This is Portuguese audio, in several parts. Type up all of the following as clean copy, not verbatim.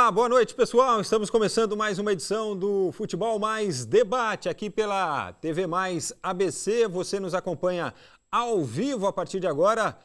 Olá, boa noite, pessoal. Estamos começando mais uma edição do Futebol Mais Debate aqui pela TV Mais ABC. Você nos acompanha ao vivo a partir de agora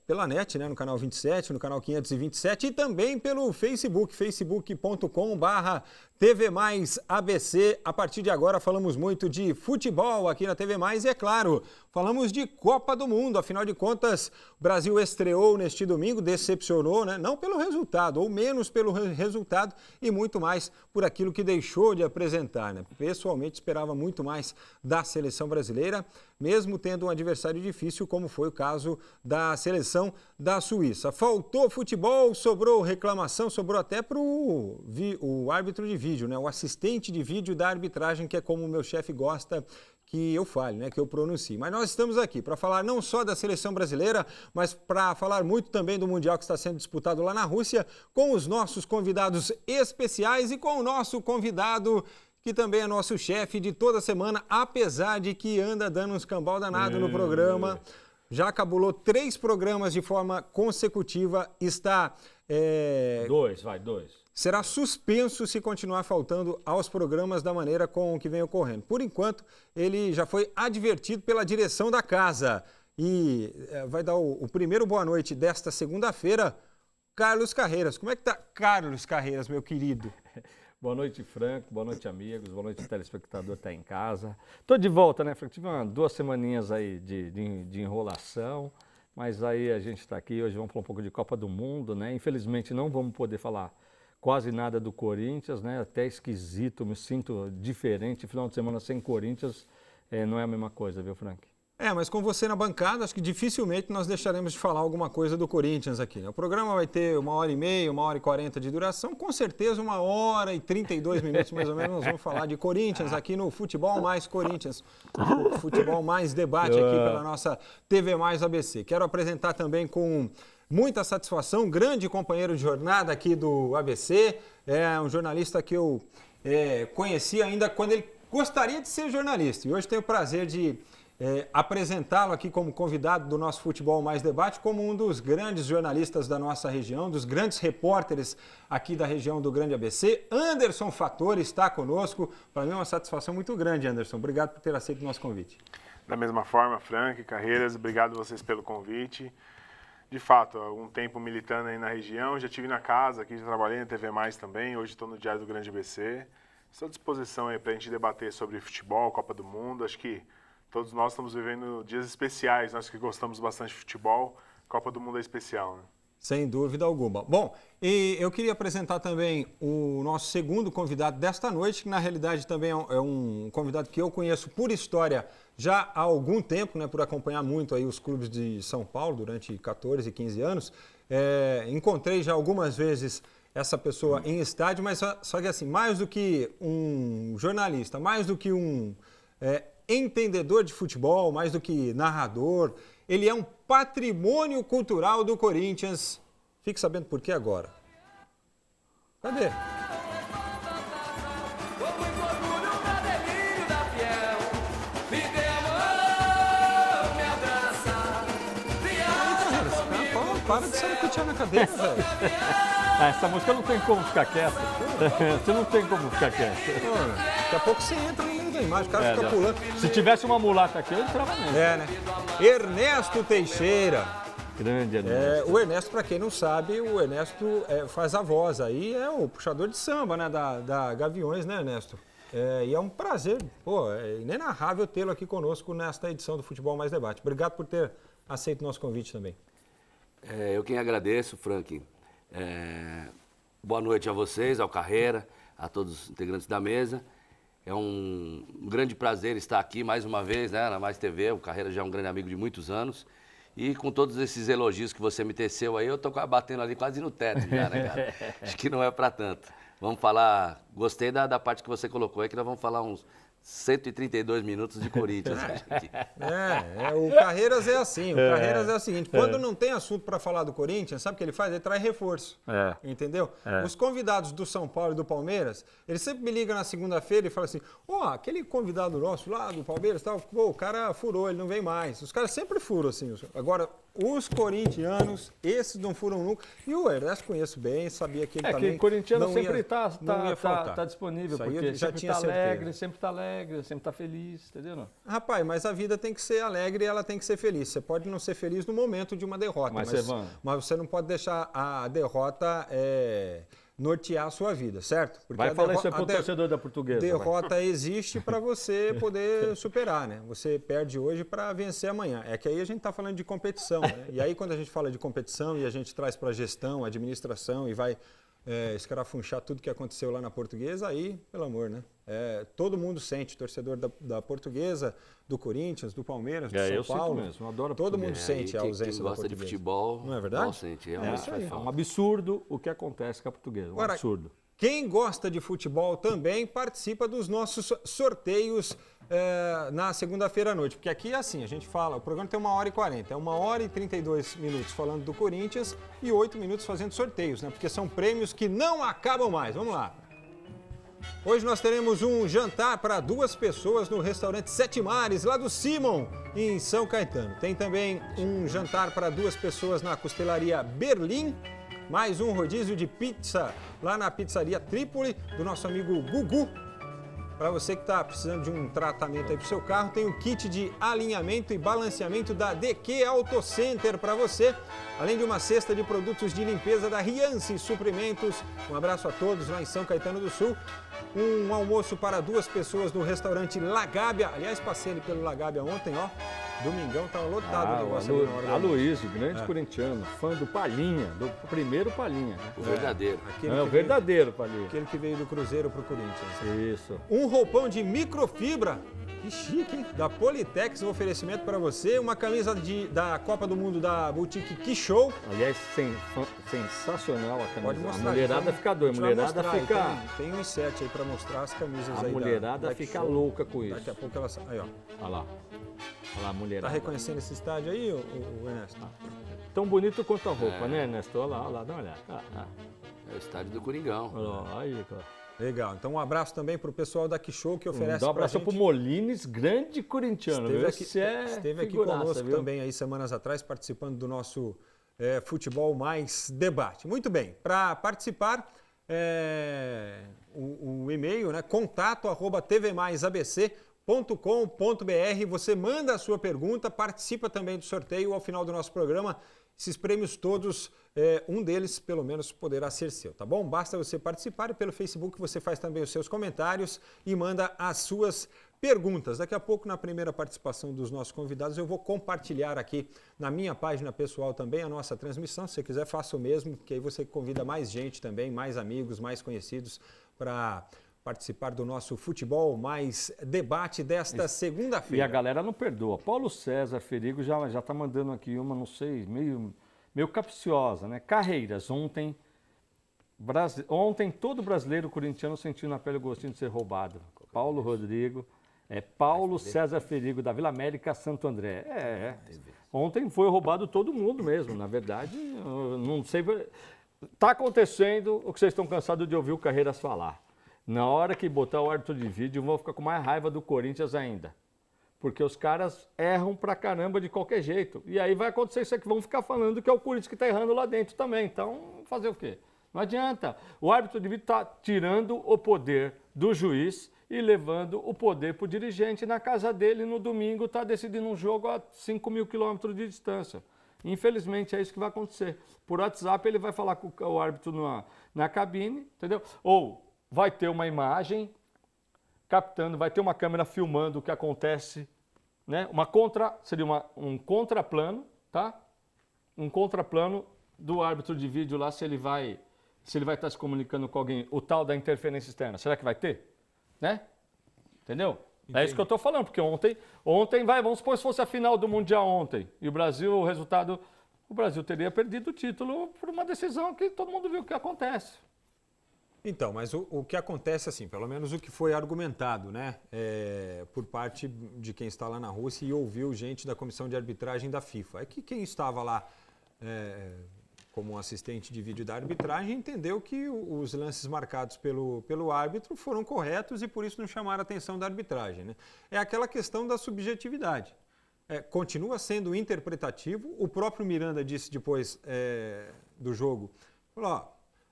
pela net, né, no canal 27, no canal 527 e também pelo Facebook, facebook.com/TV Mais ABC. A partir de agora falamos muito de futebol aqui na TV Mais e, é claro, falamos de Copa do Mundo. Afinal de contas, o Brasil estreou neste domingo, decepcionou, né? Não pelo resultado, ou menos pelo resultado e muito mais por aquilo que deixou de apresentar, né? Pessoalmente, esperava muito mais da seleção brasileira, mesmo tendo um adversário difícil, como foi o caso da seleção da Suíça. Faltou futebol, sobrou reclamação, sobrou até para o árbitro de vídeo, né? O assistente de vídeo da arbitragem, que é como o meu chefe gosta que eu fale, né? Que eu pronuncie. Mas nós estamos aqui para falar não só da seleção brasileira, mas para falar muito também do Mundial que está sendo disputado lá na Rússia, com os nossos convidados especiais e com o nosso convidado que também é nosso chefe de toda semana, apesar de que anda dando uns cambal danado no programa. Já cabulou 3 programas de forma consecutiva, está... Dois. Será suspenso se continuar faltando aos programas da maneira com que vem ocorrendo. Por enquanto, ele já foi advertido pela direção da casa. E vai dar o primeiro boa noite desta segunda-feira, Carlos Carreiras. Como é que tá, Carlos Carreiras, meu querido? Boa noite, Franco. Boa noite, amigos. Boa noite, telespectador que está em casa. Estou de volta, né, Franco? Tive 2 semaninhas aí de enrolação, mas aí a gente está aqui. Hoje vamos falar um pouco de Copa do Mundo, né? Infelizmente não vamos poder falar quase nada do Corinthians, né? Até esquisito, me sinto diferente. Final de semana sem Corinthians não é a mesma coisa, viu, Frank? Mas com você na bancada, acho que dificilmente nós deixaremos de falar alguma coisa do Corinthians aqui, né? O programa vai ter 1h30, 1h40 de duração, com certeza 1h32 mais ou menos nós vamos falar de Corinthians aqui no Futebol Mais Corinthians, o Futebol Mais Debate aqui pela nossa TV Mais ABC. Quero apresentar também com muita satisfação um grande companheiro de jornada aqui do ABC, um jornalista que eu conheci ainda quando ele gostaria de ser jornalista e hoje tenho o prazer de apresentá-lo aqui como convidado do nosso Futebol Mais Debate, como um dos grandes jornalistas da nossa região, dos grandes repórteres aqui da região do Grande ABC. Anderson Fattori está conosco. Para mim é uma satisfação muito grande, Anderson. Obrigado por ter aceito o nosso convite. Da mesma forma, Frank, Carreiras, obrigado a vocês pelo convite. De fato, há algum tempo militando aí na região, já estive na casa aqui, já trabalhei na TV Mais também, hoje estou no Diário do Grande ABC. Estou à disposição aí para a gente debater sobre futebol, Copa do Mundo. Acho que todos nós estamos vivendo dias especiais, nós que gostamos bastante de futebol, Copa do Mundo é especial, né? Sem dúvida alguma. Bom, e eu queria apresentar também o nosso segundo convidado desta noite, que na realidade também é um convidado que eu conheço por história já há algum tempo, né, por acompanhar muito aí os clubes de São Paulo durante 14 e 15 anos. Encontrei já algumas vezes essa pessoa em estádio, mas só que assim, mais do que um jornalista, mais do que um entendedor de futebol, mais do que narrador, ele é um patrimônio cultural do Corinthians. Fique sabendo por que agora. Cadê? Para de sacutir na cadeira, velho. Essa música não tem como ficar quieta. Você não tem como ficar quieta. Daqui a pouco você entra no meio da imagem, o cara fica pulando. Se tivesse uma mulata aqui, eu entrava nele. Né? Ernesto Teixeira. Grande Ernesto. O Ernesto, para quem não sabe, o Ernesto faz a voz aí, é o puxador de samba, né, da Gaviões, né, Ernesto? E é um prazer, é inenarrável tê-lo aqui conosco nesta edição do Futebol Mais Debate. Obrigado por ter aceito o nosso convite também. Eu quem agradeço, Frank. Boa noite a vocês, ao Carreira, a todos os integrantes da mesa. É um grande prazer estar aqui mais uma vez, né, na Mais TV. O Carreira já é um grande amigo de muitos anos. E com todos esses elogios que você me teceu aí, eu tô batendo ali quase no teto já, né, cara? Acho que não é para tanto. Vamos falar, gostei da parte que você colocou aí, que nós vamos falar uns 132 minutos de Corinthians. O Carreiras é assim, o Carreiras é o seguinte, quando não tem assunto para falar do Corinthians, sabe o que ele faz? Ele traz reforço, entendeu? Os convidados do São Paulo e do Palmeiras, eles sempre me ligam na segunda-feira e falam assim, aquele convidado nosso lá do Palmeiras, tal, o cara furou, ele não vem mais. Os caras sempre furam, assim. Agora, os corintianos, esses não foram nunca. E o Ernesto conheço bem, sabia que ele também que o corintiano não sempre ia, está não ia faltar. disponível, Isso aí porque eu já sempre tinha está certeza. alegre, sempre está feliz, entendeu? Não? Rapaz, mas a vida tem que ser alegre e ela tem que ser feliz. Você pode não ser feliz no momento de uma derrota, mas você não pode deixar a derrota nortear a sua vida, certo? Porque vai falar isso para o torcedor da Portuguesa. Derrota existe para você poder superar, né? Você perde hoje para vencer amanhã. É que aí a gente está falando de competição, né? E aí quando a gente fala de competição e a gente traz para gestão, administração e vai escarafunchar tudo que aconteceu lá na Portuguesa, aí, pelo amor, né? Todo mundo sente, torcedor da Portuguesa, do Corinthians, do Palmeiras, do São Paulo. Eu mesmo, eu adoro todo mundo sente a ausência quem gosta da de Portuguesa. futebol, não é verdade? Não sente, realmente faz É falta. um absurdo o que acontece com a Portuguesa, Agora, absurdo. Quem gosta de futebol também participa dos nossos sorteios na segunda-feira à noite. Porque aqui é assim, a gente fala, o programa tem 1h40, é 1h32 minutos falando do Corinthians e 8 minutos fazendo sorteios, né? Porque são prêmios que não acabam mais. Vamos lá. Hoje nós teremos um jantar para 2 pessoas no restaurante Sete Mares, lá do Simon, em São Caetano. Tem também um jantar para 2 pessoas na costelaria Berlim, mais um rodízio de pizza lá na pizzaria Trípoli, do nosso amigo Gugu. Para você que está precisando de um tratamento aí para o seu carro, tem o kit de alinhamento e balanceamento da DQ Auto Center para você, além de uma cesta de produtos de limpeza da Riance Suprimentos. Um abraço a todos lá em São Caetano do Sul. Um almoço para 2 pessoas no restaurante La Gábia. Aliás, passei ali pelo La Gábia ontem, ó. Domingão estava lotado o negócio ali na hora do almoço. Aloysio, grande corintiano, fã do Palhinha, do primeiro Palhinha. Né? O verdadeiro. O verdadeiro Palhinha. Aquele que veio do Cruzeiro pro Corinthians. Isso. Um roupão de microfibra, que chique, hein? Da Politex, um oferecimento para você. Uma camisa da Copa do Mundo da Boutique Que Show. Aliás, sensacional a camisa. Pode mostrar. A mulherada então, fica doida. A mulherada fica... Tem uns 7 aí para mostrar as camisas a aí. A mulherada fica louca com isso. Daqui a pouco ela sai. Aí, ó. Olha lá. Olha lá, a mulherada. Tá reconhecendo esse estádio aí, o Ernesto? Tão bonito quanto a roupa, né, Ernesto? Olha lá, dá uma olhada. É o estádio do Coringão. Olha aí, cara. Legal. Então um abraço também para o pessoal da Que Show que oferece um abraço pra gente. pro Molines, grande corintiano. Esteve aqui conosco também aí semanas atrás, participando do nosso Futebol Mais Debate. Muito bem. Para participar, o e-mail, né? contato@tvmaisabc.com.br. Você manda a sua pergunta, participa também do sorteio ao final do nosso programa. Esses prêmios todos, um deles pelo menos poderá ser seu, tá bom? Basta você participar e pelo Facebook você faz também os seus comentários e manda as suas perguntas. Daqui a pouco, na primeira participação dos nossos convidados, eu vou compartilhar aqui na minha página pessoal também a nossa transmissão. Se você quiser, faça o mesmo, que aí você convida mais gente também, mais amigos, mais conhecidos para participar do nosso Futebol Mais Debate desta segunda-feira. E a galera não perdoa. Paulo César Ferigo já está mandando aqui uma, não sei, meio capciosa, né? Carreiras, ontem todo brasileiro corintiano sentiu na pele o gostinho de ser roubado. Paulo Rodrigo, Paulo César Ferigo, da Vila América, Santo André. Ontem foi roubado todo mundo mesmo, na verdade, não sei... Está acontecendo o que vocês estão cansados de ouvir o Carreiras falar. Na hora que botar o árbitro de vídeo, vão ficar com mais raiva do Corinthians ainda. Porque os caras erram pra caramba de qualquer jeito. E aí vai acontecer isso aqui, vão ficar falando que é o Corinthians que está errando lá dentro também. Então, fazer o quê? Não adianta. O árbitro de vídeo está tirando o poder do juiz e levando o poder para o dirigente na casa dele no domingo, está decidindo um jogo a 5.000 quilômetros de distância. Infelizmente, é isso que vai acontecer. Por WhatsApp, ele vai falar com o árbitro na cabine, entendeu? Ou vai ter uma imagem captando, vai ter uma câmera filmando o que acontece, né? Seria um contraplano, tá? Um contraplano do árbitro de vídeo lá, se ele vai estar se comunicando com alguém, o tal da interferência externa. Será que vai ter? Né? Entendeu? Entendi. É isso que eu estou falando, porque ontem vamos supor se fosse a final do Mundial ontem, e o Brasil teria perdido o título por uma decisão que todo mundo viu o que acontece. Então, mas o que acontece assim, pelo menos o que foi argumentado, né, por parte de quem está lá na Rússia e ouviu gente da comissão de arbitragem da FIFA, é que quem estava lá como assistente de vídeo da arbitragem entendeu que os lances marcados pelo árbitro foram corretos e por isso não chamaram a atenção da arbitragem, né? É aquela questão da subjetividade. continua sendo interpretativo. O próprio Miranda disse depois do jogo, falou, ó,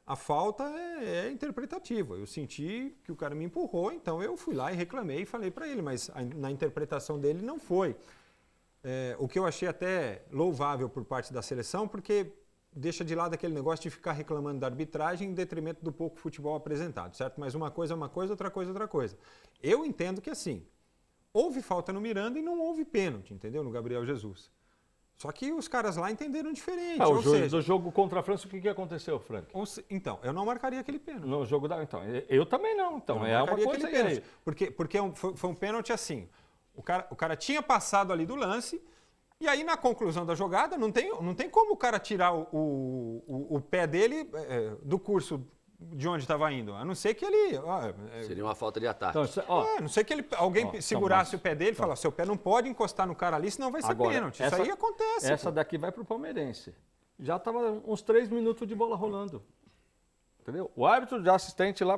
a falta é interpretativa. Eu senti que o cara me empurrou, então eu fui lá e reclamei e falei para ele, mas na interpretação dele não foi. O que eu achei até louvável por parte da seleção, porque deixa de lado aquele negócio de ficar reclamando da arbitragem em detrimento do pouco futebol apresentado, certo? Mas uma coisa é uma coisa, outra coisa é outra coisa. Eu entendo que assim, houve falta no Miranda e não houve pênalti, entendeu? No Gabriel Jesus. Só que os caras lá entenderam diferente. O jogo contra a França, o que aconteceu, Frank? Então, eu não marcaria aquele pênalti. No jogo então, eu também não. Então, é uma coisa aí. Porque foi um pênalti assim. O cara tinha passado ali do lance, e aí na conclusão da jogada, não tem como o cara tirar o pé dele do curso de onde estava indo, a não ser que ele... Seria uma falta de ataque. Então, a não ser que alguém segurasse o pé dele e falasse, seu pé não pode encostar no cara ali, senão vai ser pênalti. Isso aí acontece. Essa daqui vai pro palmeirense. Já estava uns 3 minutos de bola rolando. Entendeu? O árbitro de assistente lá,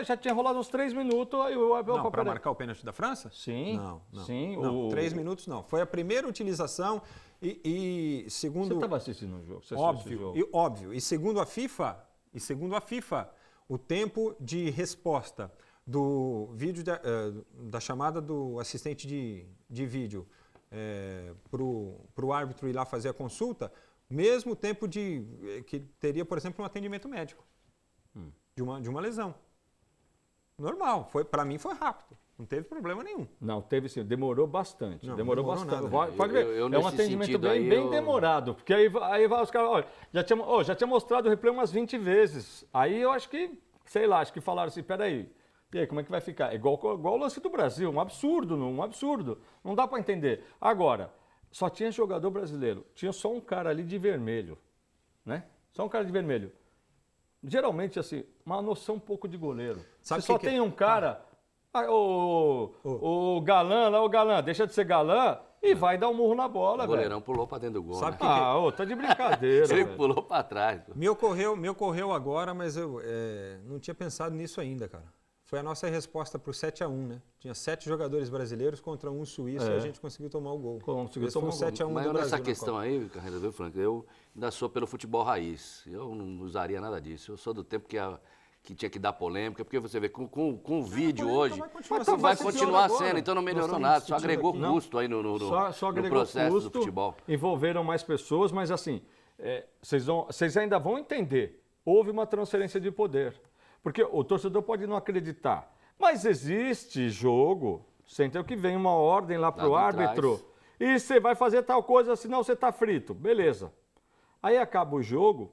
já tinha rolado uns 3 minutos. Aí o árbitro para marcar o pênalti da França? Sim. Não. Sim. 3 minutos não. Foi a primeira utilização e segundo... Você estava assistindo o jogo? Óbvio. E segundo a FIFA, o tempo de resposta do vídeo da chamada do assistente de vídeo para o árbitro ir lá fazer a consulta, mesmo tempo que teria, por exemplo, um atendimento médico de uma lesão. Normal. Para mim foi rápido. Não teve problema nenhum. Não, teve sim. Demorou bastante. Demorou bastante. Pode ver. É um atendimento bem demorado. Porque aí vai os caras... Olha, já tinha mostrado o replay umas 20 vezes. Aí eu acho que, sei lá, acho que falaram assim, peraí, e aí, como é que vai ficar? É igual o lance do Brasil. Um absurdo. Não dá para entender. Agora, só tinha jogador brasileiro. Tinha só um cara ali de vermelho. Né? Só um cara de vermelho. Geralmente, assim, uma noção um pouco de goleiro. Sabe, você só tem um cara... O galã, deixa de ser galã e vai dar um murro na bola, velho. O goleirão pulou pra dentro do gol, sabe, né? Tá de brincadeira. Ele pulou pra trás. Me ocorreu agora, mas eu não tinha pensado nisso ainda, cara. Foi a nossa resposta pro 7-1, né? Tinha 7 jogadores brasileiros contra um suíço e a gente conseguiu tomar o gol. Conseguiu tomar o gol. 7-1 Mas do Brasil nessa questão aí, Carreira, viu, Frank? Eu ainda sou pelo futebol raiz. Eu não usaria nada disso. Eu sou do tempo que tinha que dar polêmica, porque você vê, com o vídeo hoje, vai continuar sendo, então não melhorou nada, só agregou custo aí no processo do futebol. Envolveram mais pessoas, mas assim, vocês ainda vão entender, houve uma transferência de poder, porque o torcedor pode não acreditar, mas existe jogo, sente que vem uma ordem lá para o árbitro, e você vai fazer tal coisa, senão você está frito, beleza. Aí acaba o jogo,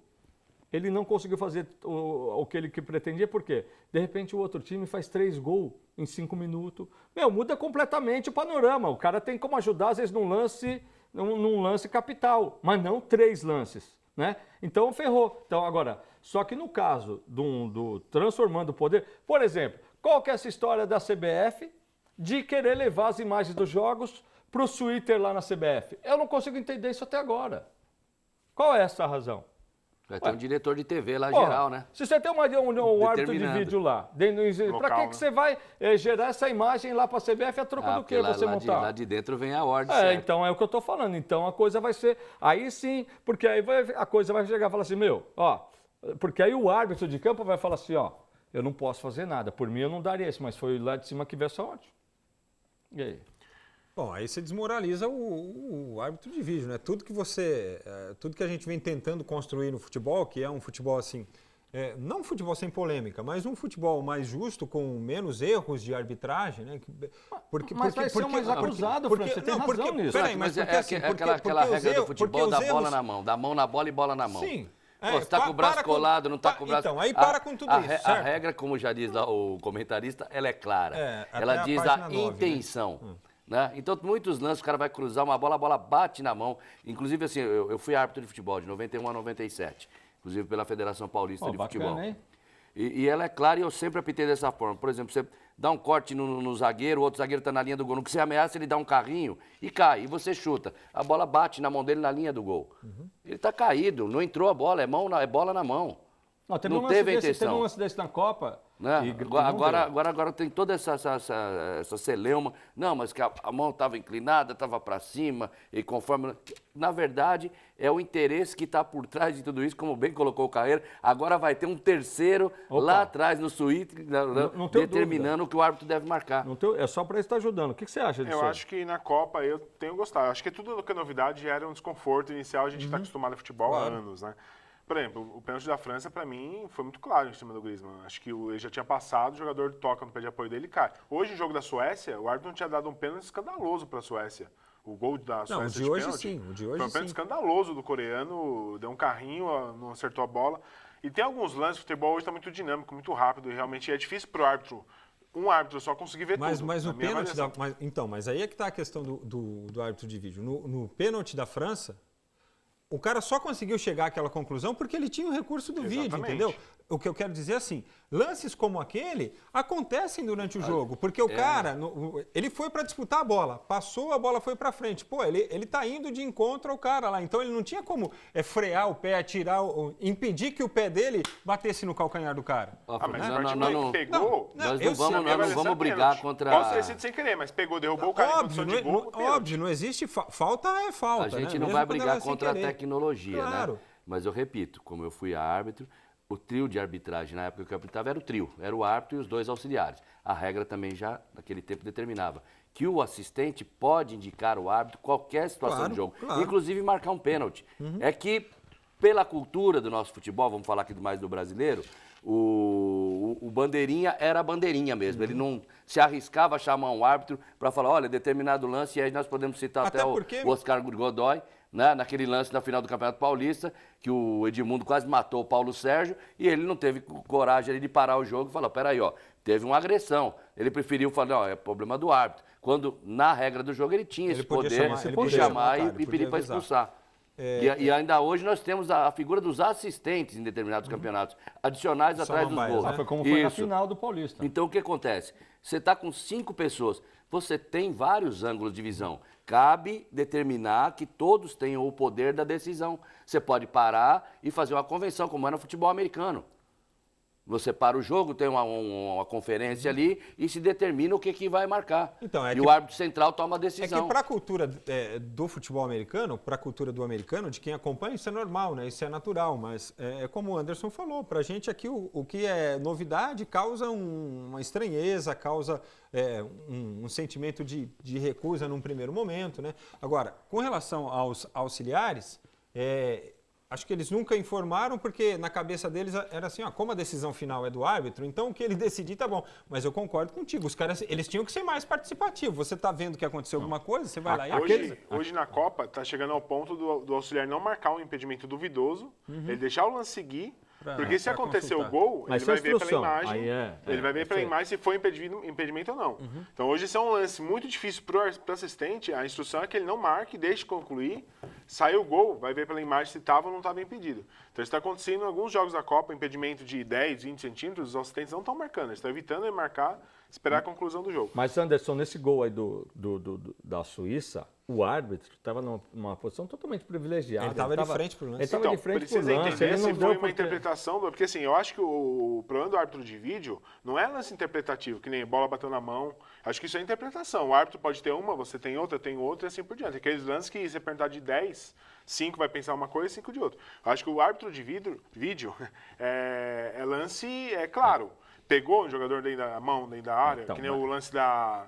ele não conseguiu fazer o que ele pretendia, por quê? De repente o outro time faz 3 gols em 5 minutos. Muda completamente o panorama. O cara tem como ajudar, às vezes, num lance capital, mas não 3 lances, né? Então ferrou. Então, agora, só que no caso do transformando o poder, por exemplo, qual que é essa história da CBF de querer levar as imagens dos jogos para o Twitter lá na CBF? Eu não consigo entender isso até agora. Qual é essa razão? Vai ter um diretor de TV lá geral, né? Se você tem um árbitro de vídeo lá, para que você vai gerar essa imagem lá para a CBF a troco do que você montar? Lá de dentro vem a ordem, certo? Então é o que eu estou falando. Então a coisa vai ser... Aí sim, porque aí a coisa vai chegar e falar assim, porque aí o árbitro de campo vai falar assim, eu não posso fazer nada. Por mim eu não daria isso, mas foi lá de cima que veio essa ordem. E aí? Bom, aí você desmoraliza o árbitro de vídeo, né? Tudo que a gente vem tentando construir no futebol, que é um futebol assim, não um futebol sem polêmica, mas um futebol mais justo, com menos erros de arbitragem, né? Mas vai ser mais acusado, Fran, você tem razão nisso. Peraí, mas aquela regra do futebol da bola na mão, da mão na bola e bola na mão. Sim. Você está com o braço colado, não está com o braço... Então, aí para com tudo isso, certo? A regra, como já diz lá o comentarista, ela é clara. Ela diz a intenção. Né? Né? Então, muitos lances, o cara vai cruzar uma bola, a bola bate na mão. Inclusive, assim, eu fui árbitro de futebol de 91 a 97, inclusive pela Federação Paulista de Futebol. Hein? E ela é clara e eu sempre apitei dessa forma. Por exemplo, você dá um corte no zagueiro, o outro zagueiro está na linha do gol. No que você ameaça, ele dá um carrinho e cai, e você chuta. A bola bate na mão dele na linha do gol. Ele está caído, não entrou a bola, é bola na mão. Não teve a Teve intenção. um lance desse na Copa. Né? e não Agora tem toda essa celeuma. Não, mas que a mão estava inclinada, estava para cima, e conforme. Na verdade, é o interesse que está por trás de tudo isso, como bem colocou o Carreira. Agora vai ter um terceiro lá atrás no suíte, determinando o que o árbitro deve marcar. É só para estar ajudando. O que você acha disso? Eu acho que na Copa eu tenho gostado. Acho que tudo que é novidade já era um desconforto inicial. A gente está acostumado a futebol há anos, né? Por exemplo, o pênalti da França, para mim, foi muito claro em cima do Griezmann. Acho que ele já tinha passado, o jogador toca no pé de apoio dele e cai. Hoje, no jogo da Suécia, o árbitro não tinha dado um pênalti escandaloso para a Suécia. O gol da Suécia o de hoje pênalti, sim, o de hoje foi um pênalti escandaloso do coreano, deu um carrinho, não acertou a bola. E tem alguns lances, o futebol hoje está muito dinâmico, muito rápido, e realmente é difícil para o árbitro, um árbitro só conseguir ver tudo. Mas o pênalti mas aí é que está a questão do árbitro de vídeo. No pênalti da França, o cara só conseguiu chegar àquela conclusão porque ele tinha o recurso do vídeo, entendeu? O que eu quero dizer é assim, lances como aquele acontecem durante o jogo, porque o cara, ele foi para disputar a bola, passou, a bola foi para frente. Pô, ele tá indo de encontro ao cara lá, então ele não tinha como frear o pé, atirar, impedir que o pé dele batesse no calcanhar do cara. Mas não pegou... Nós não vamos brigar contra... Pode ter sido sem querer, mas pegou, derrubou o cara em condição de gol. Óbvio, não existe... Falta é falta, A gente né? não vai brigar contra a tecnologia, claro. né? Mas eu repito, como eu fui árbitro, o trio de arbitragem na época que eu arbitrava era o trio, era o árbitro e os dois auxiliares. A regra também já, naquele tempo, determinava que o assistente pode indicar o árbitro qualquer situação de jogo, inclusive marcar um pênalti. É que, pela cultura do nosso futebol, vamos falar aqui mais do brasileiro, o bandeirinha era bandeirinha mesmo. Ele não se arriscava a chamar um árbitro para falar, olha, determinado lance, e aí nós podemos citar até o Oscar Godoy, né, naquele lance na final do Campeonato Paulista, que o Edmundo quase matou o Paulo Sérgio, e ele não teve coragem ali de parar o jogo e falar, peraí, ó, teve uma agressão. Ele preferiu falar, não, é problema do árbitro. Quando, na regra do jogo, ele tinha esse poder de chamar e pedir para expulsar. E ainda hoje nós temos a figura dos assistentes em determinados campeonatos, adicionais atrás dos gols. Foi como foi na final do Paulista. Então o que acontece? Você está com 5 pessoas, você tem vários ângulos de visão. Cabe determinar que todos tenham o poder da decisão. Você pode parar e fazer uma convenção, como é no futebol americano. Você para o jogo, tem uma conferência ali e se determina o que vai marcar. Então, e o árbitro central toma a decisão. É que para a cultura do futebol americano, para a cultura do americano, de quem acompanha, isso é normal, né? Isso é natural. Mas é como o Anderson falou, para a gente aqui o que é novidade causa uma estranheza, causa um sentimento de recusa num primeiro momento, né? Agora, com relação aos auxiliares, acho que eles nunca informaram, porque na cabeça deles era assim, ó, como a decisão final é do árbitro, então o que ele decidir tá bom. Mas eu concordo contigo, os caras, eles tinham que ser mais participativos. Você tá vendo que aconteceu alguma coisa, você vai lá e hoje na Copa tá chegando ao ponto do auxiliar não marcar um impedimento duvidoso, ele deixar o lance seguir, porque se acontecer o gol, ele vai ver pela imagem, ele vai ver pela imagem se foi impedimento ou não. Então hoje esse é um lance muito difícil para o assistente, a instrução é que ele não marque, deixe concluir, saiu o gol, vai ver pela imagem se estava ou não estava impedido. Então isso está acontecendo em alguns jogos da Copa, impedimento de 10, 20 centímetros, os assistentes não estão marcando, eles estão evitando ele marcar, esperar a conclusão do jogo. Mas Anderson, nesse gol aí da Suíça, o árbitro estava numa posição totalmente privilegiada. Ele estava de frente pro lance. Ele estava de frente pro lance. Entender se foi uma interpretação, porque assim, eu acho que o problema do árbitro de vídeo não é lance interpretativo, que nem bola bateu na mão. Acho que isso é interpretação. O árbitro pode ter uma, você tem outra, e assim por diante. Aqueles lances que você perguntar de 10, 5 vai pensar uma coisa e 5 de outra. Acho que o árbitro de vídeo é lance, claro. Pegou um jogador dentro da mão, dentro da área, então, que nem o lance da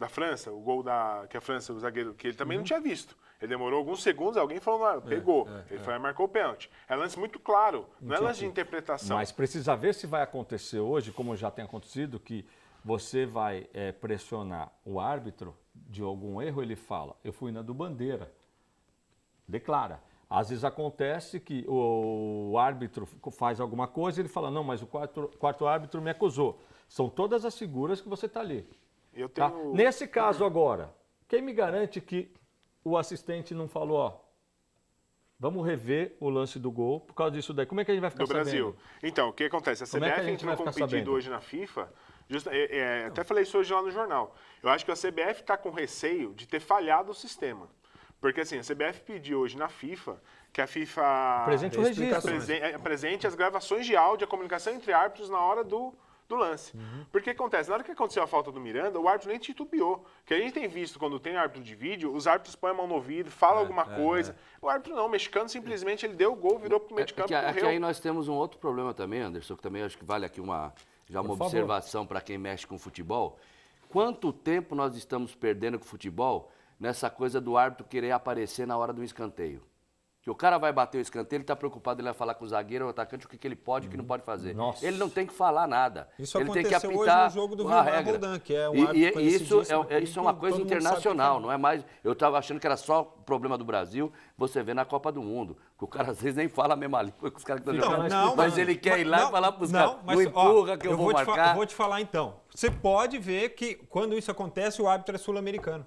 França, o gol que a França, o zagueiro, que ele também não tinha visto. Ele demorou alguns segundos, alguém falou, pegou. Ele foi e marcou o pênalti. É lance muito claro, não é lance de interpretação. Mas precisa ver se vai acontecer hoje, como já tem acontecido, que você vai pressionar o árbitro de algum erro, ele fala, eu fui na do Bandeira. Declara. Às vezes acontece que o árbitro faz alguma coisa e ele fala, não, mas o quarto árbitro me acusou. São todas as figuras que você está ali. Tá? Nesse caso agora, quem me garante que o assistente não falou, ó, vamos rever o lance do gol por causa disso daí? Como é que a gente vai ficar sabendo? Do Brasil. Então, o que acontece? A CBF entrou com um pedido hoje na FIFA, até falei isso hoje lá no jornal. Eu acho que a CBF está com receio de ter falhado o sistema. Porque assim, a CBF pediu hoje na FIFA que a FIFA Presente o registro. apresente as gravações de áudio, a comunicação entre árbitros na hora do lance. Porque acontece, na hora que aconteceu a falta do Miranda, o árbitro nem titubeou. Que a gente tem visto, quando tem árbitro de vídeo, os árbitros põem a mão no ouvido, falam alguma coisa. O árbitro não, o mexicano simplesmente ele deu o gol, virou pro meio de campo e Aqui correu. aí nós temos um outro problema também, Anderson, que também acho que vale aqui uma observação para quem mexe com futebol. Quanto tempo nós estamos perdendo com o futebol nessa coisa do árbitro querer aparecer na hora do escanteio? Que o cara vai bater o escanteio, ele está preocupado, ele vai falar com o zagueiro, o atacante, o que ele pode e o que não pode fazer. Nossa. Ele não tem que falar nada. Isso ele tem que aconteceu apitar hoje no jogo do a Vilmar regra. Roldan, que é um E árbitro isso é uma coisa internacional, não é mais... Eu estava achando que era só problema do Brasil, você vê na Copa do Mundo, que o cara às vezes nem fala a mesma língua que os caras que estão jogando, mas ele quer ir lá e falar para os caras, não empurra que eu vou marcar. Eu vou te falar então. Você pode ver que quando isso acontece, o árbitro é sul-americano.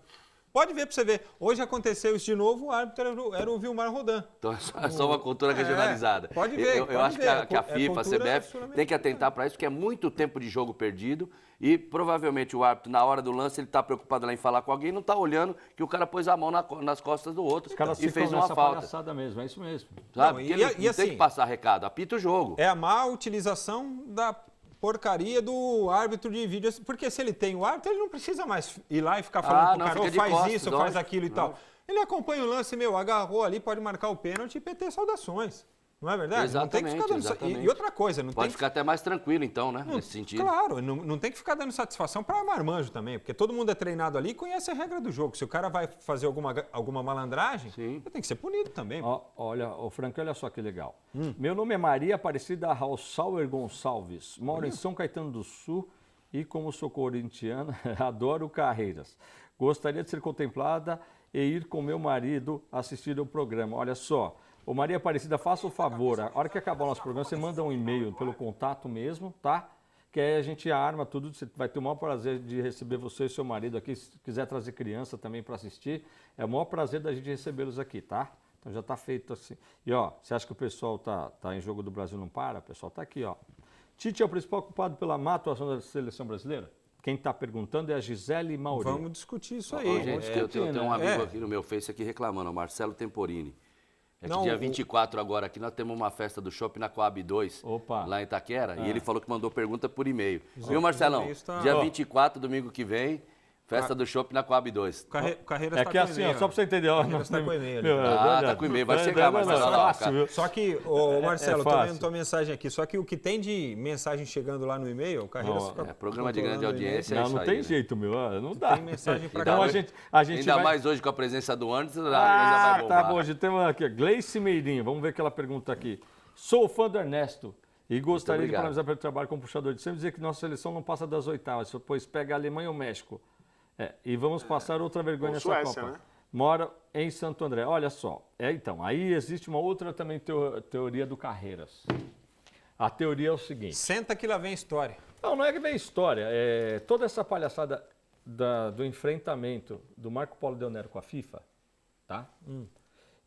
Pode ver para você ver. Hoje aconteceu isso de novo, o árbitro era o Vilmar Roldan. Então é só uma cultura regionalizada. Pode ver. Eu acho que a FIFA, a CBF tem que atentar para isso, porque é muito tempo de jogo perdido e provavelmente o árbitro, na hora do lance, ele está preocupado lá em falar com alguém e não está olhando que o cara pôs a mão nas costas do outro e fez uma falta. Mesmo, é isso mesmo. Sabe? Não, Porque ele não assim, tem que passar recado, apita o jogo. É a má utilização da porcaria do árbitro de vídeo. Porque se ele tem o árbitro, ele não precisa mais ir lá e ficar falando pro cara, ou faz costas, isso, faz aquilo e tal. Ele acompanha o lance, agarrou ali, pode marcar o pênalti e PT saudações. Não é verdade? Exatamente, não tem que ficar dando... E outra coisa, não pode tem ficar até mais tranquilo então, né? Nesse sentido. Claro, não tem que ficar dando satisfação para marmanjo também, porque todo mundo é treinado ali e conhece a regra do jogo. Se o cara vai fazer alguma malandragem, ele tem que ser punido também. Olha, Frank, olha só que legal. Meu nome é Maria Aparecida Raussauer Gonçalves, moro em São Caetano do Sul e, como sou corintiana, adoro Carreiras. Gostaria de ser contemplada e ir com meu marido assistir ao programa. Olha só. Ô Maria Aparecida, faça o favor, a hora que acabar o nosso programa, você manda um e-mail pelo contato mesmo, tá? Que aí a gente arma tudo, você vai ter o maior prazer de receber você e seu marido aqui, se quiser trazer criança também para assistir, é o maior prazer da gente recebê-los aqui, tá? Então já tá feito assim. E ó, você acha que o pessoal tá em jogo do Brasil não para? O pessoal tá aqui, ó. Tite é o principal culpado pela má atuação da seleção brasileira? Quem está perguntando é a Gisele Mauri. Vamos discutir isso aí. Gente, eu tenho um amigo aqui no meu Face aqui reclamando, o Marcelo Temporini. Que dia 24 agora aqui nós temos uma festa do Shopping na Coab 2, lá em Itaquera, e ele falou que mandou pergunta por e-mail. Viu, Marcelão? Dia 24, domingo que vem, festa do Shopping na Coab 2. Carreira tá assim, ó, só para você entender. Ó, tá com e-mail. Tá com e-mail, vai chegar, Marcelo. Só que, Marcelo, tô vendo tua mensagem aqui, só que o que tem de mensagem chegando lá no e-mail, o Carreira fica programa de grande audiência é isso aí. Não tem jeito, meu, não dá. Tem mensagem pra então a gente ainda mais hoje com a presença do Anderson, ainda vai bombar. Tá bom, a gente tem uma aqui, Gleice Meirinho, vamos ver aquela pergunta aqui. Sou fã do Ernesto e gostaria de parabenizar pelo trabalho como puxador de sempre, dizer que nossa seleção não passa das oitavas, pois pega a Alemanha ou o México. E vamos passar outra vergonha nessa Suécia, Copa. Né? Mora em Santo André. Olha só. Então, aí existe uma outra também teoria do Carreiras. A teoria é o seguinte. Senta que lá vem história. Não é que vem história. Toda essa palhaçada do enfrentamento do Marco Polo Del Nero com a FIFA, tá?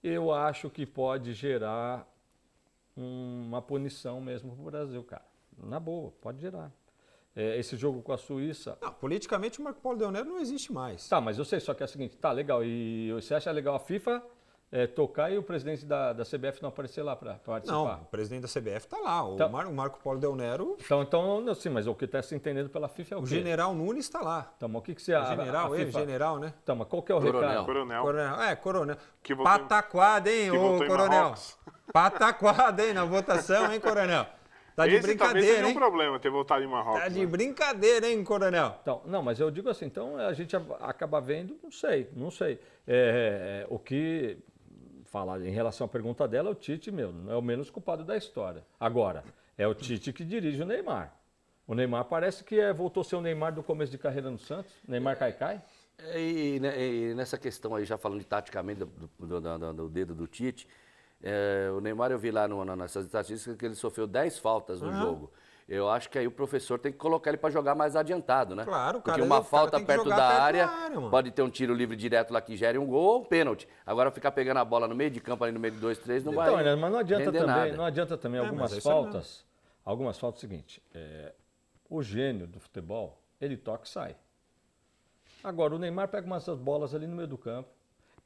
Eu acho que pode gerar uma punição mesmo pro Brasil, cara. Na boa, pode gerar. Esse jogo com a Suíça... Não, politicamente o Marco Polo Del Nero não existe mais. Tá, mas eu sei, só que é o seguinte, tá, legal, e você acha legal a FIFA tocar e o presidente da CBF não aparecer lá para participar? Não, o presidente da CBF tá lá, o Marco Polo Del Nero... Então, sim, mas o que está se entendendo pela FIFA é o quê? O general Nunes está lá. Então, mas o que você acha? General, né? Então, mas qual que é o recado? Coronel. Pataquada, hein, ô coronel? Pataquada, hein, na votação, hein, coronel? Tá de brincadeira, hein? Um problema ter votado em Marrocos. Tá de brincadeira, hein, coronel? Então, não, mas eu digo assim, então a gente acaba vendo, não sei. O que falar em relação à pergunta dela, o Tite, não é o menos culpado da história. Agora, é o Tite que dirige o Neymar. O Neymar parece que voltou a ser o Neymar do começo de carreira no Santos, Neymar Caicai. E nessa questão aí, já falando taticamente do dedo do Tite, o Neymar, eu vi lá nessas estatísticas que ele sofreu 10 faltas no jogo. Eu acho que aí o professor tem que colocar ele para jogar mais adiantado, né? Claro, cara. Porque uma falta perto da área pode ter um tiro livre direto lá que gere um gol ou um pênalti. Agora ficar pegando a bola no meio de campo, ali no meio de 2, 3, não vai. Então, mas não adianta também, nada. não adianta também algumas faltas. Algumas faltas, é o seguinte, o gênio do futebol, ele toca e sai. Agora, o Neymar pega umas bolas ali no meio do campo.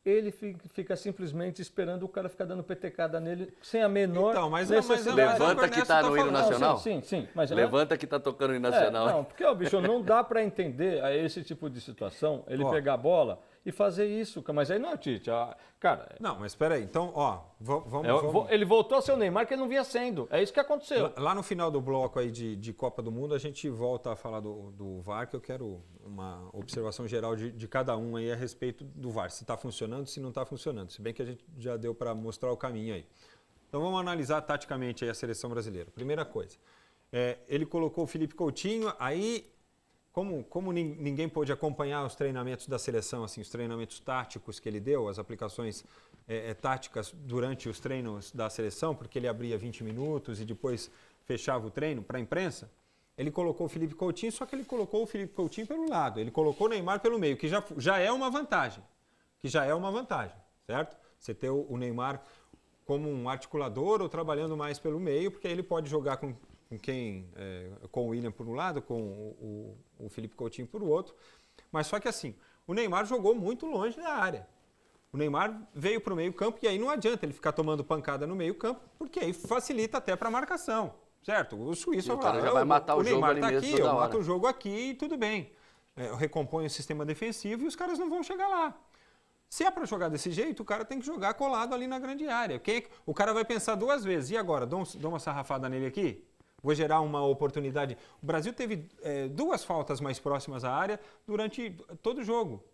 ele fica simplesmente esperando o cara ficar dando petecada nele sem a menor Então, mas necessidade. Levanta que tá no hino nacional? Sim. Mas Levanta que tá tocando o hino nacional. não, porque, bicho, não dá para entender esse tipo de situação, ele pegar a bola e fazer isso. Mas aí não é o Tite. Cara, Não, mas espera aí. Então, vamos... ele voltou a ser o Neymar que ele não vinha sendo. É isso que aconteceu. Lá no final do bloco aí de Copa do Mundo, a gente volta a falar do VAR, que eu quero uma observação geral de cada um aí a respeito do VAR. Se está funcionando, se não está funcionando. Se bem que a gente já deu para mostrar o caminho aí. Então vamos analisar taticamente aí a seleção brasileira. Primeira coisa, ele colocou o Felipe Coutinho, aí... Como ninguém pôde acompanhar os treinamentos da seleção, assim, os treinamentos táticos que ele deu, as aplicações táticas durante os treinos da seleção, porque ele abria 20 minutos e depois fechava o treino para a imprensa, ele colocou o Felipe Coutinho, só que ele colocou o Felipe Coutinho pelo lado, ele colocou o Neymar pelo meio, que já é uma vantagem, certo? Você ter o Neymar como um articulador ou trabalhando mais pelo meio, porque aí ele pode jogar com o William por um lado, com o Felipe Coutinho por outro. Mas só que assim, o Neymar jogou muito longe da área. O Neymar veio para o meio campo e aí não adianta ele ficar tomando pancada no meio campo, porque aí facilita até para a marcação, certo? O suíço o cara já vai matar o jogo Neymar ali tá mesmo aqui, toda eu hora. mato o jogo aqui e tudo bem. Eu recomponho o sistema defensivo e os caras não vão chegar lá. Se é para jogar desse jeito, o cara tem que jogar colado ali na grande área. O cara vai pensar duas vezes. E agora, dou uma sarrafada nele aqui? Vou gerar uma oportunidade. O Brasil teve 2 faltas mais próximas à área durante todo o jogo.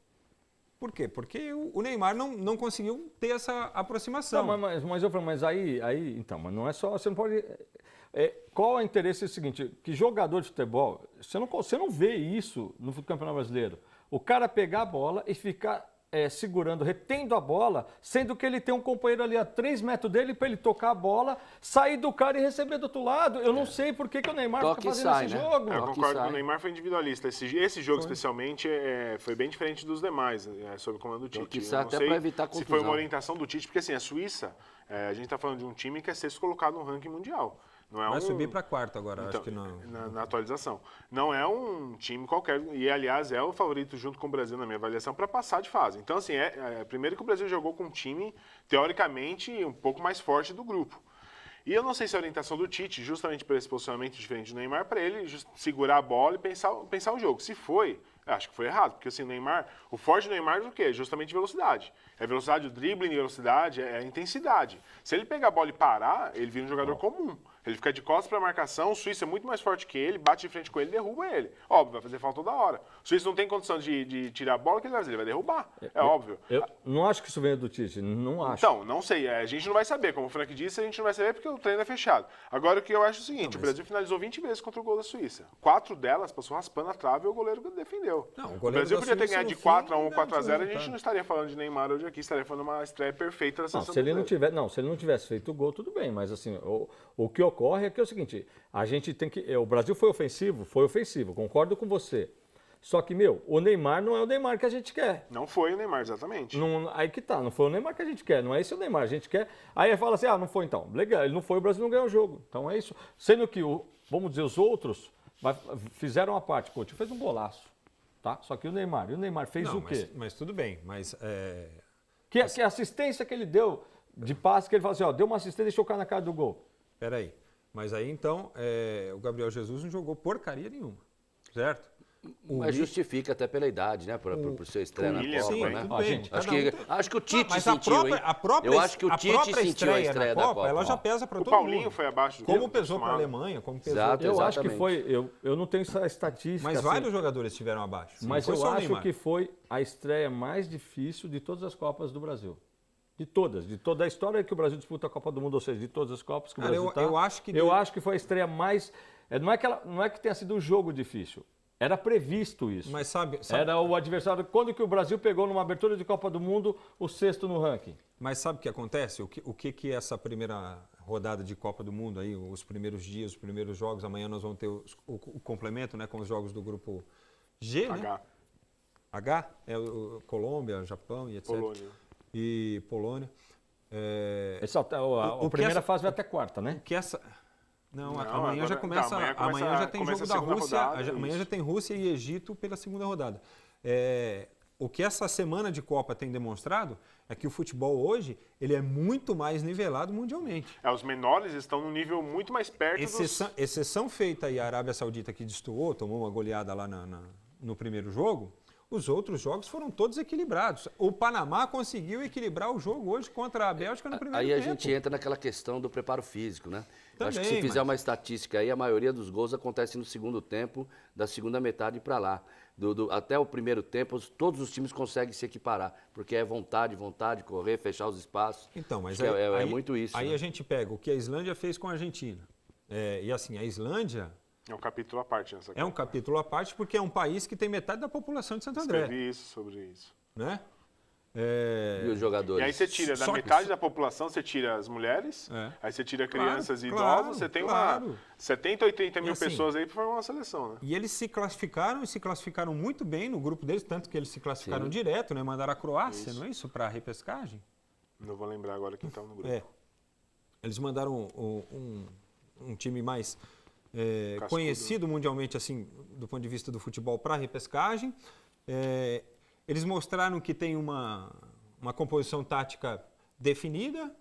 Por quê? Porque o Neymar não conseguiu ter essa aproximação. Não, mas aí, então, mas não é só, você não pode... qual é o interesse? É o seguinte, que jogador de futebol, você não vê isso no Campeonato Brasileiro. O cara pegar a bola e ficar segurando, retendo a bola, sendo que ele tem um companheiro ali a 3 metros dele para ele tocar a bola, sair do cara e receber do outro lado. Eu não sei por que o Neymar Toque fica fazendo sai, esse né? jogo. Eu concordo que o Neymar foi individualista. Esse jogo, especialmente, foi bem diferente dos demais, sob o comando do Tite. Toque sai Eu não até sei pra evitar se foi confusão. uma orientação do Tite, porque assim, a Suíça, a gente está falando de um time que é sexto colocado no ranking mundial. Não é Vai subir para quarto agora, Então, acho que não. na atualização. Não é um time qualquer, e aliás é o favorito junto com o Brasil na minha avaliação para passar de fase. Então, assim, primeiro que o Brasil jogou com um time, teoricamente, um pouco mais forte do grupo. E eu não sei se a orientação do Tite, justamente por esse posicionamento diferente do Neymar, para ele segurar a bola e pensar o jogo. Se foi, eu acho que foi errado, porque assim, o forte do Neymar é o quê? Justamente velocidade. É velocidade, o dribbling, velocidade, é a intensidade. Se ele pegar a bola e parar, ele vira um jogador comum. Ele fica de costas para a marcação, o Suíço é muito mais forte que ele, bate de frente com ele e derruba ele. Óbvio, vai fazer falta toda hora. O Suíço não tem condição de tirar a bola, o que ele vai fazer? Ele vai derrubar, óbvio. Eu não acho que isso venha do Tite, não acho. Então, não sei, a gente não vai saber. Como o Frank disse, a gente não vai saber porque o treino é fechado. Agora, o que eu acho é o seguinte, o Brasil finalizou 20 vezes contra o gol da Suíça. 4 delas passou raspando a trave e o goleiro defendeu. Não, o O goleiro Brasil da podia ter Suíça, ganhado no de 4 a 1 fim, 4 a 0 a garantiu o gente não estaria falando de Neymar hoje aqui, estaria falando uma estreia perfeita da Não, seleção se ele não brasileira. se ele não tivesse feito o gol, tudo bem, mas assim, o que ocorre é que é o seguinte, a gente tem que, o Brasil foi ofensivo, concordo com você. Só que, o Neymar não é o Neymar que a gente quer. Não foi o Neymar, exatamente. Aí que tá, não foi o Neymar que a gente quer, não é esse o Neymar, a gente quer. Aí ele fala assim, não foi então, legal, ele não foi, o Brasil não ganhou o jogo. Então é isso. Sendo que, vamos dizer, os outros fizeram a parte, o Coutinho fez um golaço, tá? Só que o Neymar fez Não, o quê? mas tudo bem, mas... Que a assistência que ele deu de passe, que ele falou assim, deu uma assistência e deixou o cara na cara do gol. Peraí. Mas aí, então, o Gabriel Jesus não jogou porcaria nenhuma, certo? Mas justifica até pela idade, né? Por ser estreia na William, Copa, sim, né? tudo bem. gente, Acho que o Tite Mas sentiu, hein? eu acho que o Tite sentiu a estreia da Copa. ela já pesa para O todo Paulinho mundo. foi abaixo do Como que pesou para a acostumado. Alemanha, como pesou... Exato. Eu acho que Exatamente. foi, eu não tenho essa estatística. Mas assim, vários jogadores estiveram abaixo. mas não eu foi só o acho Neymar. que foi a estreia mais difícil de todas as Copas do Brasil. De toda a história que o Brasil disputa a Copa do Mundo, ou seja, de todas as Copas que o Cara, Brasil está. eu acho que Eu acho que foi a estreia mais... Não é que tenha sido um jogo difícil. Era previsto isso. Mas sabe, Era o adversário... Quando que o Brasil pegou numa abertura de Copa do Mundo o 6º no ranking? mas sabe o que acontece? O que essa primeira rodada de Copa do Mundo, aí, os primeiros dias, os primeiros jogos, amanhã nós vamos ter o complemento, né, com os jogos do grupo G, né? H, H, Colômbia, Japão e etc. Polônia. E Polônia. A primeira fase vai até quarta, né? Que essa... Não, Não, amanhã já agora- começa. tá, amanhã Amanhã já tem começa jogo a da segunda Rússia. rodada, Amanhã isso. já tem Rússia e Egito pela segunda rodada. o que essa semana de Copa tem demonstrado é que o futebol hoje ele é muito mais nivelado mundialmente. Os menores estão num nível muito mais perto Exceção feita aí a Arábia Saudita que destoou, tomou uma goleada lá no primeiro jogo, os outros jogos foram todos equilibrados. O Panamá conseguiu equilibrar o jogo hoje contra a Bélgica no primeiro tempo. Aí a gente entra naquela questão do preparo físico, né? Eu acho que Também, se fizer uma estatística aí, a maioria dos gols acontece no segundo tempo, da segunda metade para lá. Até o primeiro tempo, todos os times conseguem se equiparar, porque é vontade, correr, fechar os espaços. Então, mas Acho que aí, é muito isso. Aí né? a gente pega o que a Islândia fez com a Argentina. E assim, a Islândia É um capítulo à parte nessa é um capítulo à parte porque é um país que tem metade da população de Santo André. Escrevi sobre isso. Né? E os jogadores? E aí você tira da Só que- metade da população, você tira as mulheres, aí você tira crianças e idosos, você tem uma 70, 80 mil assim, pessoas aí para formar uma seleção, né? E eles se classificaram muito bem no grupo deles, tanto que eles se classificaram direto, né? Mandaram a Croácia, não é isso? Para a repescagem. Não vou lembrar agora quem estava no grupo. Eles mandaram um time mais Cascudo, conhecido mundialmente, assim, do ponto de vista do futebol, para a repescagem. Eles mostraram que tem uma composição tática definida,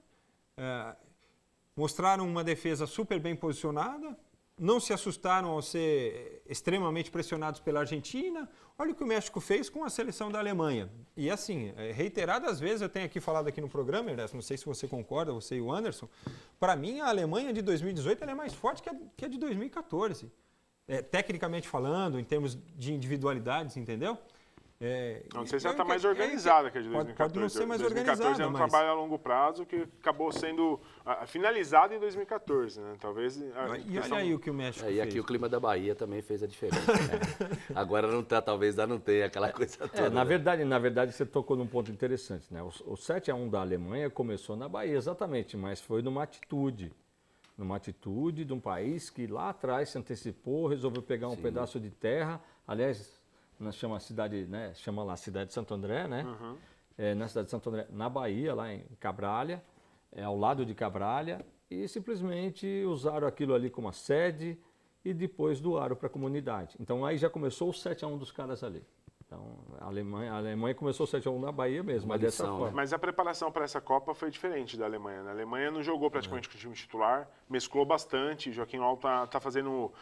mostraram uma defesa super bem posicionada, não se assustaram ao ser extremamente pressionados pela Argentina. Olha o que o México fez com a seleção da Alemanha. E assim, reiteradas vezes eu tenho aqui falado aqui no programa, Ernesto, não sei se você concorda, você e o Anderson, para mim a Alemanha de 2018 ela é mais forte que a de 2014. Tecnicamente falando, em termos de individualidades, entendeu? Não sei se ela está mais organizada que a de 2014. Pode não ser mais 2014 organizada, é um mas... trabalho a longo prazo que acabou sendo finalizado em 2014, né? Talvez... E olha aí o que o México fez. E aqui o clima da Bahia também fez a diferença. Né? Agora não tá, talvez já não tenha aquela coisa toda. Na verdade, você tocou num ponto interessante, né? O 7-1 da Alemanha começou na Bahia, exatamente, mas foi numa atitude de um país que lá atrás se antecipou, resolveu pegar um pedaço de terra, aliás, chama a cidade, né? Chama lá a cidade de Santo André, né? Na cidade de Santo André, na Bahia, lá em Cabralha, ao lado de Cabralha, e simplesmente usaram aquilo ali como a sede e depois doaram para a comunidade. Então aí já começou o 7-1 dos caras ali. Então a Alemanha começou o 7-1 na Bahia mesmo, mas dessa forma. Mas a preparação para essa Copa foi diferente da Alemanha, né? A Alemanha não jogou praticamente com o time titular, mesclou bastante, o Joachim Löw tá fazendo...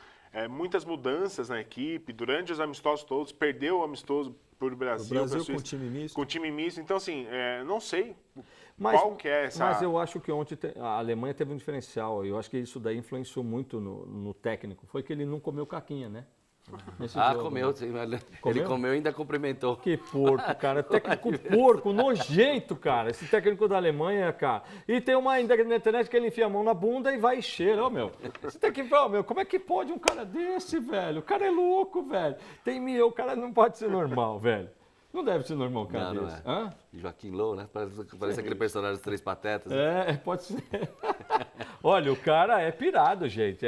muitas mudanças na equipe, durante os amistosos todos, perdeu o amistoso por Brasil com o time misto. Com o time misto, então assim, não sei qual que é essa... Mas eu acho que ontem a Alemanha teve um diferencial, eu acho que isso daí influenciou muito no técnico, foi que ele não comeu caquinha, né? Jogo, comeu, né? sim, Comeu? Ele comeu e ainda cumprimentou. Que porco, cara. Técnico porco, nojento, cara. Esse técnico da Alemanha, cara. E tem uma ainda na internet que ele enfia a mão na bunda e vai encher, ó, meu. Esse técnico, ó, meu, como é que pode um cara desse, velho? O cara é louco, velho. O cara não pode ser normal, velho. Não deve ser normal, cara. Não, desse. não é. Joaquim Löw, né? Parece aquele personagem dos Três Patetas. Né? Pode ser. Olha, o cara é pirado, gente.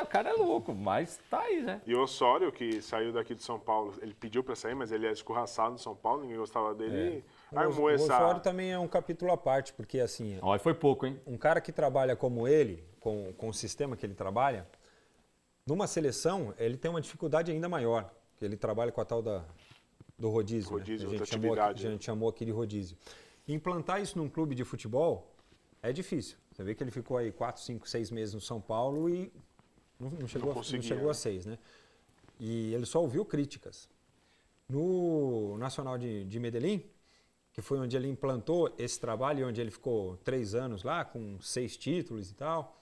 O cara é louco, mas tá aí, né? E o Osório, que saiu daqui de São Paulo, ele pediu para sair, mas ele é escorraçado no São Paulo, ninguém gostava dele. Armou O Osório também é um capítulo à parte, porque assim... Olha, foi pouco, hein? Um cara que trabalha como ele, com o sistema que ele trabalha, numa seleção, ele tem uma dificuldade ainda maior, que ele trabalha com a tal do rodízio, Rodízio, né? A rotatividade, gente chamou aqui de rodízio. Implantar isso num clube de futebol é difícil. Você vê que ele ficou aí 4, 5, 6 meses no São Paulo e não chegou a 6, né? E ele só ouviu críticas. No Nacional de Medellín, que foi onde ele implantou esse trabalho, onde ele ficou 3 anos lá, com 6 títulos e tal,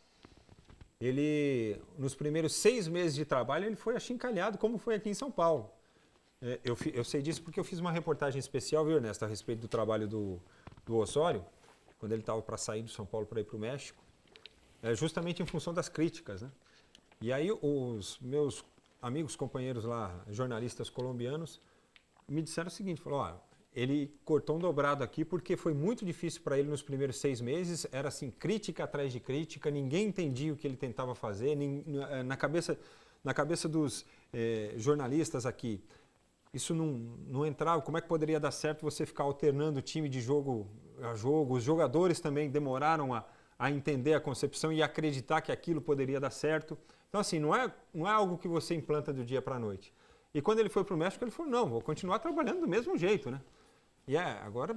nos primeiros 6 meses de trabalho, ele foi achincalhado, como foi aqui em São Paulo. Eu sei disso porque eu fiz uma reportagem especial, viu, Ernesto, a respeito do trabalho do Osório, quando ele estava para sair do São Paulo para ir para o México, justamente em função das críticas, né? E aí os meus amigos, companheiros lá, jornalistas colombianos, me disseram o seguinte, ele cortou um dobrado aqui porque foi muito difícil para ele nos primeiros 6 meses, era assim, crítica atrás de crítica, ninguém entendia o que ele tentava fazer, na cabeça dos jornalistas aqui, isso não entrava, como é que poderia dar certo você ficar alternando o time de jogo a jogo? Os jogadores também demoraram a entender a concepção e acreditar que aquilo poderia dar certo. Então, assim, não é algo que você implanta do dia para a noite. E quando ele foi para o México, ele falou, não, vou continuar trabalhando do mesmo jeito, né? E agora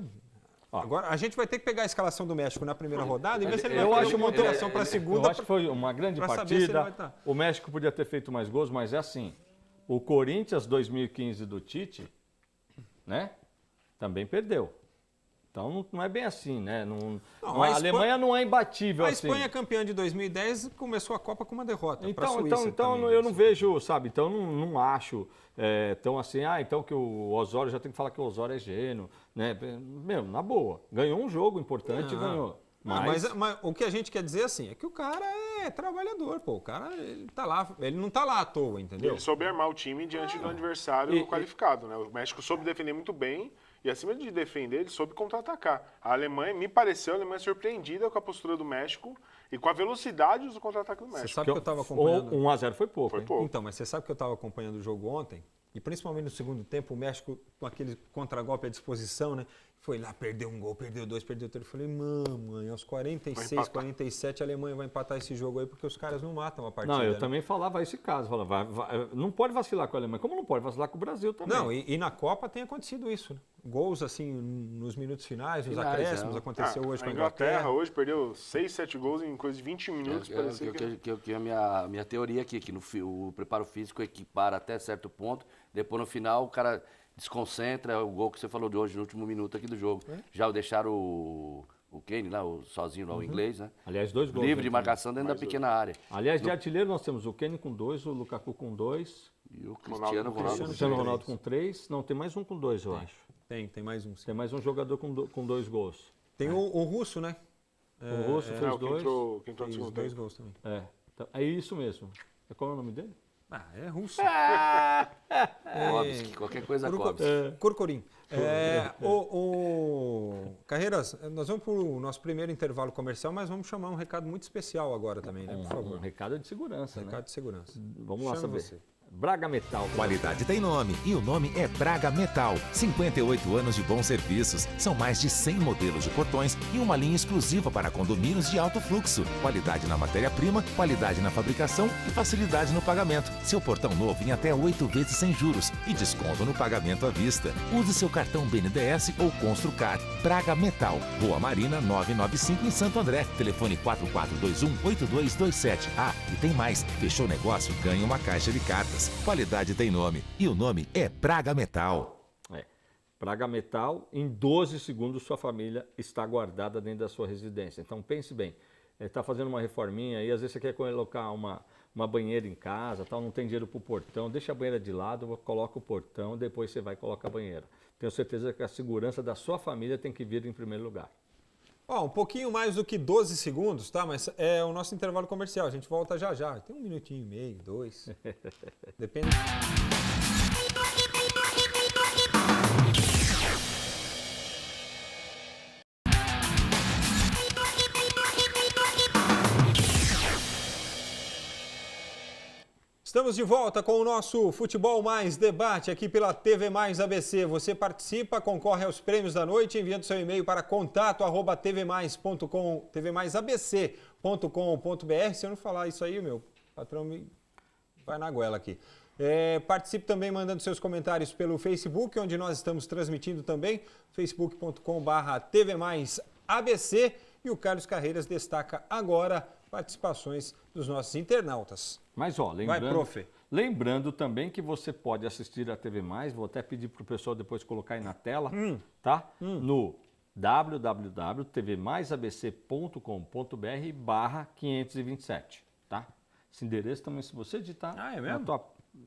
a gente vai ter que pegar a escalação do México na primeira rodada e ver se ele vai fazer uma alteração para a segunda. Eu acho que foi uma grande partida. O México podia ter feito mais gols, mas é assim, o Corinthians 2015 do Tite, né, também perdeu. Então não é bem assim, né? A Alemanha não é imbatível assim. A Espanha campeã de 2010 começou a Copa com uma derrota. Então eu não vejo, sabe? Então não acho tão assim, então que o Osório já tem que falar que o Osório é gênio, né? Meu, na boa. Ganhou um jogo importante, ganhou. Mas o que a gente quer dizer assim é que o cara é trabalhador, pô. O cara ele não tá lá à toa, entendeu? Ele soube armar o time diante do adversário qualificado, né? O México soube defender muito bem e acima de defender, ele soube contra-atacar. A Alemanha, me pareceu, a Alemanha surpreendida com a postura do México e com a velocidade do contra-ataque do México. Você sabe que eu estava acompanhando... 1-0 foi pouco. Foi pouco. Então, mas você sabe que eu estava acompanhando o jogo ontem e principalmente no segundo tempo, o México com aquele contragolpe à disposição, né? Foi lá, perdeu um gol, perdeu dois, perdeu três. Eu falei, mamãe, aos 46, 47, a Alemanha vai empatar esse jogo aí porque os caras não matam a partida. Não, eu também falava esse caso. Não pode vacilar com a Alemanha, como não pode vacilar com o Brasil também. Não, e na Copa tem acontecido isso, né? Gols assim nos minutos finais, nos acréscimos, aconteceu hoje com a Inglaterra. Hoje perdeu 6, 7 gols em coisa de 20 minutos. A minha teoria aqui, que o preparo físico equipara até certo ponto, depois no final o cara desconcentra, o gol que você falou de hoje no último minuto aqui do jogo. Já deixaram o Kane lá, sozinho lá, o inglês, né? Aliás, 2 gols. Livre de marcação dentro da pequena área. Aliás, de artilheiro nós temos o Kane com 2, o Lukaku com 2. E o Cristiano Ronaldo com 3. Não, tem mais um com 2, eu acho. Tem mais um. Sim. Tem mais um jogador com 2 gols. Tem o Russo, né? O Russo fez 2. Quem entrou no segundo 2 gols também. É isso mesmo. Qual é o nome dele? É russo. Kobski, qualquer coisa Kobski. Corcorim. Carreiras, nós vamos para o nosso primeiro intervalo comercial, mas vamos chamar um recado muito especial agora também, né? Por favor. Um recado de segurança, Recado de segurança. Vamos lá saber. Braga Metal. Qualidade tem nome e o nome é Braga Metal. 58 anos de bons serviços. São mais de 100 modelos de portões e uma linha exclusiva para condomínios de alto fluxo. Qualidade na matéria-prima, qualidade na fabricação e facilidade no pagamento. Seu portão novo em até 8 vezes sem juros e desconto no pagamento à vista. Use seu cartão BNDES ou Construcar. Braga Metal. Rua Marina 995 em Santo André. Telefone 4421-8227. E tem mais. Fechou o negócio? Ganha uma caixa de cartas. Qualidade tem nome e o nome é Braga Metal. Braga Metal, em 12 segundos sua família está guardada dentro da sua residência. Então pense bem, está fazendo uma reforminha e às vezes você quer colocar uma banheira em casa, não tem dinheiro para o portão, deixa a banheira de lado, coloca o portão, depois você vai colocar a banheira. Tenho certeza que a segurança da sua família tem que vir em primeiro lugar. Um pouquinho mais do que 12 segundos, tá? Mas é o nosso intervalo comercial. A gente volta já já. Tem 1 minutinho e meio, 2. Depende. Estamos de volta com o nosso Futebol Mais Debate aqui pela TV Mais ABC. Você participa, concorre aos prêmios da noite, enviando seu e-mail para contato@tvmais.com.br. Se eu não falar isso aí, meu patrão vai na goela aqui. Participe também mandando seus comentários pelo Facebook, onde nós estamos transmitindo também, facebook.com/tvmaisabc. E o Carlos Carreiras destaca agora participações dos nossos internautas. Mas, lembrando também que você pode assistir a TV Mais, vou até pedir para o pessoal depois colocar aí na tela, tá? No www.tvmaisabc.com.br/527, tá? Esse endereço também, se você digitar,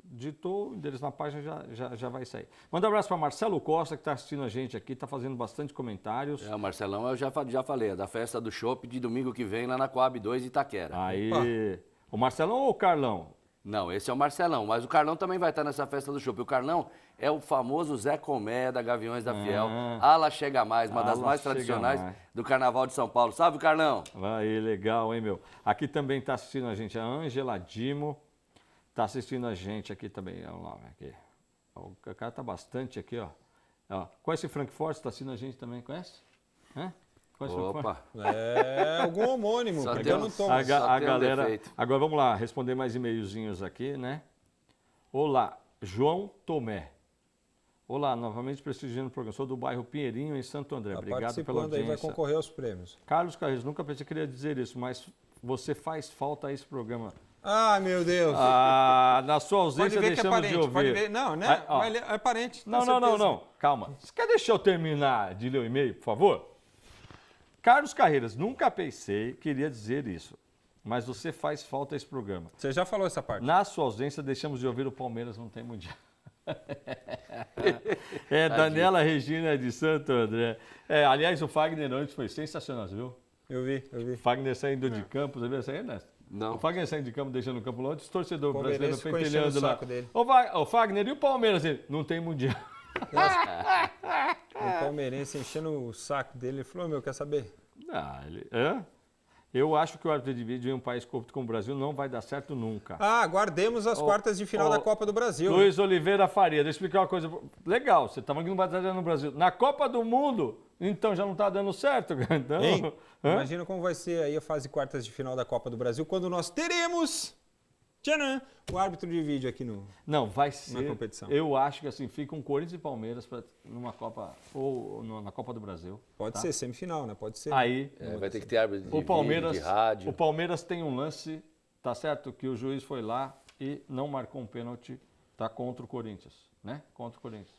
digitou o endereço na página, já vai sair. Manda um abraço para Marcelo Costa, que está assistindo a gente aqui, está fazendo bastante comentários. O Marcelão, eu já falei, é da festa do Chopp de domingo que vem lá na Coab 2 Itaquera. Aí, o Marcelão ou o Carlão? Não, esse é o Marcelão, mas o Carlão também vai estar nessa festa do Chopp. O Carlão é o famoso Zé Comé da Gaviões da Fiel. Ala Chega Mais, uma das mais tradicionais do Carnaval de São Paulo. Salve, Carlão! Aí, legal, hein, meu? Aqui também está assistindo a gente a Ângela Dimo. Está assistindo a gente aqui também. Vamos lá, aqui. O cara está bastante aqui, ó. Conhece o Frankfurt? Está assistindo a gente também, conhece? Conhece o Frankfurt? Algum homônimo, porque eu não estou. A galera. Agora vamos lá, responder mais e-mailzinhos aqui, né? Olá, João Tomé. Olá, novamente prestigiando o programa. Sou do bairro Pinheirinho, em Santo André. Tá Obrigado pela participando aí, audiência. vai concorrer aos prêmios. Carlos Carreiro, nunca pensei que queria dizer isso, mas você faz falta a esse programa. Ah, meu Deus. Na sua Pode ausência, ver que é deixamos parente. de ouvir. Pode ver. Não, né? Ó. Mas ele é parente. com Não, certeza. calma. Você quer deixar eu terminar de ler o e-mail, por favor? Carlos Carreiras, nunca pensei que queria dizer isso, mas você faz falta a esse programa. Você já falou essa parte. Na sua ausência, deixamos de ouvir o Palmeiras não tem mundial. Daniela Regina de Santo André. Aliás, o Fagner antes foi sensacional, viu? Eu vi. O Fagner saindo de campo, você viu essa aí, Ernesto? Não. O Fagner saindo de campo, deixando o campo longe, os torcedores O brasileiros palmeirense ficou enchendo pentelhando o lá. saco dele. Ô Fagner, e o Palmeiras? Ele, não tem mundial. O palmeirense enchendo o saco dele, ele falou, meu, quer saber? Eu acho que o árbitro de vídeo em um país corrupto como o Brasil não vai dar certo nunca. Aguardemos as quartas de final da Copa do Brasil. Luiz Oliveira Faria, deixa eu explicar uma coisa. Legal, você estava aqui no Batalha no Brasil. Na Copa do Mundo, então já não está dando certo, cara. Então, Hein? Imagina como vai ser aí a fase quartas de final da Copa do Brasil, quando nós teremos tcharam, o árbitro de vídeo aqui no... Não, vai ser. competição. Eu acho que assim, fica um Corinthians e Palmeiras numa Copa, ou na Copa do Brasil. Pode tá? ser semifinal, né? Pode ser. Aí, Vai ter que ter árbitro de o vídeo, de rádio. O Palmeiras tem um lance, tá certo? Que o juiz foi lá e não marcou um pênalti, tá? Contra o Corinthians, né? Contra o Corinthians.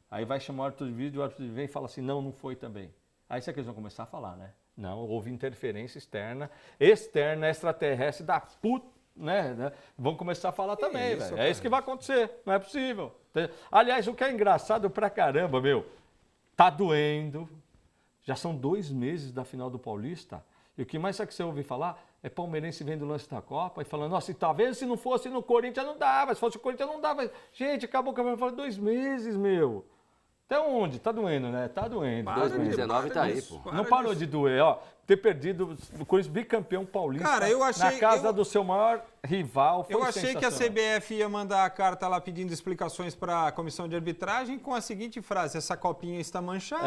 Aí vai chamar o árbitro de vídeo, o árbitro de vídeo vem e fala assim, não foi também. Aí isso é que eles vão começar a falar, né? Não, houve interferência externa, extraterrestre da puta, né? Vão começar a falar também, isso, velho. cara? É isso que vai acontecer, não é possível. Aliás, o que é engraçado pra caramba, meu, tá doendo. Já são 2 meses da final do Paulista. E o que mais é que você ouve falar é palmeirense vendo o lance da Copa e falando, nossa, tá vendo? Se não fosse no Corinthians não dava, se fosse o Corinthians não dava. Gente, acabou o campeonato, fala 2 meses, meu. Até onde? Tá doendo, né? Tá doendo. 2019 tá aí, pô. Não parou de doer, ó. Ter perdido o Corinthians bicampeão paulista Cara, eu achei- na casa do seu maior rival. Foi Eu achei que a sensacional. CBF ia mandar a carta lá pedindo explicações para a comissão de arbitragem com a seguinte frase, essa copinha está manchada.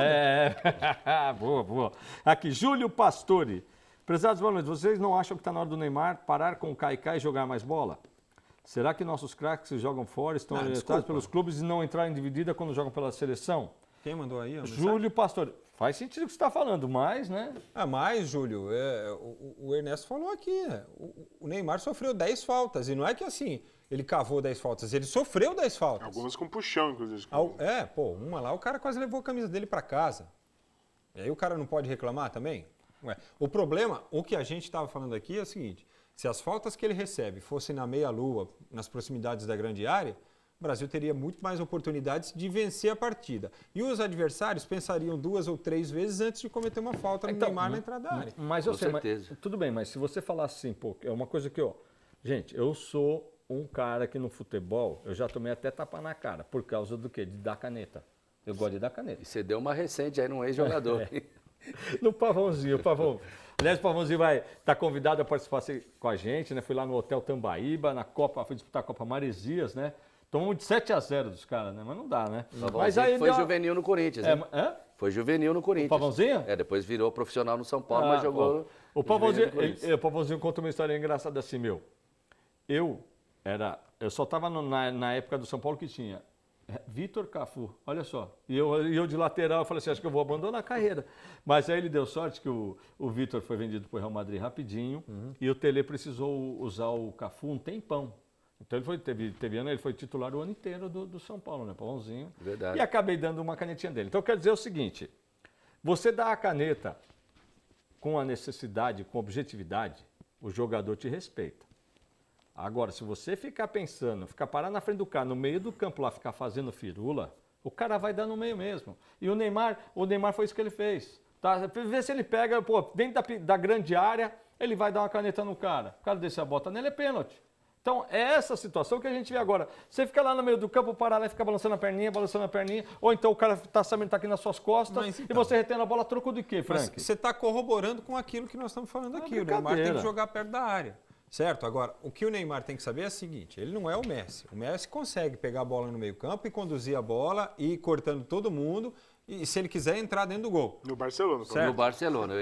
Boa. Aqui, Júlio Pastore. Prezados, boa noite. Vocês não acham que está na hora do Neymar parar com o Caicai e jogar mais bola? Será que nossos craques que jogam fora estão orientados desculpa. pelos clubes e não entrarem dividida quando jogam pela seleção? Quem mandou aí? ó, Júlio Pastore. Faz sentido o que você está falando, mas, né? Mas, Júlio, o Ernesto falou aqui, né? O Neymar sofreu 10 faltas. E não é que assim, ele cavou 10 faltas, ele sofreu 10 faltas. Algumas com puxão, inclusive. Uma lá, o cara quase levou a camisa dele para casa. E aí o cara não pode reclamar também? Ué, o problema, o que a gente estava falando aqui é o seguinte, se as faltas que ele recebe fossem na meia-lua, nas proximidades da grande área, o Brasil teria muito mais oportunidades de vencer a partida. E os adversários pensariam 2 ou 3 vezes antes de cometer uma falta no Neymar na entrada da área. Mas eu Com sei, certeza. tudo bem, mas se você falar assim, pô, é uma coisa que, ó, gente, eu sou um cara que no futebol, eu já tomei até tapa na cara, por causa do quê? De dar caneta. Eu gosto de dar caneta. E você deu uma recente aí num ex-jogador. No Pavãozinho, o Pavão. Aliás, o Pavãozinho vai estar convidado a participar com a gente, né? Fui lá no Hotel Tambaíba, na Copa, fui disputar a Copa Maresias, né? Tomamos de 7-0 dos caras, né? Mas não dá, né? Mas aí foi deu- juvenil no Corinthians, hein? Hã? Foi juvenil no Corinthians. O Pavãozinho? Depois virou profissional no São Paulo, mas jogou O no Pavãozinho, juvenil no Corinthians. o Pavãozinho conta uma história engraçada assim, meu. Eu só estava na época do São Paulo que tinha Vitor, Cafu, olha só. E eu de lateral, eu falei assim, acho que eu vou abandonar a carreira. Mas aí ele deu sorte que o Vitor foi vendido para o Real Madrid rapidinho e o Tele precisou usar o Cafu um tempão. Então ele foi titular o ano inteiro do São Paulo, né, Pavãozinho? Verdade. E acabei dando uma canetinha dele. Então quer dizer o seguinte, você dá a caneta com a necessidade, com objetividade, o jogador te respeita. Agora, se você ficar pensando, ficar parado na frente do cara, no meio do campo lá, ficar fazendo firula, o cara vai dar no meio mesmo. E o Neymar foi isso que ele fez. Tá? Vê se ele pega, pô, dentro da grande área, ele vai dar uma caneta no cara. O cara desce a bota nele, é pênalti. Então, é essa situação que a gente vê agora. Você fica lá no meio do campo, parar lá e fica balançando a perninha, ou então o cara está sabendo que está aqui nas suas costas, Mas, e então, você retendo a bola, troco de quê, Mas Frank? você está corroborando com aquilo que nós estamos falando aqui. O Neymar tem brincadeira. que jogar perto da área. Certo? Agora, o que o Neymar tem que saber é o seguinte, ele não é o Messi. O Messi consegue pegar a bola no meio campo e conduzir a bola e ir cortando todo mundo e se ele quiser entrar dentro do gol. No Barcelona. Certo. No Barcelona, eu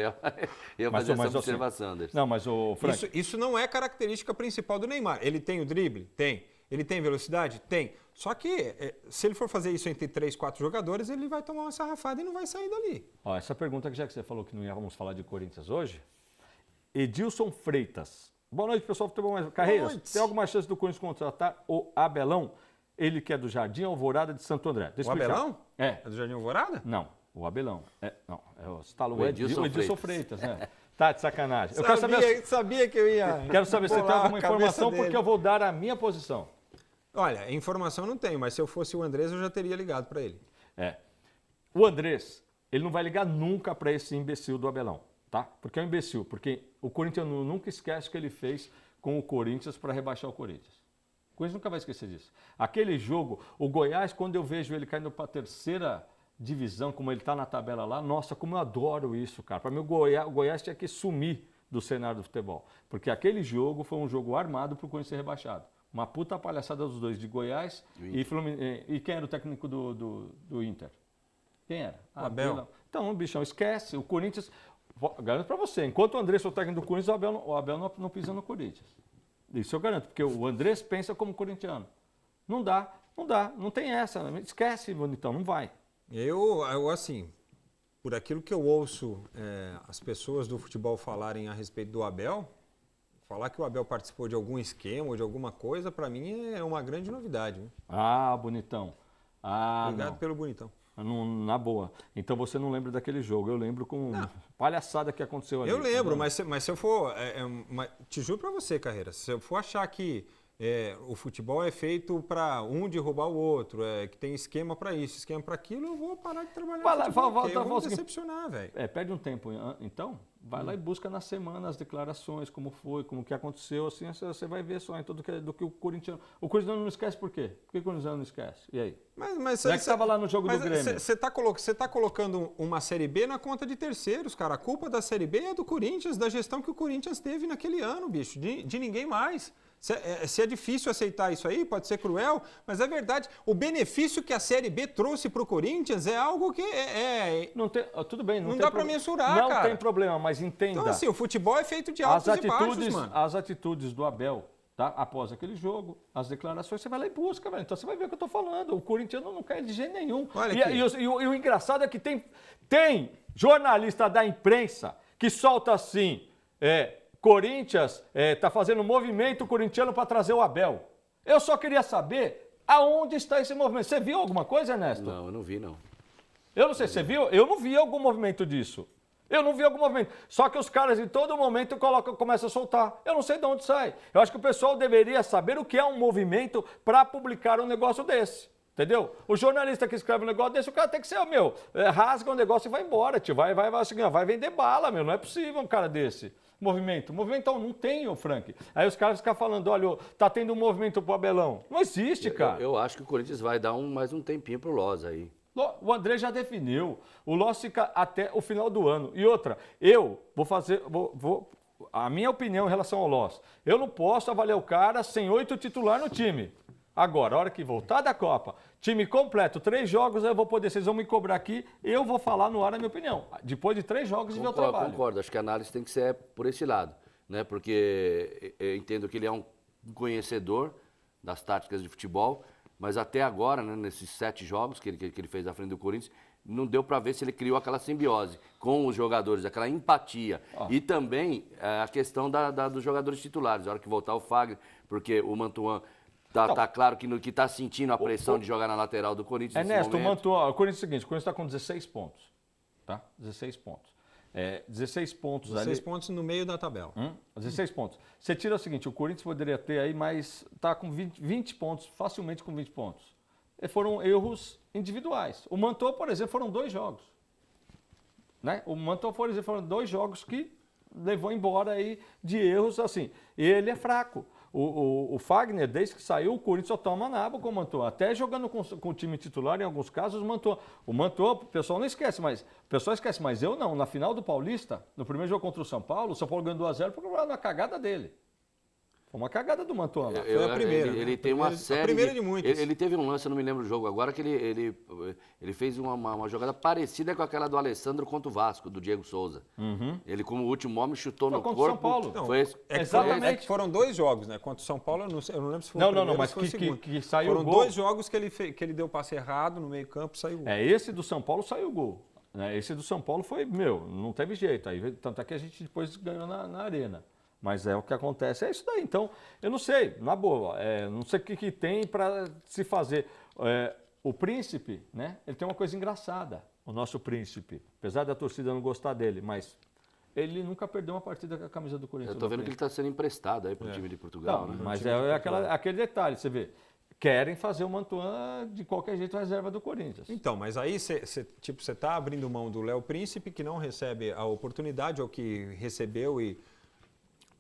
ia fazer essa observação, Anderson. Não, mas o Frank... Isso não é característica principal do Neymar. Ele tem o drible? Tem. Ele tem velocidade? Tem. Só que se ele for fazer isso entre 3, 4 jogadores, ele vai tomar uma sarrafada e não vai sair dali. Ó, essa pergunta que já que você falou que não íamos falar de Corinthians hoje, Edilson Freitas. Boa noite, pessoal do Futebol Mais. Carreiras, tem alguma chance do Corinthians contratar o Abelão? Ele que é do Jardim Alvorada de Santo André. O Abelão? É. É do Jardim Alvorada? Não, o Abelão. Não, você tá O Edilson Freitas, né? Tá de sacanagem. Eu Sabia que eu ia. quero saber se você tem bolar alguma a cabeça informação, dele. porque eu vou dar a minha posição. Olha, informação não tenho, mas se eu fosse o Andrés, eu já teria ligado para ele. O Andrés, ele não vai ligar nunca para esse imbecil do Abelão, tá? Porque é um imbecil, porque o Corinthians nunca esquece o que ele fez com o Corinthians para rebaixar o Corinthians. O Corinthians nunca vai esquecer disso. Aquele jogo, o Goiás, quando eu vejo ele caindo para a terceira divisão, como ele está na tabela lá, nossa, como eu adoro isso, cara. Para mim, o Goiás tinha que sumir do cenário do futebol. Porque aquele jogo foi um jogo armado para o Corinthians ser rebaixado. Uma puta palhaçada dos dois, de Goiás e Fluminense. E quem era o técnico do Inter? Quem era? O Abel. Então, bichão, esquece. O Corinthians, garanto para você, enquanto o Andrés for técnico do Corinthians, o Abel não pisa no Corinthians. Isso eu garanto, porque o Andrés pensa como corintiano. Não dá, não tem essa. Esquece, bonitão, não vai. Eu assim, por aquilo que eu ouço as pessoas do futebol falarem a respeito do Abel, falar que o Abel participou de algum esquema ou de alguma coisa, para mim é uma grande novidade. Né? Ah, bonitão. Obrigado não. pelo bonitão. Na boa. Então você não lembra daquele jogo. Eu lembro com palhaçada que aconteceu ali. Eu lembro, mas se eu for... te juro para você, Carreira, se eu for achar que o futebol é feito para um derrubar o outro, que tem esquema para isso, esquema para aquilo, eu vou parar de trabalhar no futebol, porque eu vou me decepcionar, velho. Perde um tempo, então, vai lá e busca na semana as declarações, como foi, como que aconteceu, assim, você vai ver só então, do que o Corinthians... O Corinthians não esquece por quê? Por que o Corinthians não esquece? E aí? Mas é que estava lá no jogo do Grêmio. Você tá colocando uma Série B na conta de terceiros, cara. A culpa da Série B é do Corinthians, da gestão que o Corinthians teve naquele ano, bicho, de ninguém mais. Se é difícil aceitar isso aí, pode ser cruel, mas é verdade. O benefício que a Série B trouxe para o Corinthians é algo que Não tem, tudo bem, não dá para mensurar, não cara. Não tem problema, mas entenda. Então, assim, o futebol é feito de altos e baixos, mano. As atitudes do Abel, tá? Após aquele jogo, as declarações, você vai lá e busca, velho. Então você vai ver o que eu tô falando. O corintiano não cai de jeito nenhum. E o engraçado é que tem jornalista da imprensa que solta assim, Corinthians está fazendo um movimento corintiano para trazer o Abel. Eu só queria saber aonde está esse movimento. Você viu alguma coisa, Ernesto? Não, eu não vi, não. Eu não sei, você viu? Eu não vi algum movimento disso. Eu não vi algum movimento. Só que os caras em todo momento começam a soltar. Eu não sei de onde sai. Eu acho que o pessoal deveria saber o que é um movimento para publicar um negócio desse. Entendeu? O jornalista que escreve um negócio desse, o cara tem que ser, rasga o negócio e vai embora, tio. Vai vender bala, Não é possível um cara desse. Movimento não tem, Frank. Aí os caras ficam falando, olha, tá tendo um movimento pro Abelão. Não existe, cara. Eu acho que o Corinthians vai dar mais um tempinho pro Loz aí. O André já definiu. O Loz fica até o final do ano. E outra, eu vou fazer... a minha opinião em relação ao Loz. Eu não posso avaliar o cara sem 8 titulares no time. Agora, a hora que voltar da Copa, time completo, 3 jogos, eu vou poder, vocês vão me cobrar aqui, eu vou falar no ar a minha opinião. Depois de 3 jogos e ver o trabalho. Concordo, acho que a análise tem que ser por esse lado, né? Porque eu entendo que ele é um conhecedor das táticas de futebol, mas até agora, né, nesses 7 jogos que ele fez à frente do Corinthians, não deu para ver se ele criou aquela simbiose com os jogadores, aquela empatia. E também a questão dos jogadores titulares, a hora que voltar o Fagner, porque o Mantuan... Tá claro que tá sentindo a pressão de jogar na lateral do Corinthians. Ernesto, o Corinthians é o seguinte, o Corinthians está com 16 pontos. Tá? 16 pontos. 16 pontos 16 pontos no meio da tabela. 16 pontos. Você tira o seguinte, o Corinthians poderia ter aí, mas tá com 20 pontos, facilmente com 20 pontos. Foram erros individuais. O Mantua, por exemplo, foram 2 jogos. Né? O Mantua, por exemplo, foram 2 jogos que levou embora aí de erros assim. Ele é fraco. O Fagner, desde que saiu, o Corinthians só toma na aba com o Mantua. Até jogando com o time titular, em alguns casos, o Mantua, o pessoal não esquece, mas eu não. Na final do Paulista, no primeiro jogo contra o São Paulo ganhou 2-0 porque era uma cagada dele. Foi uma cagada do Mantuan lá. Foi a primeira. Ele tem uma série. A primeira de muitas. Ele teve um lance, eu não me lembro do jogo agora, que ele fez uma jogada parecida com aquela do Alessandro contra o Vasco, do Diego Souza. Ele, como último homem, chutou no contra o corpo. São Paulo. Não, Foi Exatamente. É que foram 2 jogos, né? Contra o São Paulo, eu não lembro se foi Não, o primeiro mas ou se foi o segundo. que saiu Foram o gol. 2 jogos que ele deu passe errado no meio campo e saiu o gol. Esse do São Paulo saiu o gol. Né? Esse do São Paulo foi, não teve jeito. Aí, tanto é que a gente depois ganhou na arena. Mas é o que acontece, é isso daí. Então, eu não sei, na boa, não sei o que tem para se fazer. O Príncipe, né? Ele tem uma coisa engraçada, o nosso Príncipe. Apesar da torcida não gostar dele, mas ele nunca perdeu uma partida com a camisa do Corinthians. Eu tô vendo que ele está sendo emprestado aí pro time de Portugal, Não, né? mas aquele detalhe, você vê. Querem fazer o Mantuan de qualquer jeito reserva do Corinthians. Então, mas aí você está abrindo mão do Léo Príncipe, que não recebe a oportunidade, ou que recebeu e,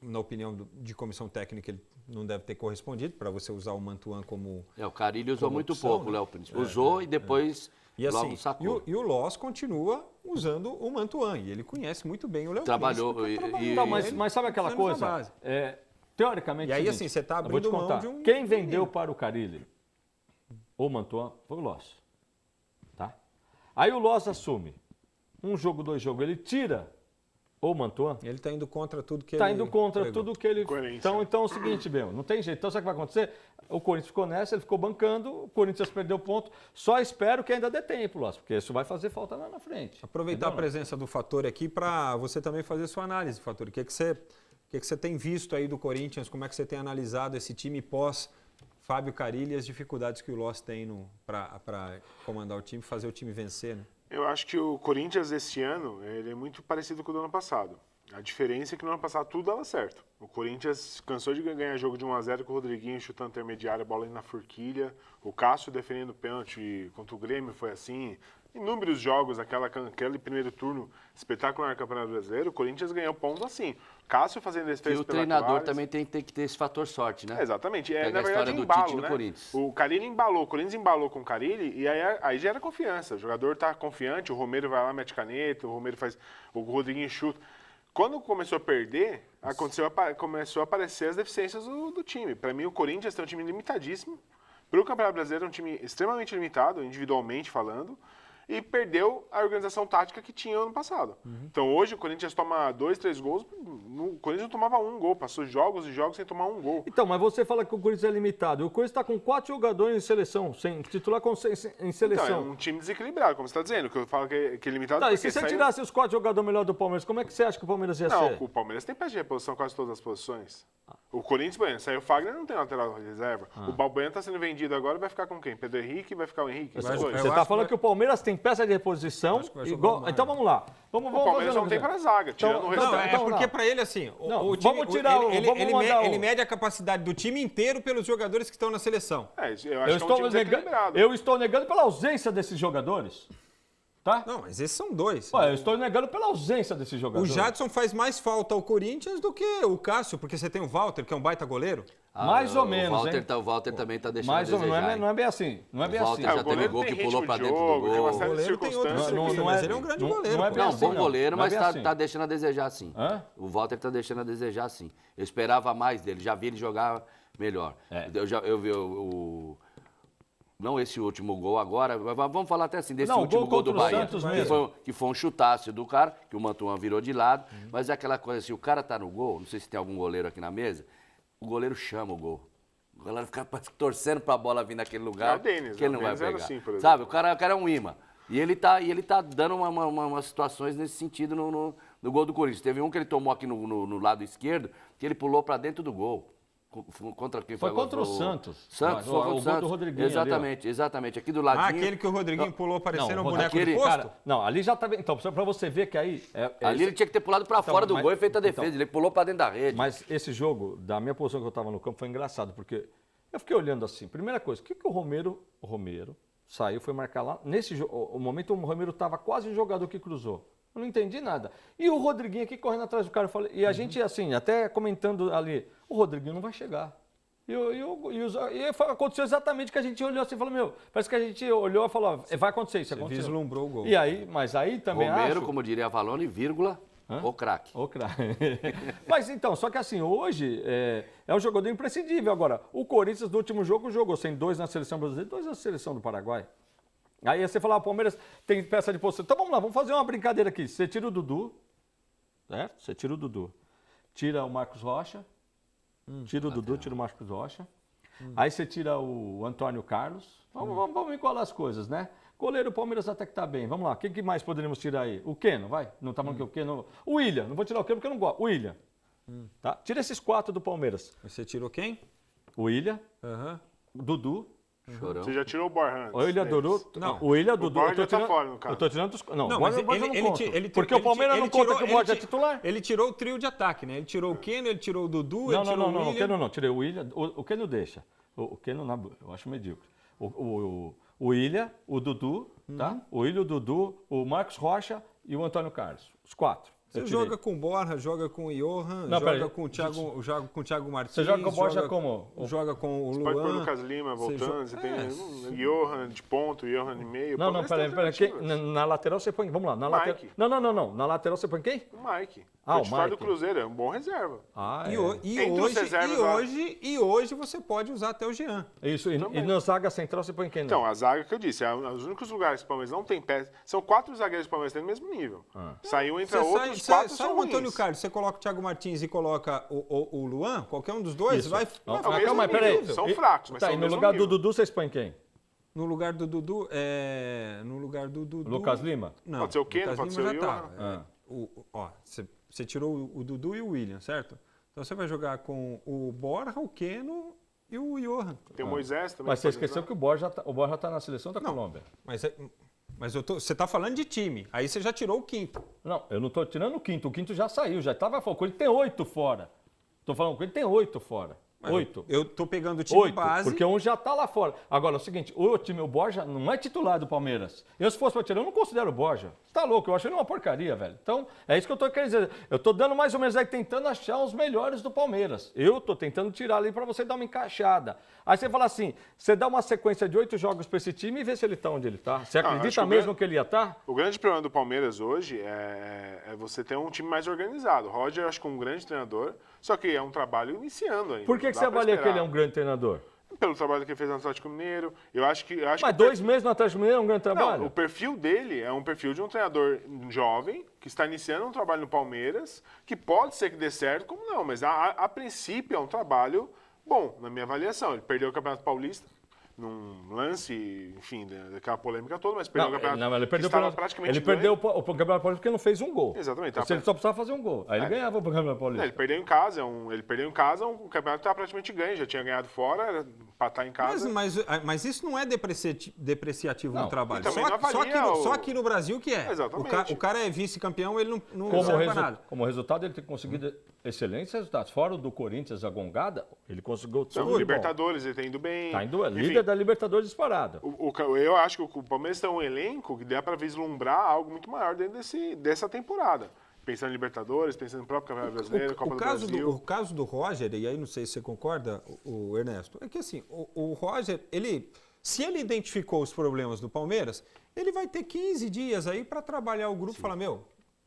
na opinião de comissão técnica, ele não deve ter correspondido para você usar o Mantuan como. O Carille usou como muito opção, pouco, né? o Léo Príncipe. Usou e depois E assim, logo sacou. e o Loss continua usando o Mantuan, e ele conhece muito bem o Léo Trabalhou, Príncipe. porque e- trabalhou Não, com ele mas sabe aquela 2 anos na coisa? base. Teoricamente, E aí, seguinte, assim, você tá eu vou te abrindo mão contar. de um Quem vendeu menino. para o Carille, ou Mantuan, foi o Loss. Tá? Aí o Loss assume. Um jogo, 2 jogos, ele tira o Mantuan. Ele está indo contra tudo que Está ele indo contra pregou. tudo que ele... Coerência. Então é o seguinte, meu, não tem jeito. Então sabe o que vai acontecer? O Corinthians ficou nessa, ele ficou bancando, o Corinthians perdeu ponto. Só espero que ainda dê tempo, Loss, porque isso vai fazer falta lá na frente. Aproveitar a Entendeu? presença do Fator aqui para você também fazer sua análise, Fator. O que você tem visto aí do Corinthians? Como é que você tem analisado esse time pós Fábio Carille e as dificuldades que o Loss tem para comandar o time, fazer o time vencer, né? Eu acho que o Corinthians deste ano ele é muito parecido com o do ano passado. A diferença é que no ano passado tudo dava certo. O Corinthians cansou de ganhar jogo de 1-0 com o Rodriguinho chutando intermediária, bola indo na forquilha. O Cássio defendendo pênalti contra o Grêmio foi assim. Inúmeros jogos, aquele primeiro turno espetacular no Campeonato Brasileiro, o Corinthians ganhou pontos assim. Cássio fazendo E defesa o treinador também tem que ter esse fator sorte, né? Exatamente. Pega Na a verdade, história do embalo, Tite no né? Corinthians. O Carille embalou, o Corinthians embalou com o Carille e aí já era confiança. O jogador tá confiante, o Romero vai lá, mete caneta, o Romero faz, o Rodriguinho chuta. Quando começou a perder, começou a aparecer as deficiências do time. Para mim, o Corinthians tem um time limitadíssimo. Para o Campeonato Brasileiro, é um time extremamente limitado, individualmente falando. E perdeu a organização tática que tinha ano passado. Então hoje o Corinthians toma 2, 3 gols. O Corinthians não tomava 1 gol, passou jogos e jogos sem tomar 1 gol. Então, mas você fala que o Corinthians é limitado. O Corinthians está com 4 jogadores em seleção, sem titular em seleção. Então, é um time desequilibrado, como você está dizendo, que eu falo que é limitado. Tá, e porque se você saiu- tirasse os 4 jogadores melhores do Palmeiras, como é que você acha que o Palmeiras ia Não, ser? o Palmeiras tem peça de reposição em quase todas as posições. O Corinthians, por exemplo, saiu o Fagner, não tem lateral de reserva. O Balbuena está sendo vendido agora, vai ficar com quem? Pedro Henrique, vai ficar o Henrique? Os dois. eu Você acho está que falando vai- que o Palmeiras tem peça de reposição. Acho que vai jogar Igual... o Maia. Então vamos lá. Vamos O Palmeiras fazer não uma tem coisa. para zaga, tirando o Então, restante. Não, é vamos porque lá. para ele, assim, Não, o time, vamos tirar o- vamos mandar o- ele mede a capacidade do time inteiro pelos jogadores que estão na seleção. Eu acho Eu que é um estou, time desequilibrado. eu estou negando pela ausência desses jogadores. Tá? Não, mas esses são 2. Ué, eu estou negando pela ausência desses O jogadores. Jadson faz mais falta ao Corinthians do que o Cássio, porque você tem o Walter, que é um baita goleiro. Mais ou menos, hein? O Walter também está deixando Mais a ou menos, desejar. não é bem assim. Não é bem O Walter assim. já o teve goleiro gol tem que pulou ritmo pra de dentro do jogo, gol. tem uma O série de goleiro tem outras circunstâncias. circunstâncias, não mas é- ele é um grande não- goleiro. não é pô. bem Não, assim, bom goleiro, não é mas bem assim. tá deixando a desejar sim. Hã? O Walter tá deixando a desejar sim. Eu esperava mais dele, já vi ele jogar melhor. É. Eu vi não esse último gol agora, mas vamos falar até assim, desse Não, o último gol gol do contra o Bahia. Santos Que mesmo. foi um chutaço do cara, que o Mantuan virou de lado, mas é aquela coisa assim, o cara tá no gol, não sei se tem algum goleiro aqui na mesa, o goleiro chama o gol. O galera fica torcendo pra bola vir naquele lugar, É o Denis, que ele né? não vai O Denis era pegar. assim, por exemplo. Sabe, o cara é um imã. E ele tá dando umas situações nesse sentido no gol do Corinthians. Teve um que ele tomou aqui no lado esquerdo, que ele pulou pra dentro do gol. Contra quem Foi contra o Santos. Santos, O foi contra gol o do Santos. Rodriguinho ali, ó. Exatamente. Aqui do ladinho. Aquele que o Rodriguinho pulou parecendo um Não, boneco aquele- de posto? Cara, não, ali já tá bem. Então, pra você ver que aí. Ali ele tinha que ter pulado pra Então, fora do mas- gol e feito a defesa. então- Ele pulou pra dentro da rede. Mas esse jogo, da minha posição que eu estava no campo, foi engraçado, porque eu fiquei olhando assim. Primeira coisa, o que o Romero saiu, foi marcar lá. Nesse o momento, o Romero estava quase o jogador que cruzou. Eu não entendi nada. E o Rodriguinho aqui correndo atrás do cara. Eu falei, e a gente, assim, até comentando ali, o Rodriguinho não vai chegar. Aconteceu exatamente o que a gente olhou assim e falou, meu, parece que a gente olhou e falou, vai acontecer isso, Você aconteceu. vislumbrou o gol. E aí, mas aí também Romero, acho... como diria a Valone, vírgula, O craque. O craque. Mas então, só que assim, hoje é um jogador imprescindível. Agora, o Corinthians no último jogo jogou sem 2 na seleção brasileira, 2 na seleção do Paraguai. Aí você fala, o Palmeiras tem peça de posição. Então vamos lá, vamos fazer uma brincadeira aqui. Você tira o Dudu, certo? Você tira o Dudu. Tira o Marcos Rocha. Tira o Dudu, tira o Marcos Rocha. Aí você tira o Antônio Carlos. Vamos encolar as coisas, né? Goleiro, o Palmeiras até que tá bem. Vamos lá, o que mais poderíamos tirar aí? O Keno, vai? Não tá falando que o Keno... O William, não vou tirar o Keno porque eu não gosto. O William. Tá? Tira esses 4 do Palmeiras. Você tirou quem? O William, Aham. o Dudu. Chorão. Você já tirou o Borja antes? O William Dudu. Não. O William O Dudu. Borja eu tô já tá tirando, fora, no caso. eu tô tirando dos... Não, Não, mas mas eu não conto. Porque o Palmeiras não conta que o Borja é titular. Ele tirou o trio de ataque, né? Ele tirou o Keno, ele tirou o Dudu, Não, ele tirou o o William. Keno não. Tirei o William. O Keno deixa. O Keno, eu acho medíocre. O William, o Dudu, tá? O William, o Dudu, o Marcos Rocha e o Antônio Carlos. Os 4. Você joga com o Borja, joga com o Johan, Não, joga peraí. com o Thiago Martins. Você joga com o Borja como? Joga com o Você Luan. pode pôr o Lucas Lima voltando, você tem o Johan de ponto, o Johan de meio. Não, Palmeiras peraí. tem alternativas. Na lateral você põe... Vamos lá. Na lateral... Mike. Não. Na lateral você põe quem? O Mike. Ah, o o titular do Mike. Cruzeiro, é um bom reserva. Ah, E hoje você pode usar até o Jean. Isso. E na zaga central você põe quem? Então, a zaga que eu disse, os únicos lugares que o Palmeiras não tem peça, são 4 zagueiros do Palmeiras que têm no mesmo nível. Saiu entre outros, 4 sai são o ruins. Antônio Carlos, você coloca o Thiago Martins e coloca o Luan, qualquer um dos dois, Isso. vai Não, É o mesmo calma aí, nível. peraí. São fracos, mas Tá, são e o no mesmo lugar nível. do Dudu vocês põem quem? no lugar do Dudu, no lugar do Dudu... Lucas Lima? Não, Pode ser o Keno, Lucas pode Lima ser o já Johan. tá. Você tirou o Dudu e o William, certo? Então você vai jogar com o Borja, o Keno e o Johan. Tem o Moisés também. Mas você pode esqueceu entrar. que o Borja tá na seleção da Colômbia. Mas você está falando de time, aí você já tirou o quinto. Não, eu não estou tirando o quinto já saiu, já estava fora. Ele tem 8 fora. Estou falando com ele tem 8 fora. 8. Eu tô pegando o time 8, base. porque um já está lá fora. Agora, é o seguinte, o Borja não é titular do Palmeiras. Eu, se fosse para tirar, eu não considero o Borja. Você tá louco, eu acho ele uma porcaria, velho. Então, é isso que eu tô querendo dizer. Eu tô dando mais ou menos aí, tentando achar os melhores do Palmeiras. Eu tô tentando tirar ali para você dar uma encaixada. Aí você fala assim, você dá uma sequência de 8 jogos para esse time e vê se ele tá onde ele tá. Você acho acredita que mesmo que ele ia estar? O grande problema do Palmeiras hoje é você ter um time mais organizado. O Roger, acho que é um grande treinador, só que é um trabalho iniciando ainda. Por que Não você dá pra avalia que esperar. ele é um grande treinador? Pelo trabalho que ele fez no Atlético Mineiro. Eu acho que Mas 2 meses no Atlético Mineiro é um grande trabalho? Não, o perfil dele é um perfil de um treinador jovem, que está iniciando um trabalho no Palmeiras, que pode ser que dê certo, como não, mas a princípio é um trabalho bom, na minha avaliação. Ele perdeu o Campeonato Paulista num lance, enfim, daquela polêmica toda, mas perdeu o Campeonato ele que perdeu, estava praticamente ele perdeu o Campeonato Paulista porque não fez um gol. Exatamente. Ele só precisava fazer um gol. Aí ele ganhava o Campeonato Paulista. Ele perdeu em casa, um campeonato que estava praticamente ganho, já tinha ganhado fora, era empatar em casa. Mas isso não é depreciativo Não, no trabalho. e também não avalia Só aqui no Brasil que é. Exatamente. O cara é vice-campeão, ele não Como, serve pra nada. como resultado, ele tem conseguido excelentes resultados. Fora o do Corinthians, a gongada, ele conseguiu tudo de bom. Libertadores, ele está indo bem. Tá indo, Enfim, líder da Libertadores disparado. Eu acho que o Palmeiras tem um elenco que dá para vislumbrar algo muito maior dentro dessa temporada. Pensando em Libertadores, pensando no próprio Campeonato Brasileiro, Copa do Brasil. O caso do Roger, e aí não sei se você concorda, o Ernesto, é que assim, o Roger, se ele identificou os problemas do Palmeiras, ele vai ter 15 dias aí para trabalhar o grupo e falar,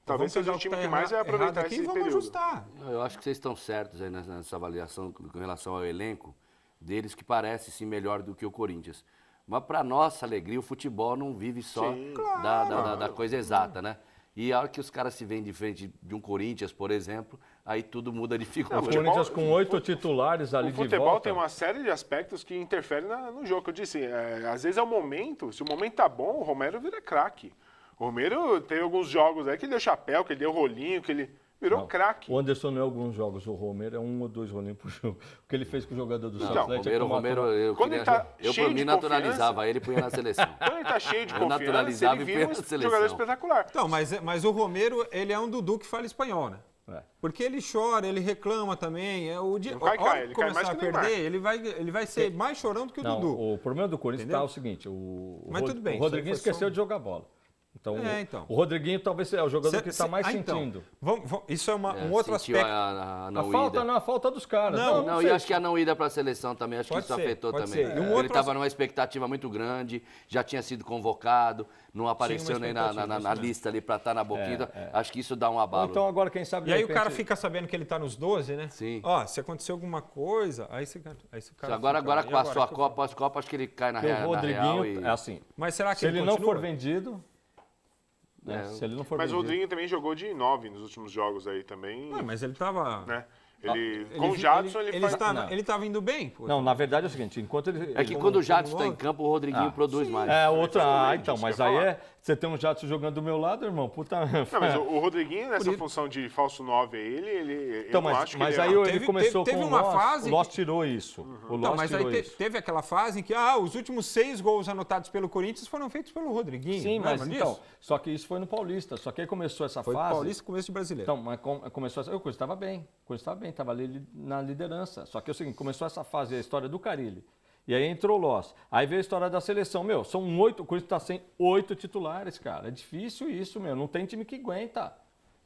Talvez vamos seja pegar o time tá que mais vai errado aproveitar aqui esse e vamos período. ajustar. Eu acho que vocês estão certos aí nessa avaliação com relação ao elenco deles, que parece sim melhor do que o Corinthians. Mas, para nossa alegria, o futebol não vive só da coisa exata, né? E a hora que os caras se veem de frente de um Corinthians, por exemplo, aí tudo muda de figura. O Corinthians com 8 titulares ali O de futebol volta. tem uma série de aspectos que interferem no jogo. Eu disse, às vezes é o momento, se o momento tá bom, o Romero vira craque. O Romero teve alguns jogos aí que ele deu chapéu, que ele deu rolinho, que ele virou craque. O Anderson não é alguns jogos, o Romero é 1 ou 2 rolinhos por jogo. O que ele fez com o jogador do Não, Atlético. Romero, eu Quando ele tá por cheio mim de naturalizava ele e punha na seleção. Quando ele tá cheio de Eu confiança, naturalizava ele e vira punha um na seleção. jogador espetacular. Então, mas o Romero, ele é um Dudu que fala espanhol, né? É. Porque ele chora, ele reclama também. Não cai, A hora cai, ele que cai começar mais a que o Neymar. perder, ele vai ser mais chorão do que o Não, Dudu. o problema do Corinthians Entendeu? é o seguinte, Mas tudo bem, o Rodriguinho isso aí foi esqueceu só de jogar bola. Então, então. o Rodriguinho talvez seja o jogador que está mais sentindo. Então, isso é um outro sentiu aspecto. A não falta ida. não, a falta dos caras. Não, e sei. acho que a não ida para a seleção também, acho que Pode isso ser, afetou pode também. ser. E um Ele outro estava numa expectativa muito grande, já tinha sido convocado, não apareceu nem na lista ali para estar na boquinha. Então, acho que isso dá um Ou abalo. então agora, quem sabe... E aí de o repente- cara fica sabendo que ele tá nos 12, né? Sim. Ó, se acontecer alguma coisa, aí esse cara Agora fica, com e a sua que eu Copa, pós-Copa, acho que ele cai na Porque o real. Rodriguinho, E... é assim, Mas será que se ele não continua? for vendido... né, se ele não for Mas o vendido... Rodriguinho também jogou de 9 nos últimos jogos aí também. Ué, mas ele tava... Né? Com o Jadson ele faz... Ele tava indo bem, pô. Não, na verdade é o seguinte, enquanto ele... É que quando o Jadson está em campo, o Rodriguinho produz mais. É, outra... Exatamente, então, isso mas que eu aí ia é... Você tem um Jadson jogando do meu lado, irmão, puta... Não, mas o Rodriguinho, nessa função de falso 9 aí, ele Então, eu não mas, acho que mas ele aí é... ele começou teve com uma o Loss, fase o Loss que- tirou isso. O Então, Loss mas aí tirou isso. teve aquela fase em que os últimos 6 gols anotados pelo Corinthians foram feitos pelo Rodriguinho. Sim, mas lembra então, disso? só que isso foi no Paulista, só que aí começou essa Foi fase... Paulista, começo de Brasileiro. Então, mas começou essa... O Corinthians estava bem, estava ali na liderança. Só que é o seguinte, começou essa fase, a história do Carille. E aí entrou o Loss. Aí veio a história da seleção. Meu, são 8, o Corinthians está sem 8 titulares, cara. É difícil isso, meu. Não tem time que aguenta.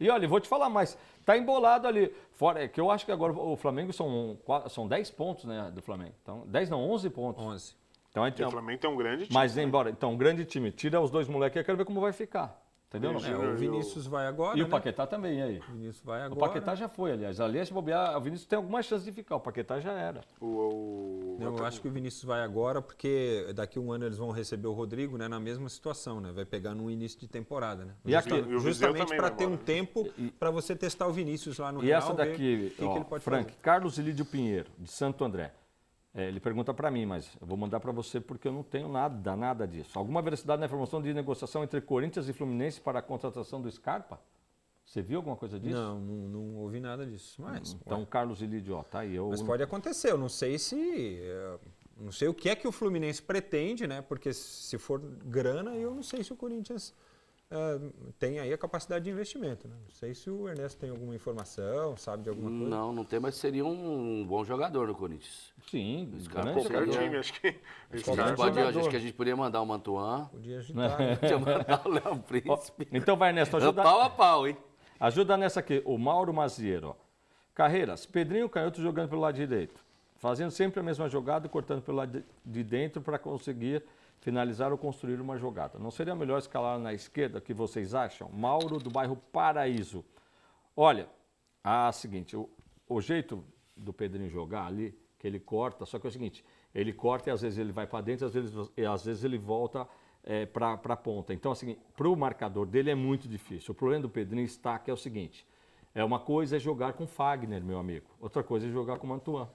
E olha, vou te falar mais, tá embolado ali. Fora, é que eu acho que agora o Flamengo são 10 pontos, né, do Flamengo. Então, 10 não, 11 pontos. 11. Então, O Flamengo tem um grande time. mas embora, então, um grande time, tira os dois moleques, eu quero ver como vai ficar. Entendeu? Isso. O Vinícius vai agora, E né? o Paquetá também, e aí? O Vinícius vai agora. O Paquetá já foi, aliás. Aliás, se bobear, o Vinícius tem alguma chance de ficar, o Paquetá já era. Eu acho que o Vinícius vai agora, porque daqui a um ano eles vão receber o Rodrigo, né, na mesma situação, né? Vai pegar no início de temporada, né? E aqui- E o Viseu Justamente também para vai ter um embora. tempo para você testar o Vinícius lá no E Real, essa ver daqui, o que ele pode Frank, fazer. Carlos Ilídio Pinheiro, de Santo André. Ele pergunta para mim, mas eu vou mandar para você porque eu não tenho nada disso. Alguma veracidade na informação de negociação entre Corinthians e Fluminense para a contratação do Scarpa? Você viu alguma coisa disso? Não ouvi nada disso, mas... Então, Carlos Ilídio, ó, tá aí. Mas pode acontecer, eu não sei se... Não sei o que é que o Fluminense pretende, né? Porque se for grana, eu não sei se o Corinthians tem aí a capacidade de investimento, né? Não sei se o Ernesto tem alguma informação, sabe de alguma coisa. Não tem, mas seria um bom jogador no Corinthians. Sim, cara grande Qualquer jogador. time, acho que... esse Qualquer cara- time. Acho que a gente poderia mandar o Mantuan, Podia agitar, né? podia mandar o Léo Príncipe. Então vai, Ernesto, É ajuda. pau a pau, hein? Ajuda nessa aqui, o Mauro Maziero. Ó. Carreiras, Pedrinho Canhoto jogando pelo lado direito, fazendo sempre a mesma jogada e cortando pelo lado de dentro para conseguir finalizar ou construir uma jogada. Não seria melhor escalar na esquerda, o que vocês acham? Mauro, do bairro Paraíso. Olha, seguinte, o jeito do Pedrinho jogar ali, que ele corta, só que é o seguinte, ele corta e às vezes ele vai para dentro, às vezes ele volta para a ponta. Então, assim, para o marcador dele é muito difícil. O problema do Pedrinho está que é o seguinte, uma coisa é jogar com Fagner, meu amigo, outra coisa é jogar com Mantuan.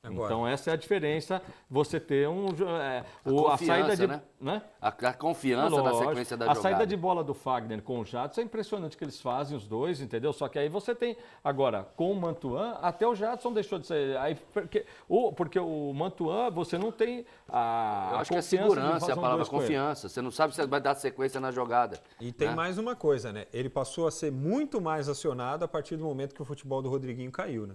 Agora. Então, essa é a diferença, você ter a confiança, saída de... né? A confiança da Lógico. sequência da A jogada. saída de bola do Fagner com o Jadson é impressionante que eles fazem os dois, entendeu? Só que aí você tem, agora, com o Mantuan, até o Jadson deixou de ser... Aí, porque o Mantuan, você não tem a Eu acho que é confiança de segurança, fazer a palavra dois com ele. confiança. Você não sabe se vai dar sequência na jogada. E tem né? mais uma coisa, né? Ele passou a ser muito mais acionado a partir do momento que o futebol do Rodriguinho caiu, né?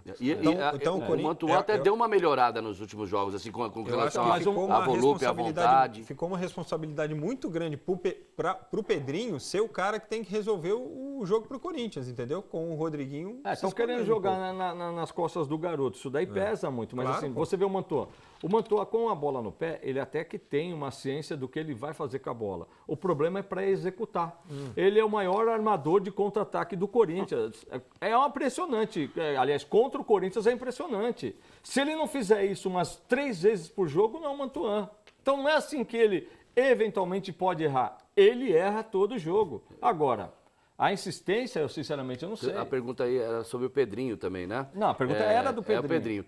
Então, o Corinthians- Mantuan até deu uma melhorada nos últimos jogos, assim, com Eu acho relação que ficou a uma volúpio, a vontade. ficou uma responsabilidade muito grande pro Pedrinho ser o cara que tem que resolver o jogo pro Corinthians, entendeu? Com o Rodriguinho. se Estão querendo escondendo um jogar nas costas do garoto. Isso daí pesa muito. Mas Claro, assim, pô. você vê o Mantuan. O Mantuan com a bola no pé, ele até que tem uma ciência do que ele vai fazer com a bola. O problema é para executar. Ele é o maior armador de contra-ataque do Corinthians. É impressionante. Aliás, contra o Corinthians é impressionante. Se ele não fizer isso umas 3 vezes por jogo, não é o Mantuan. Então não é assim que ele eventualmente pode errar. Ele erra todo jogo. Agora, a insistência, eu sinceramente eu não sei. A pergunta aí era sobre o Pedrinho também, né? Não, a pergunta era do É o Pedrinho.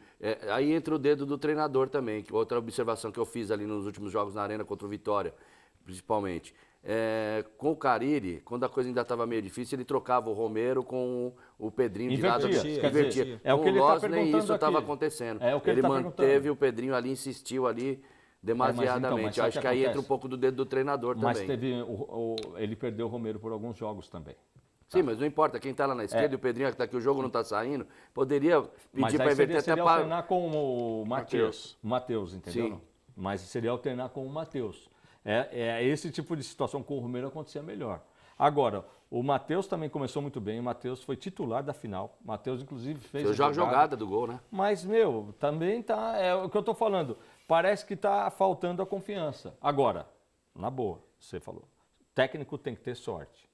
Aí entra o dedo do treinador também, que outra observação que eu fiz ali nos últimos jogos na Arena contra o Vitória, principalmente. Com o Carille, quando a coisa ainda estava meio difícil, ele trocava o Romero com o Pedrinho de lado. Invertia, quer dizer, é o Com que ele tá Losney, perguntando isso estava aqui. acontecendo. É o que ele tá manteve perguntando. o Pedrinho ali, insistiu ali demasiadamente. mas sabe Acho o que que aí acontece? entra um pouco do dedo do treinador Mas também. ele perdeu o Romero por alguns jogos também. Sim, mas não importa, quem está lá na esquerda e o Pedrinho que está aqui, o jogo não está saindo, poderia Mas pedir aí para inverter seria até para... alternar com o Matheus. Matheus, entendeu? Sim. Mas seria alternar com o Matheus. Esse tipo de situação com o Romero acontecia melhor. Agora, o Matheus também começou muito bem. O Matheus foi titular da final. O Matheus, inclusive, fez Você joga a jogada do gol, né? Mas, meu, também tá... É o que eu tô falando. Parece que tá faltando a confiança. Agora, na boa, você falou. Técnico tem que ter sorte.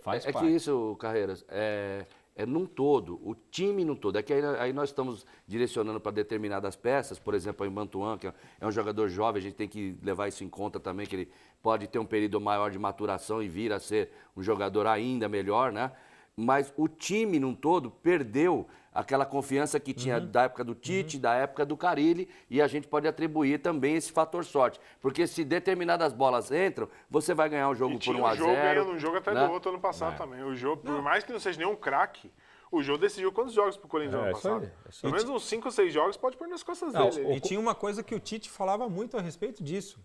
Faz É parte. que isso, Carreiras, é num todo, o time num todo. É que aí nós estamos direcionando para determinadas peças, por exemplo, o Mantuan, que é um jogador jovem, a gente tem que levar isso em conta também, que ele pode ter um período maior de maturação e vir a ser um jogador ainda melhor, né? Mas o time num todo perdeu aquela confiança que tinha da época do Tite, da época do Carille, e a gente pode atribuir também esse fator sorte. Porque se determinadas bolas entram, você vai ganhar o jogo por 1 a 0. O jogo ganhando um jogo atrás né? do outro ano passado também. O jogo, por mais que não seja nenhum craque, o jogo decidiu quantos jogos pro Corinthians ano isso aí, passado. isso aí. Pelo menos uns 5 ou 6 jogos pode pôr nas costas Não, dele. E tinha uma coisa que o Tite falava muito a respeito disso.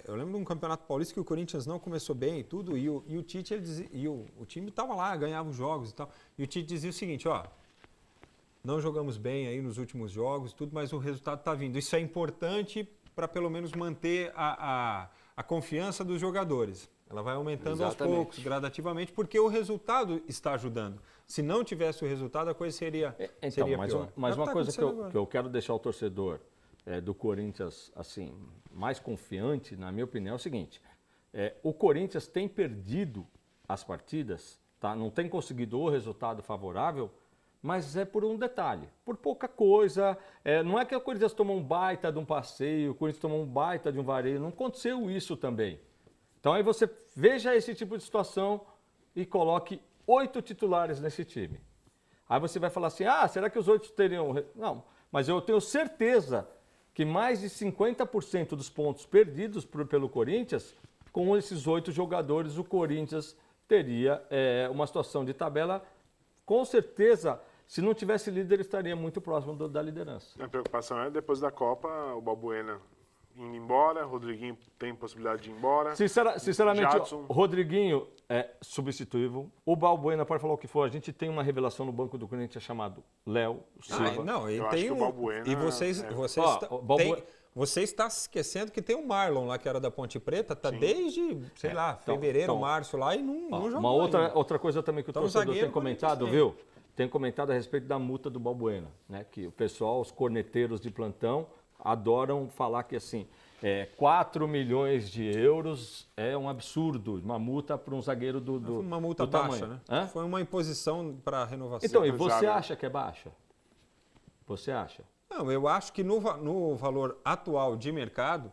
Eu lembro de um campeonato paulista que o Corinthians não começou bem e tudo, e o Tite, ele dizia, o time estava lá, ganhava os jogos e tal. E o Tite dizia o seguinte, ó, não jogamos bem aí nos últimos jogos, tudo, mas o resultado está vindo. Isso é importante para pelo menos manter a confiança dos jogadores. Ela vai aumentando Exatamente. aos poucos, gradativamente, porque o resultado está ajudando. Se não tivesse o resultado, a coisa seria pior. Mas É o uma tá coisa acontecendo agora. que eu quero deixar o torcedor do Corinthians assim mais confiante, na minha opinião, é o seguinte: o Corinthians tem perdido as partidas, tá? Não tem conseguido o resultado favorável, mas é por um detalhe, por pouca coisa. Não é que o Corinthians tomou um baita de um passeio, o Corinthians tomou um baita de um vareio, não aconteceu isso também. Então aí você veja esse tipo de situação e coloque 8 titulares nesse time. Aí você vai falar assim, será que os 8 teriam... Não, mas eu tenho certeza que mais de 50% dos pontos perdidos pelo Corinthians, com esses 8 jogadores, o Corinthians teria uma situação de tabela, com certeza, se não tivesse líder, estaria muito próximo da liderança. A preocupação é depois da Copa, o Balbuena indo embora, Rodriguinho tem possibilidade de ir embora. Sinceramente, Jadson. o Rodriguinho é substituível. O Balbuena pode falar o que for. A gente tem uma revelação no banco do Corinthians chamado Léo Silva. Não, ele Eu acho tem que o Balbuena E você está se esquecendo que tem o Marlon lá, que era da Ponte Preta, tá desde, sei lá, fevereiro, março lá e não jogou. Uma outra coisa também que o Então, torcedor zagueiro, tem comentado, viu? Tem comentado a respeito da multa do Balbuena, né? Que o pessoal, os corneteiros de plantão, adoram falar que assim, 4 milhões de euros é um absurdo, uma multa para um zagueiro do Foi uma multa do baixa, tamanho. né? Hã? Foi uma imposição para renovação. Então, e você Exato. acha que é baixa? Você acha? Não, eu acho que no valor atual de mercado,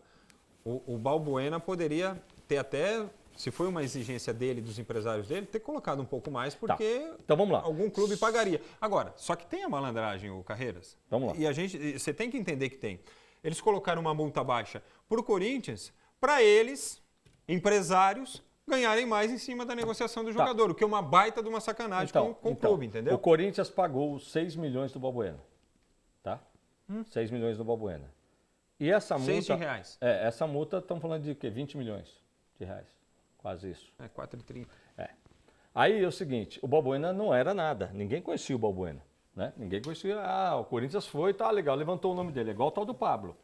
o Balbuena poderia ter até, se foi uma exigência dele, dos empresários dele, ter colocado um pouco mais, porque Então vamos lá. algum clube pagaria. Agora, só que tem a malandragem, o Carreiras. Vamos lá. E você tem que entender que tem. Eles colocaram uma multa baixa para o Corinthians, para eles, empresários, ganharem mais em cima da negociação do jogador, o que é uma baita de uma sacanagem com o clube, entendeu? O Corinthians pagou os 6 milhões do Balbuena, tá? 6 milhões do Balbuena. E essa multa... 6 de reais. Essa multa, estamos falando de quê? 20 milhões de reais. Quase isso. 4,30. Aí é o seguinte, o Balbuena não era nada, ninguém conhecia o Balbuena, né? Ninguém conhecia, o Corinthians foi, tá legal, levantou o nome dele, é igual o tal do Pablo.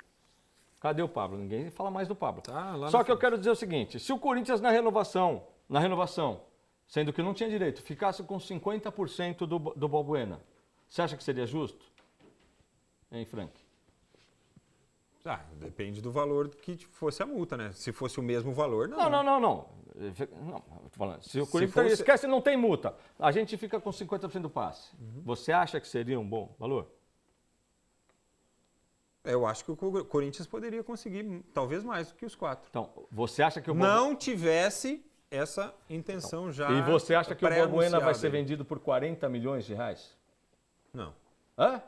Cadê o Pablo? Ninguém fala mais do Pablo. Tá lá Só na que eu quero dizer o seguinte, se o Corinthians na renovação, sendo que não tinha direito, ficasse com 50% do Balbuena, você acha que seria justo? Hein, Frank? Depende do valor que fosse a multa, né? Se fosse o mesmo valor, não. Não, eu tô falando, se o Corinthians esquece, não tem multa, a gente fica com 50% do passe. Você acha que seria um bom valor? Eu acho que o Corinthians poderia conseguir talvez mais do que os 4. Então, você acha que o Não tivesse essa intenção já. E você acha que o Balbuena vai pré-anunciada ser aí. vendido por 40 milhões de reais? Não. Hã?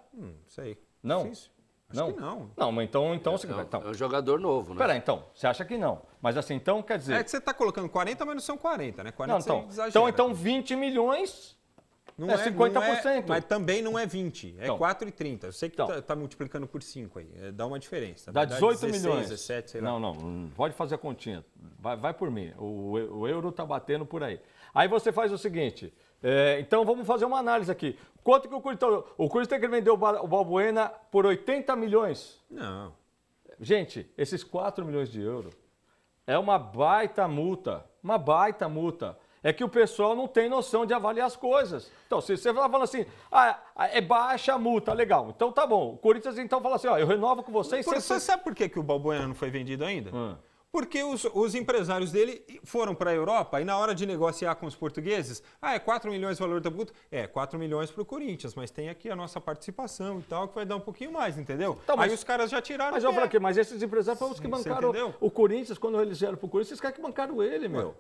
Sei. Não? Difícil. Acho que não. Não, mas então você... É Então, um jogador novo, né? pera, então, você acha que não. Mas assim, então quer dizer... É que você está colocando 40, mas não são 40, né? 40 Não, você então, exagera. então 20 milhões Não é 50%. mas também não é 20, é Então. 4,30. Eu sei que Então. tá multiplicando por 5 aí, dá uma diferença. Dá Na verdade, 18 16, milhões. 17, sei lá. Não, pode fazer a continha. Vai por mim. O euro tá batendo por aí. Aí você faz o seguinte, então vamos fazer uma análise aqui. Quanto que o Corinthians tem que vender o Balbuena por 80 milhões? Não. Gente, esses 4 milhões de euros é uma baita multa. Uma baita multa. É que o pessoal não tem noção de avaliar as coisas. Então, se você vai falando assim, é baixa a multa, legal. Então tá bom. O Corinthians então fala assim, ó, eu renovo com vocês. Você sabe por que o Balbuena não foi vendido ainda? Porque os empresários dele foram para a Europa e na hora de negociar com os portugueses, é 4 milhões o valor da multa? 4 milhões para o Corinthians, mas tem aqui a nossa participação e tal, que vai dar um pouquinho mais, entendeu? Então, aí os caras já tiraram. Mas eu falo aqui, mas esses empresários foram os que bancaram o Corinthians, quando eles vieram para o Corinthians, esses caras que bancaram ele, meu.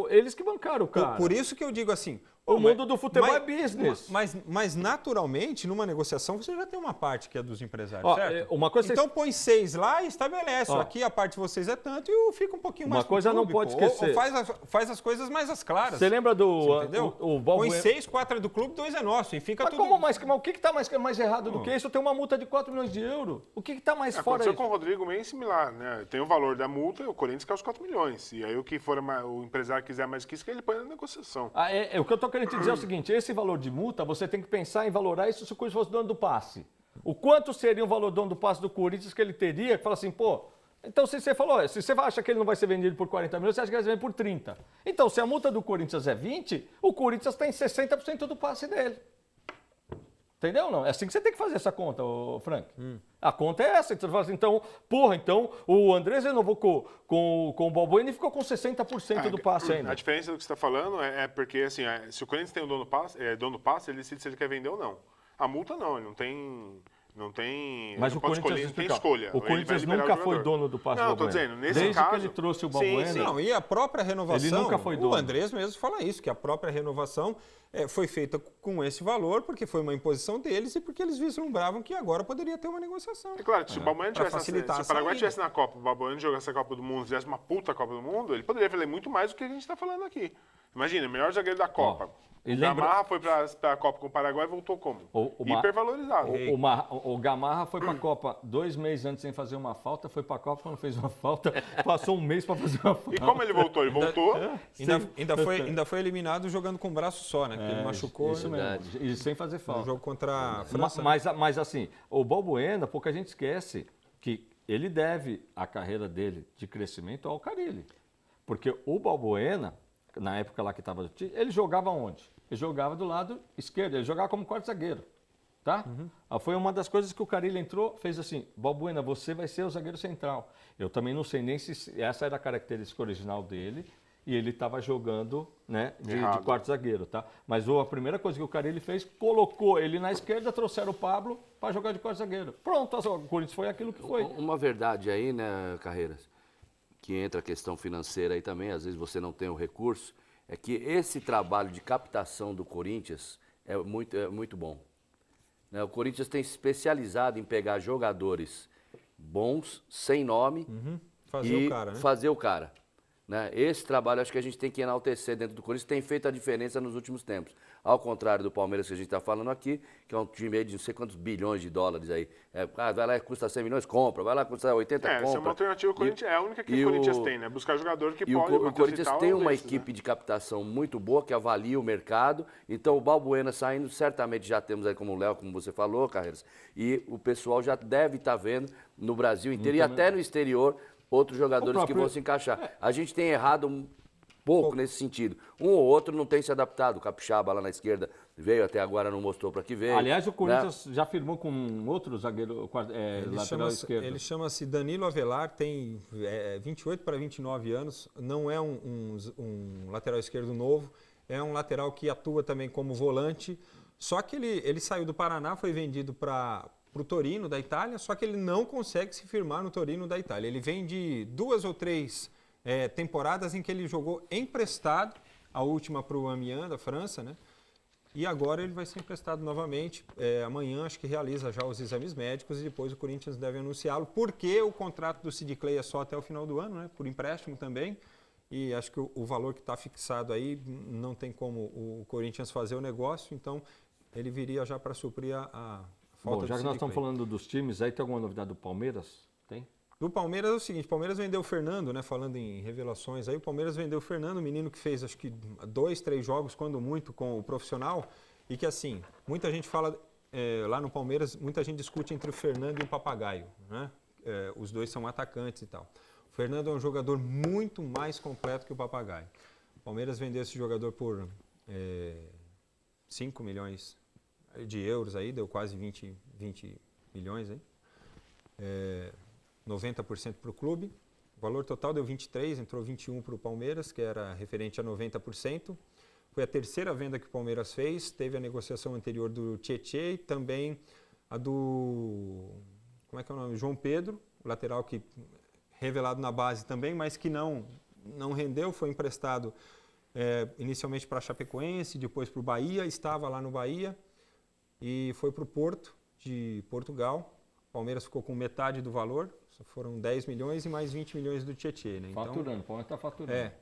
Eles que bancaram o cara. Por isso que eu digo assim... O mundo do futebol é business. Mas naturalmente, numa negociação, você já tem uma parte que é dos empresários, certo? Uma coisa então põe 6 lá e estabelece. Aqui a parte de vocês é tanto e fica um pouquinho mais. Uma coisa não pode esquecer. Ou faz as coisas mais as claras. Você lembra do... entendeu? Põe 6, 4 é do clube, 2 é nosso. E fica mas tudo... o que está mais errado do que isso? Tem uma multa de 4 milhões de euros. O que está mais fora aconteceu isso? com o Rodrigo bem similar, né? Tem o valor da multa e o Corinthians quer os 4 milhões. E aí o que for o empresário quiser mais que isso, que ele põe na negociação. O que eu estou querendo te dizer é o seguinte, esse valor de multa, você tem que pensar em valorar isso se o Corinthians fosse dono do passe. O quanto seria o valor do dono do passe do Corinthians que ele teria, que fala assim, pô, então se você falou, se você acha que ele não vai ser vendido por 40 milhões, você acha que ele vai ser vendido por 30. Então, se a multa do Corinthians é 20, o Corinthians tem 60% do passe dele. Entendeu? Não? É assim que você tem que fazer essa conta, Frank. A conta é essa. Você fala assim, então o Andrés renovou com o Balbuena e ficou com 60% do passe ainda. A diferença do que você está falando é porque, assim, se o Corinthians tem o dono do passe, ele decide se ele quer vender ou não. A multa não, ele não tem... Mas o Corinthians tem escolha. O Corinthians nunca foi dono do passe do Balbuena. Não, estou dizendo, nesse Desde caso... que ele trouxe o Balbuena... Sim. Não, e a própria renovação... Ele nunca foi dono. O Andrés mesmo fala isso, que a própria renovação foi feita com esse valor, porque foi uma imposição deles e porque eles vislumbravam que agora poderia ter uma negociação. É claro, se o Balbuena tivesse... Se o Paraguai estivesse na Copa, o Balbuena jogasse a Copa do Mundo, fizesse uma puta Copa do Mundo, ele poderia valer muito mais do que a gente está falando aqui. Imagina, melhor zagueiro da Copa. O Gamarra foi para a Copa com o Paraguai e voltou como? Hipervalorizado. O Gamarra foi para a Copa 2 meses antes sem fazer uma falta, foi para a Copa quando fez uma falta, passou um mês para fazer uma falta. E como ele voltou? Ele voltou... Ainda foi eliminado jogando com o braço só, né? Porque ele machucou. Isso mesmo. E sem fazer falta. No jogo contra a França. Mas assim, o Balbuena, pouca gente esquece que ele deve a carreira dele de crescimento ao Carille. Porque o Balbuena, na época lá que estava no time, ele jogava onde? Ele jogava do lado esquerdo, ele jogava como quarto zagueiro. Tá? Foi uma das coisas que o Carille entrou, fez assim, Balbuena, você vai ser o zagueiro central. Eu também não sei nem se essa era a característica original dele e ele estava jogando, né, de quarto zagueiro, tá? Mas a primeira coisa que o Carille fez, colocou ele na esquerda, trouxeram o Pablo para jogar de quarto zagueiro. Pronto, o Corinthians foi aquilo que foi. Uma verdade aí, né, Carreiras, que entra a questão financeira aí também, às vezes você não tem o recurso, é que esse trabalho de captação do Corinthians é muito bom. O Corinthians tem se especializado em pegar jogadores bons, sem nome, fazer o cara. Né? Esse trabalho acho que a gente tem que enaltecer dentro do Corinthians, tem feito a diferença nos últimos tempos. Ao contrário do Palmeiras que a gente está falando aqui, que é um time aí de não sei quantos bilhões de dólares aí. Vai lá e custa 100 milhões, compra. Vai lá e custa 80, compra. Essa é uma alternativa, o Corinthians é a única que o Corinthians tem, né? Buscar jogador que pode... O Corinthians tem uma equipe de captação muito boa, que avalia o mercado. Então o Balbuena saindo, certamente já temos aí como o Léo, como você falou, Carreiras. E o pessoal já deve estar vendo no Brasil inteiro e até no exterior outros jogadores que vão se encaixar. A gente tem errado um pouco nesse sentido. Um ou outro não tem se adaptado. O Capixaba lá na esquerda veio, até agora não mostrou para que veio. Aliás, o Corinthians já firmou com outro zagueiro lateral esquerdo. Ele chama-se Danilo Avelar, tem 28 para 29 anos, não é um lateral esquerdo novo, é um lateral que atua também como volante, só que ele saiu do Paraná, foi vendido para o Torino da Itália, só que ele não consegue se firmar no Torino da Itália. Ele vem de 2 ou 3 temporadas em que ele jogou emprestado, a última para o Amiens da França, né? E agora ele vai ser emprestado novamente. Amanhã acho que realiza já os exames médicos e depois o Corinthians deve anunciá-lo, porque o contrato do Sid Clay é só até o final do ano, né? Por empréstimo também. E acho que o valor que está fixado aí não tem como o Corinthians fazer o negócio, então ele viria já para suprir a falta do Sid Clay. Já que nós estamos falando dos times, aí tem alguma novidade do Palmeiras? Tem? Do Palmeiras é o seguinte, o Palmeiras vendeu o Fernando, né? Falando em revelações aí, o Palmeiras vendeu o Fernando, um menino que fez acho que 2, 3 jogos, quando muito, com o profissional, e que assim, muita gente fala, lá no Palmeiras, muita gente discute entre o Fernando e o Papagaio, né? Os dois são atacantes e tal. O Fernando é um jogador muito mais completo que o Papagaio. Palmeiras vendeu esse jogador por 5 milhões de euros aí, deu quase 20 milhões aí. 90% para o clube. O valor total deu 23, entrou 21 para o Palmeiras, que era referente a 90%. Foi a terceira venda que o Palmeiras fez, teve a negociação anterior do Tietê e também a do, como é que é o nome? João Pedro, o lateral que revelado na base também, mas que não rendeu, foi emprestado inicialmente para a Chapecoense, depois para o Bahia, estava lá no Bahia e foi para o Porto, de Portugal. O Palmeiras ficou com metade do valor, foram 10 milhões e mais 20 milhões do Tietê. Né? Então, faturando, o Palmeiras está faturando.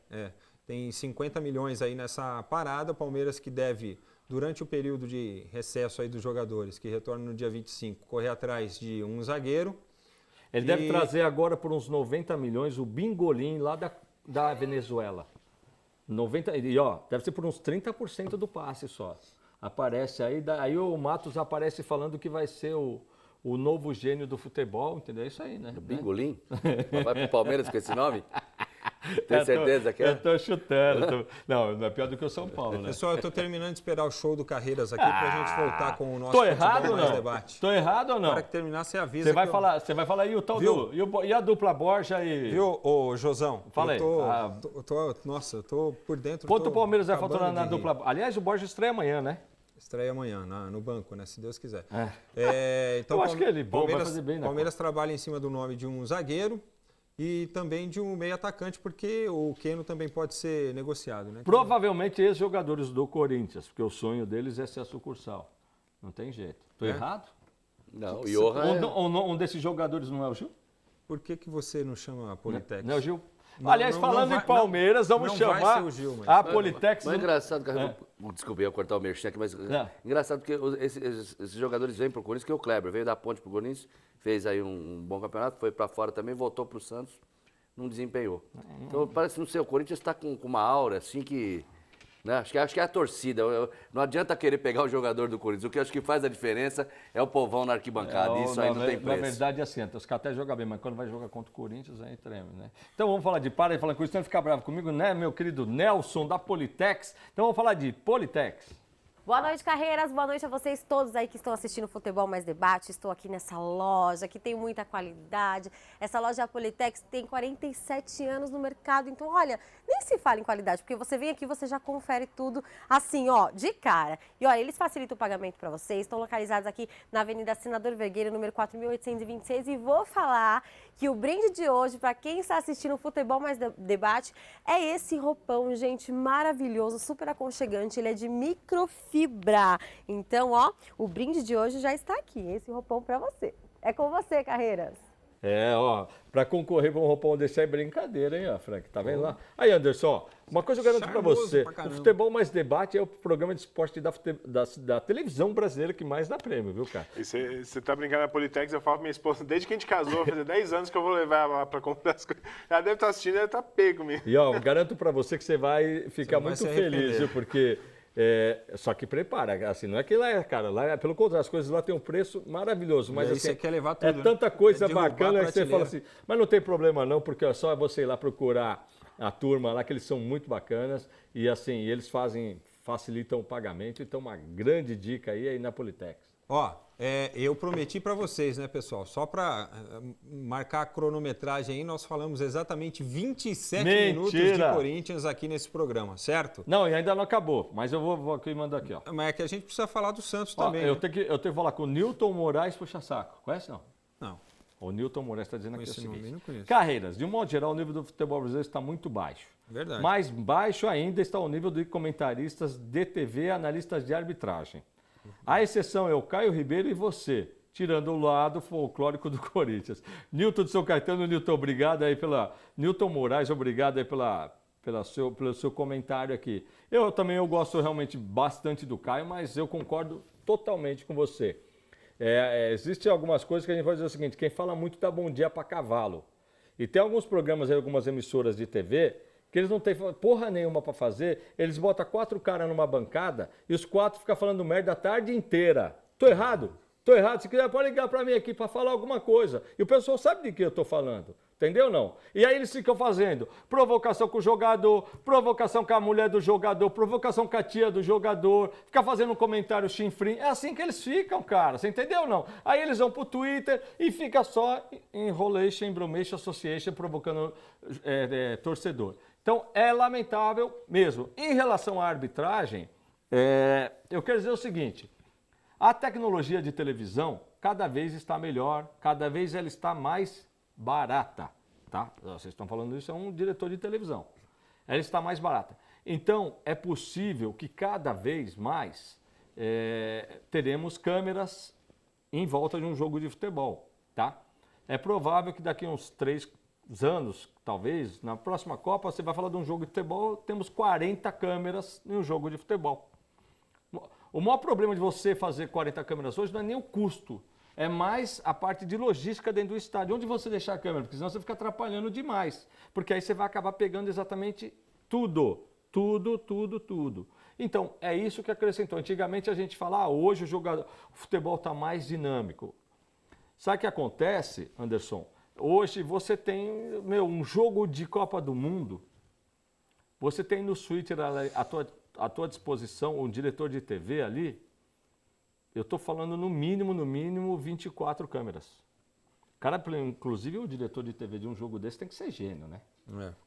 Tem 50 milhões aí nessa parada, o Palmeiras que deve, durante o período de recesso aí dos jogadores, que retorna no dia 25, correr atrás de um zagueiro. Ele deve trazer agora por uns 90 milhões o Bingolim lá da Venezuela. 90, e deve ser por uns 30% do passe só. Aparece aí o Matos aparece falando que vai ser o novo gênio do futebol, entendeu? É isso aí, né? O Bingolim? Vai pro Palmeiras com esse nome? Tem certeza que é? Eu tô chutando. Não é pior do que o São Paulo, né? Pessoal, eu tô terminando de esperar o show do Carreiras aqui pra gente voltar com o nosso Tô errado ou mais não? debate. Tô errado ou não? Para que terminar, você avisa. Você vai falar aí o tal e a dupla Borja e... Viu, ô Josão? Fala aí. Nossa, eu tô por dentro. Quanto o Palmeiras vai faturar na dupla? Aliás, o Borja estreia amanhã, né? Estreia amanhã, no banco, né? Se Deus quiser. Então, eu acho que ele vai fazer bem, né? Palmeiras trabalha em cima do nome de um zagueiro e também de um meio atacante, porque o Keno também pode ser negociado, né? Provavelmente ex-jogadores do Corinthians, porque o sonho deles é ser a sucursal. Não tem jeito. Tô errado? Não, o Johan Um desses jogadores não é o Gil? Por que você não chama a Politex? Não é o Gil? Aliás, falando em Palmeiras, vamos chamar a Politex. Mas é engraçado, cara. Desculpa, eu ia cortar o merchan aqui, mas engraçado porque esses jogadores vêm pro Corinthians, que é o Kleber, veio da Ponte pro Corinthians, fez aí um bom campeonato, foi para fora também, voltou pro Santos, não desempenhou. Então parece, não sei, o Corinthians está com uma aura assim que... Né? Acho que é a torcida. Não adianta querer pegar o jogador do Corinthians. O que eu acho que faz a diferença é o povão na arquibancada. Isso aí não tem preço. Na verdade, é assim, os caras até jogam bem, mas quando vai jogar contra o Corinthians, aí treme, né? Então vamos falar de falando com isso, não ficar bravo comigo, né, meu querido Nelson da Politex. Então vamos falar de Politex. Boa noite, Carreiras. Boa noite a vocês todos aí que estão assistindo Futebol Mais Debate. Estou aqui nessa loja que tem muita qualidade. Essa loja Politex tem 47 anos no mercado. Então, olha, nem se fala em qualidade, porque você vem aqui e você já confere tudo assim, ó, de cara. E olha, eles facilitam o pagamento para vocês. Estão localizados aqui na Avenida Senador Vergueiro, número 4.826. E vou falar que o brinde de hoje, para quem está assistindo Futebol Mais Debate, é esse roupão, gente, maravilhoso, super aconchegante. Ele é de microfibra. Então, ó, o brinde de hoje já está aqui, esse roupão para você. É com você, Carreiras. Para concorrer com um roupão desse é brincadeira, hein, Frank? Tá vendo lá? Aí, Anderson, ó, uma coisa eu garanto para você. O Futebol Mais Debate é o programa de esporte da televisão brasileira que mais dá prêmio, viu, cara? E você tá brincando na Politex, eu falo pra minha esposa, desde que a gente casou, fazer 10 anos que eu vou levar ela lá para comprar as coisas. Ela deve estar assistindo, ela tá pego comigo. E, ó, garanto para você que você vai ficar muito feliz, viu, porque... só que prepara, assim, não é que lá é, cara, lá pelo contrário, as coisas lá têm um preço maravilhoso, mas assim, você quer levar tudo, é tanta coisa bacana que você prateleira. fala assim, mas não tem problema não, porque é só você ir lá procurar a turma lá, que eles são muito bacanas e assim, eles facilitam o pagamento, então uma grande dica aí na Politex. Ó, eu prometi para vocês, né, pessoal? Só para marcar a cronometragem aí, nós falamos exatamente 27 minutos de Corinthians aqui nesse programa, certo? Não, e ainda não acabou, mas eu vou aqui mandar aqui, ó. Mas é que a gente precisa falar do Santos também. Eu tenho que falar com o Nilton Moraes Puxa-Saco. Conhece, não? Não. O Nilton Moraes está dizendo aqui o seguinte. Não conheço. Carreiras, de um modo geral, o nível do futebol brasileiro está muito baixo. Verdade. Mais baixo ainda está o nível de comentaristas de TV e analistas de arbitragem. A exceção é o Caio Ribeiro e você, tirando o lado folclórico do Corinthians. Nilton de São Caetano, Nilton, obrigado aí Nilton Moraes, obrigado aí pelo seu comentário aqui. Eu gosto realmente bastante do Caio, mas eu concordo totalmente com você. Existem algumas coisas que a gente vai dizer o seguinte, quem fala muito dá bom dia para cavalo. E tem alguns programas aí, algumas emissoras de TV... que eles não têm porra nenhuma para fazer, eles botam 4 caras numa bancada e os 4 ficam falando merda a tarde inteira. Tô errado? Tô errado. Se quiser, pode ligar para mim aqui para falar alguma coisa. E o pessoal sabe de que eu tô falando. Entendeu ou não? E aí eles ficam fazendo provocação com o jogador, provocação com a mulher do jogador, provocação com a tia do jogador, fica fazendo um comentário chinfrim. É assim que eles ficam, cara. Você entendeu ou não? Aí eles vão pro Twitter e fica só enrolation, embromation, association, provocando torcedor. Então, é lamentável mesmo. Em relação à arbitragem, eu quero dizer o seguinte, a tecnologia de televisão cada vez está melhor, cada vez ela está mais barata, tá? Vocês estão falando isso, é um diretor de televisão. Ela está mais barata. Então, é possível que cada vez mais teremos câmeras em volta de um jogo de futebol, tá? É provável que daqui a uns 3 anos, talvez, na próxima Copa, você vai falar de um jogo de futebol, temos 40 câmeras em um jogo de futebol. O maior problema de você fazer 40 câmeras hoje não é nem o custo, é mais a parte de logística dentro do estádio. Onde você deixar a câmera? Porque senão você fica atrapalhando demais. Porque aí você vai acabar pegando exatamente tudo. Tudo. Então, é isso que acrescentou. Antigamente a gente fala, hoje o futebol está mais dinâmico. Sabe o que acontece, Anderson? Hoje você tem, um jogo de Copa do Mundo, você tem no Twitter à tua disposição um diretor de TV ali. Eu estou falando no mínimo 24 câmeras. Cara, inclusive o diretor de TV de um jogo desse tem que ser gênio, né?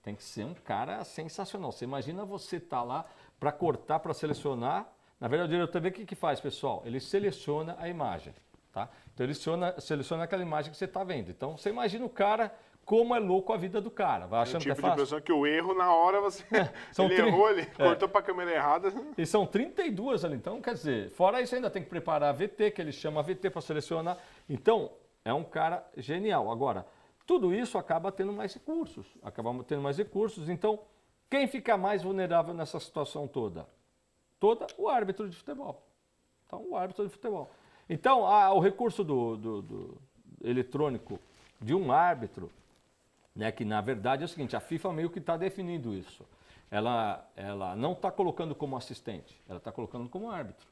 Tem que ser um cara sensacional. Você imagina você estar lá para cortar, para selecionar. Na verdade, o diretor de TV o que faz, pessoal? Ele seleciona a imagem, tá? Então ele seleciona aquela imagem que você está vendo. Então você imagina o cara, como é louco a vida do cara. Vai achando tipo que é fácil? de pessoa que o erro na hora você ele errou, ele cortou para a câmera errada. E são 32 ali, então quer dizer, fora isso ainda tem que preparar a VT, que ele chama a VT para selecionar. Então, é um cara genial. Agora, tudo isso acaba tendo mais recursos. Então, quem fica mais vulnerável nessa situação toda? O árbitro de futebol. Então, o árbitro de futebol. Então, o recurso do eletrônico de um árbitro, né, que na verdade é o seguinte, a FIFA meio que está definindo isso. Ela não está colocando como assistente, ela está colocando como árbitro.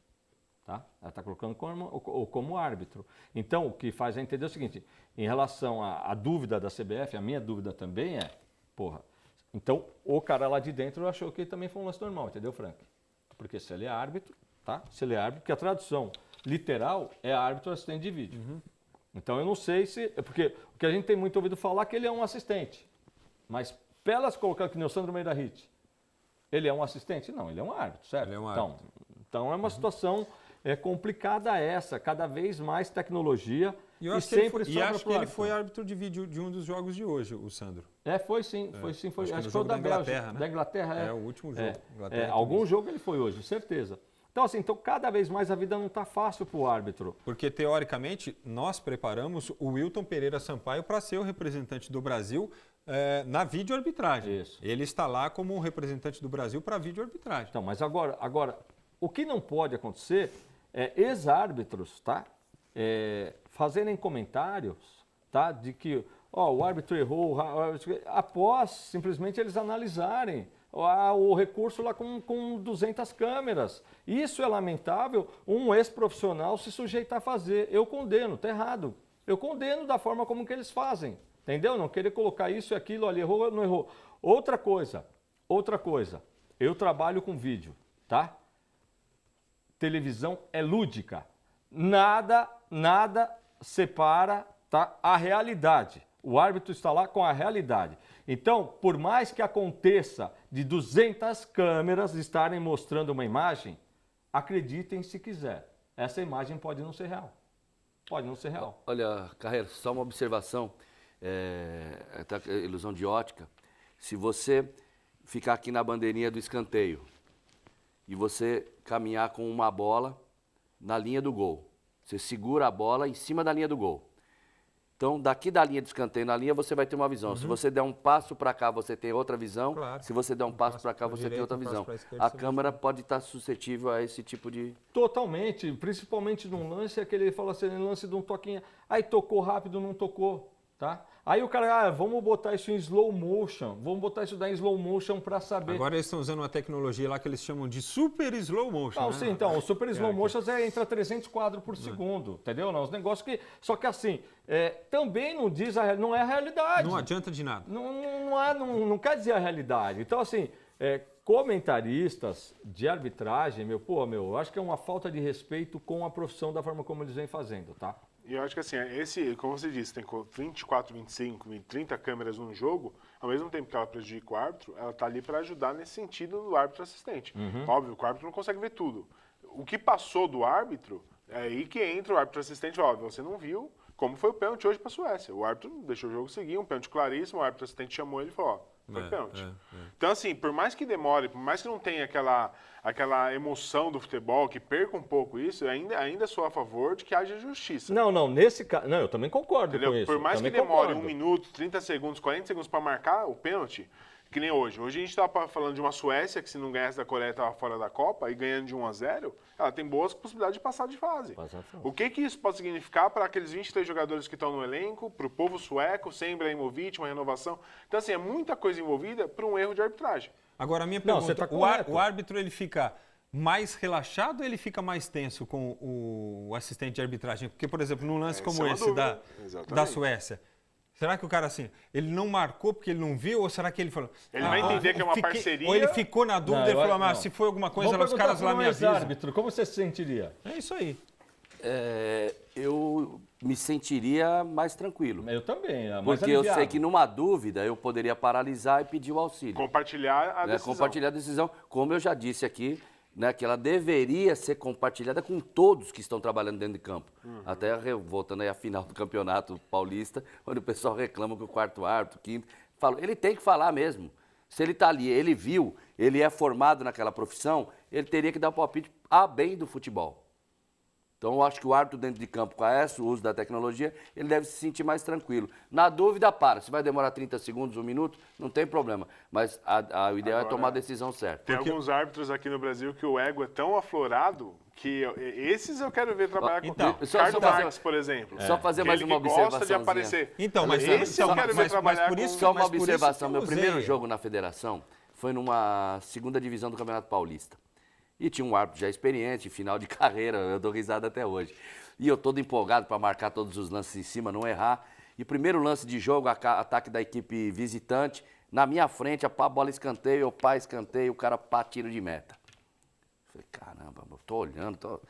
Tá? Ela está colocando como árbitro. Então, o que faz é entender o seguinte, em relação à dúvida da CBF, a minha dúvida também então o cara lá de dentro achou que também foi um lance normal, entendeu, Frank? Porque se ele é árbitro, tá? Se ele é árbitro, porque a tradução literal é árbitro assistente de vídeo. Então eu não sei se... Porque o que a gente tem muito ouvido falar é que ele é um assistente. Mas pelas colocar que nem o Sandro Meira Hit, ele é um assistente? Não, ele é um árbitro, certo? Ele é um árbitro. Então é uma situação complicada essa, cada vez mais tecnologia e eu acho que ele foi árbitro de vídeo de um dos jogos de hoje, o Sandro. Foi sim. Acho que foi da Inglaterra, né? Da Inglaterra, É o último jogo. Algum jogo ele foi hoje, certeza. Então, assim, cada vez mais a vida não está fácil para o árbitro. Porque, teoricamente, nós preparamos o Wilton Pereira Sampaio para ser o representante do Brasil na videoarbitragem. Isso. Ele está lá como um representante do Brasil para a videoarbitragem. Então, mas agora, o que não pode acontecer é ex-árbitros, tá? Fazerem comentários, tá? De que o árbitro errou, após simplesmente eles analisarem o recurso lá com 200 câmeras. Isso é lamentável, um ex-profissional se sujeitar a fazer. Eu condeno, tá errado. Eu condeno da forma como que eles fazem, entendeu? Não querer colocar isso e aquilo ali, errou ou não errou. Outra coisa, eu trabalho com vídeo, tá? Televisão é lúdica. Nada separa, tá, a realidade. O árbitro está lá com a realidade. Então, por mais que aconteça de 200 câmeras estarem mostrando uma imagem, acreditem se quiser, essa imagem pode não ser real. Pode não ser real. Olha, Carreira, só uma observação, ilusão de ótica. Se você ficar aqui na bandeirinha do escanteio e você caminhar com uma bola na linha do gol, você segura a bola em cima da linha do gol. Então, daqui da linha de escanteio na linha, você vai ter uma visão. Se você der um passo para cá, você tem outra visão. Claro. Se você der um passo para cá, você tem outra visão. A câmera pode estar suscetível a esse tipo de... Totalmente, principalmente num lance, aquele fala assim, lance de um toquinho. Aí tocou rápido, não tocou. tá? Aí o cara, vamos botar isso em slow motion, vamos botar isso daí em slow motion para saber. Agora eles estão usando uma tecnologia lá que eles chamam de super slow motion. Não, né? sim, então, o super slow motion entra 300 quadros por segundo, entendeu? Não, os negócios que... Só que assim, também não diz não é a realidade. Não adianta de nada. Não quer dizer a realidade. Então, assim, comentaristas de arbitragem, eu acho que é uma falta de respeito com a profissão da forma como eles vêm fazendo, tá? E eu acho que assim, como você disse, tem 24, 25, 30 câmeras num jogo, ao mesmo tempo que ela prejudica o árbitro, ela está ali para ajudar nesse sentido do árbitro assistente. Óbvio que o árbitro não consegue ver tudo. O que passou do árbitro, é aí que entra o árbitro assistente e fala, você não viu como foi o pênalti hoje para a Suécia. O árbitro deixou o jogo seguir, um pênalti claríssimo, o árbitro assistente chamou ele e falou, foi pênalti. Então, assim, por mais que demore, por mais que não tenha aquela emoção do futebol, que perca um pouco isso, ainda sou a favor de que haja justiça. Não, nesse caso... Não, eu também concordo com isso. Por mais que também demore concordo. 1 minuto, 30 segundos, 40 segundos para marcar o pênalti, que nem hoje. Hoje a gente estava falando de uma Suécia que, se não ganhasse da Coreia, estava fora da Copa, e ganhando de 1-0, ela tem boas possibilidades de passar de fase. O que isso pode significar para aqueles 23 jogadores que estão no elenco, para o povo sueco, sem Ibrahimovic, uma renovação? Então, assim, é muita coisa envolvida para um erro de arbitragem. Agora, a minha Não, pergunta, você tá correto. o árbitro ele fica mais relaxado ou ele fica mais tenso com o assistente de arbitragem? Porque, por exemplo, num lance como é uma esse dúvida. da Exatamente. Suécia, será que o cara, assim, ele não marcou porque ele não viu? Ou será que ele falou... Ele vai entender que é uma parceria. Ou ele ficou na dúvida e falou, mas se foi alguma coisa, os caras lá me avisam. Árbitro, como você se sentiria? É isso aí. Eu me sentiria mais tranquilo. Eu também. Porque eu sei que numa dúvida eu poderia paralisar e pedir o auxílio. Compartilhar a decisão. Compartilhar a decisão, como eu já disse aqui, né, que ela deveria ser compartilhada com todos que estão trabalhando dentro de campo. Até voltando aí à final do Campeonato Paulista, onde o pessoal reclama que o quarto árbitro, o quinto, ele tem que falar mesmo. Se ele está ali, ele viu, ele é formado naquela profissão, ele teria que dar palpite a bem do futebol. Então, eu acho que o árbitro dentro de campo, com o uso da tecnologia, ele deve se sentir mais tranquilo. Na dúvida, se vai demorar 30 segundos, 1 minuto, não tem problema. Mas o ideal é tomar a decisão certa. Tem alguns árbitros aqui no Brasil que o ego é tão aflorado que esses eu quero ver trabalhar com Ricardo Marques, por exemplo. Só fazer mais uma observação. gosta de aparecer. Então, mas esse eu quero ver trabalhar por isso, com... Só uma mas por isso observação. que eu Meu primeiro usei. jogo na federação foi numa segunda divisão do Campeonato Paulista. E tinha um árbitro já experiente, final de carreira, eu dou risada até hoje. E eu todo empolgado para marcar todos os lances em cima, não errar. E primeiro lance de jogo, ataque da equipe visitante, na minha frente, a bola escanteio, o pai escanteio, o cara tiro de meta. Falei, caramba, eu tô olhando,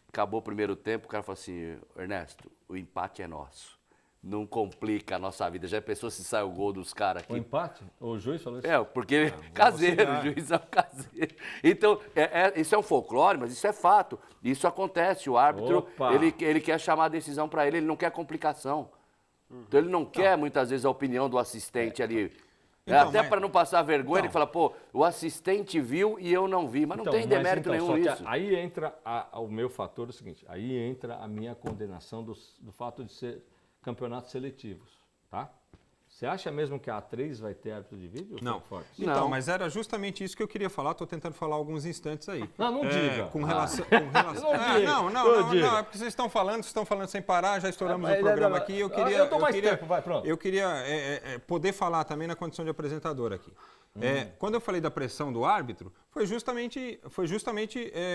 Acabou o primeiro tempo, o cara falou assim, Ernesto, o empate é nosso. Não complica a nossa vida. Já pensou se sai o gol dos caras aqui? O empate? O juiz falou isso? Porque caseiro, o juiz é um caseiro. Então, isso é um folclore, mas isso é fato. Isso acontece. O árbitro, ele quer chamar a decisão para ele não quer complicação. Então, ele não quer, muitas vezes, a opinião do assistente ali. Então, até para não passar vergonha, ele fala, o assistente viu e eu não vi. Mas não tem demérito nenhum nisso. Aí entra o meu fator, é o seguinte, aí entra a minha condenação do fato de ser campeonatos seletivos, tá? Você acha mesmo que a A3 vai ter árbitro de vídeo? Não. Forte? Então, Não. mas era justamente isso que eu queria falar, estou tentando falar alguns instantes aí. Não diga. Com relação... Não, é porque vocês estão falando sem parar, já estouramos o programa aqui. Eu dou mais tempo, vai, pronto. Eu queria poder falar também na condição de apresentador aqui. Quando eu falei da pressão do árbitro, foi justamente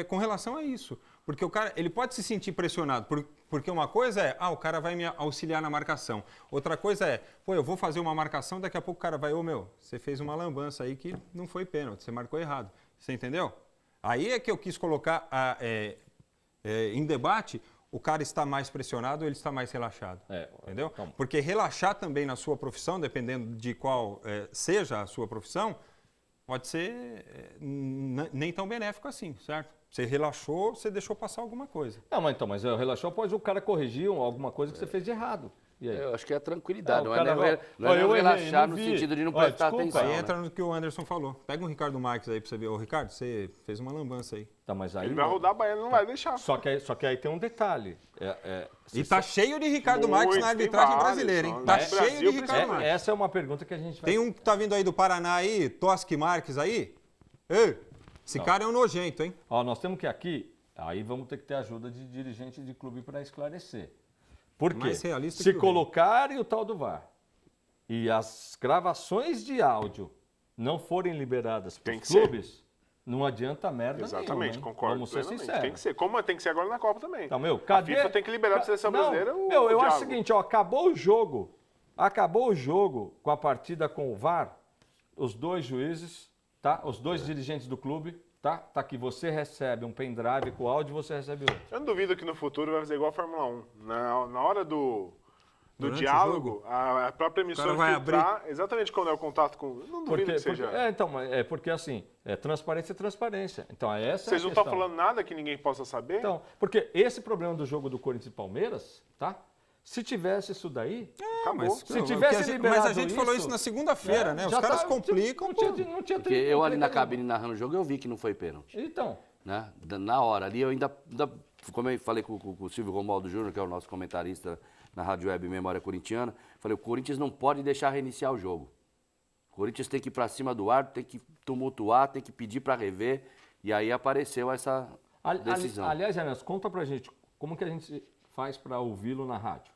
com relação a isso. Porque o cara, ele pode se sentir pressionado, porque uma coisa é, o cara vai me auxiliar na marcação. Outra coisa é, eu vou fazer uma marcação, daqui a pouco o cara vai, você fez uma lambança aí que não foi pênalti, você marcou errado. Você entendeu? Aí é que eu quis colocar em debate, o cara está mais pressionado ou ele está mais relaxado. Entendeu? Calma. Porque relaxar também na sua profissão, dependendo de qual seja a sua profissão, pode ser nem tão benéfico assim, certo? Você relaxou, você deixou passar alguma coisa. Não, mas relaxou, pode o cara corrigir alguma coisa que você fez de errado. E aí? Eu acho que é a tranquilidade, não cara, é relaxar não no vi. sentido de não prestar desculpa, atenção. Aí entra no que o Anderson falou. Pega um Ricardo Marques aí pra você ver. Ô, Ricardo, você fez uma lambança aí. Tá, mas aí Ele vai rodar a baiana, não vai deixar. Só que aí tem um detalhe. E tá cheio de Ricardo Marques na tem arbitragem vários, brasileira, hein? no Tá Brasil, cheio de Ricardo principalmente. Marques. Essa é uma pergunta que a gente vai... Tem um que tá vindo aí do Paraná aí, Tosque Marques aí. Ei, esse cara é um nojento, hein? Ó, nós temos que aqui, aí vamos ter que ter ajuda de dirigente de clube para esclarecer. Por quê? Mais realista Se que o colocarem o tal do VAR e as gravações de áudio não forem liberadas para Tem os que ser. clubes, não adianta merda Exatamente, nenhuma, hein? concordo Vamos ser plenamente. sinceros. Tem que ser. Como tem que ser agora na Copa também. Então, meu, A cadê... FIFA tem que liberar para a seleção brasileira o eu acho o diálogo. seguinte, ó, acabou o jogo com a partida com o VAR, os dois juízes, tá? Os dois dirigentes do clube, tá? Tá aqui, você recebe um pendrive com áudio, você recebe outro. Eu não duvido que no futuro vai fazer igual a Fórmula 1. Na hora do Durante o diálogo, jogo, a própria emissora vai filtrar exatamente quando é o contato com... Não duvido que seja... Porque assim, transparência é transparência. Então, essa Vocês é a não estão questão. falando nada que ninguém possa saber? Então, porque esse problema do jogo do Corinthians e Palmeiras, tá? Se tivesse isso daí, Acabou. Mas, Se tivesse mas a liberado gente falou isso, isso na segunda-feira, né? Os já caras tá- complicam. Não pô. tinha Porque eu ali na cabine narrando o jogo, eu vi que não foi pênalti. Então, Né? Na hora ali, eu ainda como eu falei com o Silvio Romualdo Júnior, que é o nosso comentarista na Rádio Web Memória Corintiana, falei, o Corinthians não pode deixar reiniciar o jogo. O Corinthians tem que ir para cima do árbitro, tem que tumultuar, tem que pedir para rever, e aí apareceu essa decisão. aliás, Ernesto, conta pra gente como que a gente faz para ouvi-lo na rádio.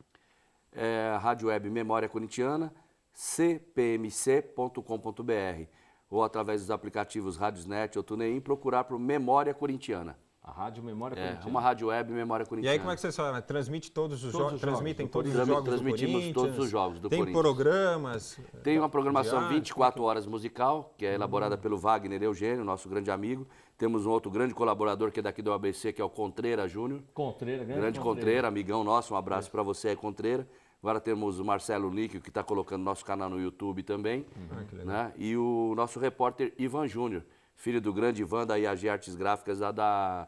É, Rádio Web Memória Corintiana, cpmc.com.br, ou através dos aplicativos Radiosnet ou TuneIn, procurar por Memória Corintiana. A Rádio Memória É Corintiana. uma Rádio Web Memória E Corintiana. aí, como é que vocês falam? Transmite todos os Todos jogos? os Transmitem jogos do todos os Corinthians. jogos do Transmitimos Corinthians? todos os jogos do Tem Corinthians. programas? Tem uma programação diários, 24 horas musical, que é elaborada pelo Wagner Eugênio, nosso grande amigo. Temos um outro grande colaborador que é daqui do ABC, que é o Contreira Júnior. Contreira, Grande Contreira, amigão nosso, um abraço para você aí, Contreira. Agora temos o Marcelo Níquio, que está colocando nosso canal no YouTube também. que legal. Né? E o nosso repórter Ivan Júnior, filho do grande Ivan da IAG Artes Gráficas lá da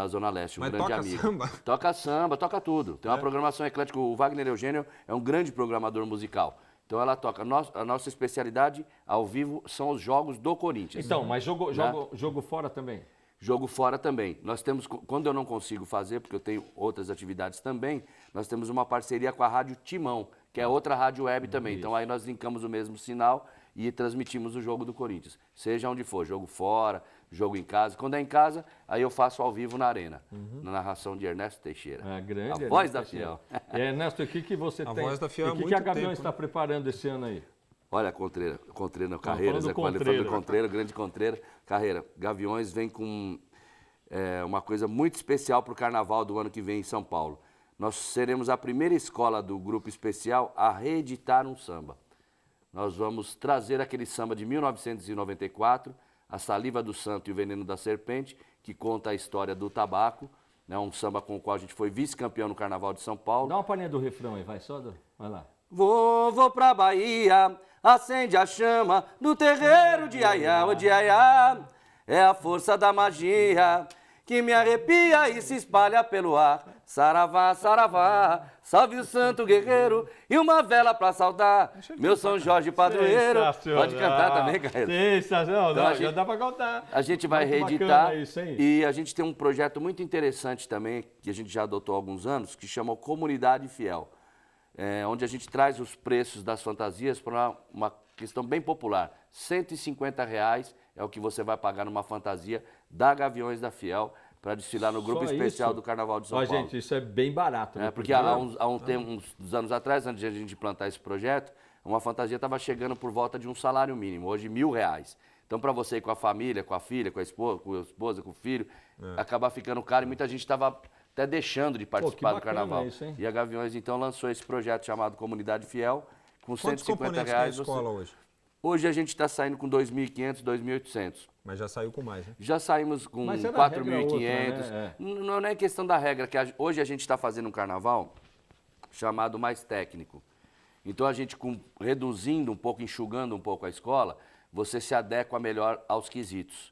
Zona Leste, um Mas grande toca amigo. samba? Toca samba, toca tudo. Tem uma programação eclética. O Wagner Eugênio é um grande programador musical. Então ela toca. A nossa especialidade ao vivo são os jogos do Corinthians. Então, mas jogo fora também. Jogo fora também. Nós temos, quando eu não consigo fazer, porque eu tenho outras atividades também, nós temos uma parceria com a Rádio Timão, que é outra rádio web também. Então aí nós linkamos o mesmo sinal e transmitimos o jogo do Corinthians. Seja onde for, jogo fora, jogo em casa. Quando é em casa, aí eu faço ao vivo na Arena, na narração de Ernesto Teixeira. Grande A voz Ernesto da Teixeira. Fiel. E, Ernesto, o que você A tem? voz da Fiel E há o que a muito Gaviões tempo, está preparando esse ano aí? Olha, Contreira, falando Carreiras, do falando Contreira. do Contreira, grande Contreira, Carreira. Gaviões vem com uma coisa muito especial para o Carnaval do ano que vem em São Paulo. Nós seremos a primeira escola do grupo especial a reeditar um samba. Nós vamos trazer aquele samba de 1994, A Saliva do Santo e o Veneno da Serpente, que conta a história do tabaco, né, um samba com o qual a gente foi vice-campeão no Carnaval de São Paulo. Dá uma palhinha do refrão aí, vai vai lá. Vou pra Bahia, acende a chama do terreiro de Aiá, o de Aiá. É a força da magia que me arrepia e se espalha pelo ar. Saravá, saravá, salve o santo guerreiro e uma vela pra saudar. Meu São Jorge padroeiro. Pode cantar também, Carreira. Sensacional, Então, já dá pra cantar. A gente vai Muito reeditar bacana isso, hein? e a gente tem um projeto muito interessante também, que a gente já adotou há alguns anos, que chama Comunidade Fiel. Onde a gente traz os preços das fantasias para uma questão bem popular. R$150 é o que você vai pagar numa fantasia da Gaviões da Fiel para desfilar no grupo Só especial isso? do Carnaval de São Ó, Paulo. gente, isso é bem barato. né? Porque há uns anos atrás, antes de a gente implantar esse projeto, uma fantasia estava chegando por volta de um salário mínimo, hoje R$1.000. Então, para você ir com a família, com a filha, com a esposa, com o filho, acaba ficando caro e muita gente estava até deixando de participar do bacana Carnaval. isso, hein? E a Gaviões, então, lançou esse projeto chamado Comunidade Fiel, com Quantos R$150. componentes tem a escola hoje? Hoje a gente está saindo com 2.500, 2.800. Mas já saiu com mais, né? Já saímos com Mas era 4.500. outra, né? Não é questão da regra, que hoje a gente está fazendo um carnaval chamado mais técnico. Então a gente, reduzindo um pouco, enxugando um pouco a escola, você se adequa melhor aos quesitos.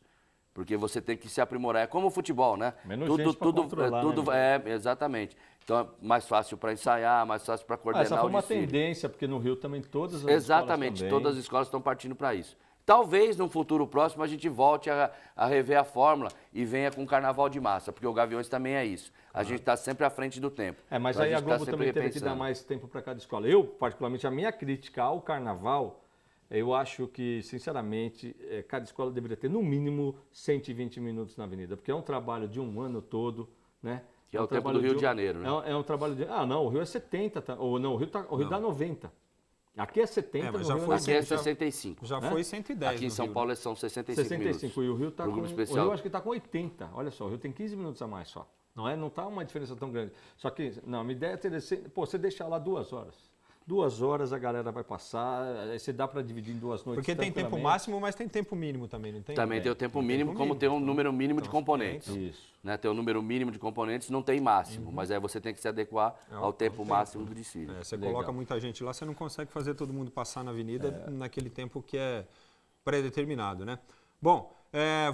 Porque você tem que se aprimorar. É como o futebol, né? Menos gente pra controlar, né? Exatamente. Então é mais fácil para ensaiar, mais fácil para coordenar Essa foi o uma desfile. tendência, porque no Rio também todas as Exatamente, escolas também. todas as escolas estão partindo para isso. Talvez no futuro próximo a gente volte a rever a fórmula e venha com um carnaval de massa, porque o Gaviões também é isso. A gente está sempre à frente do tempo. Mas Então, aí a gente tá Globo sempre também teve que dar repensando. mais tempo para cada escola. Eu, particularmente, a minha crítica ao carnaval, eu acho que, sinceramente, cada escola deveria ter no mínimo 120 minutos na avenida, porque é um trabalho de um ano todo, né? Que é o tempo do Rio de Janeiro, né? É um trabalho de... Ah, não, o Rio é 70, tá? Ou não, o Rio dá 90. Aqui é 70, mas no já Rio foi Aqui é 65. Já foi 110. Aqui em no São Rio. Paulo são 65 minutos. 65 e o Rio tá Pro com... grupo O especial. Rio acho que tá com 80. Olha só, o Rio tem 15 minutos a mais só. Não tá uma diferença tão grande. Só que, não, a minha ideia é ter... Pô, você deixar lá 2 horas. 2 horas a galera vai passar, aí você dá para dividir em 2 noites. Porque tem tempo máximo, mas tem tempo mínimo também, não tem? Também tem o tempo mínimo, como tem um número mínimo de componentes. Isso. Né? Tem um número mínimo de componentes, não tem máximo, mas aí você tem que se adequar ao tempo máximo do desfile. Você coloca muita gente lá, você não consegue fazer todo mundo passar na avenida naquele tempo que é pré-determinado, né? Bom,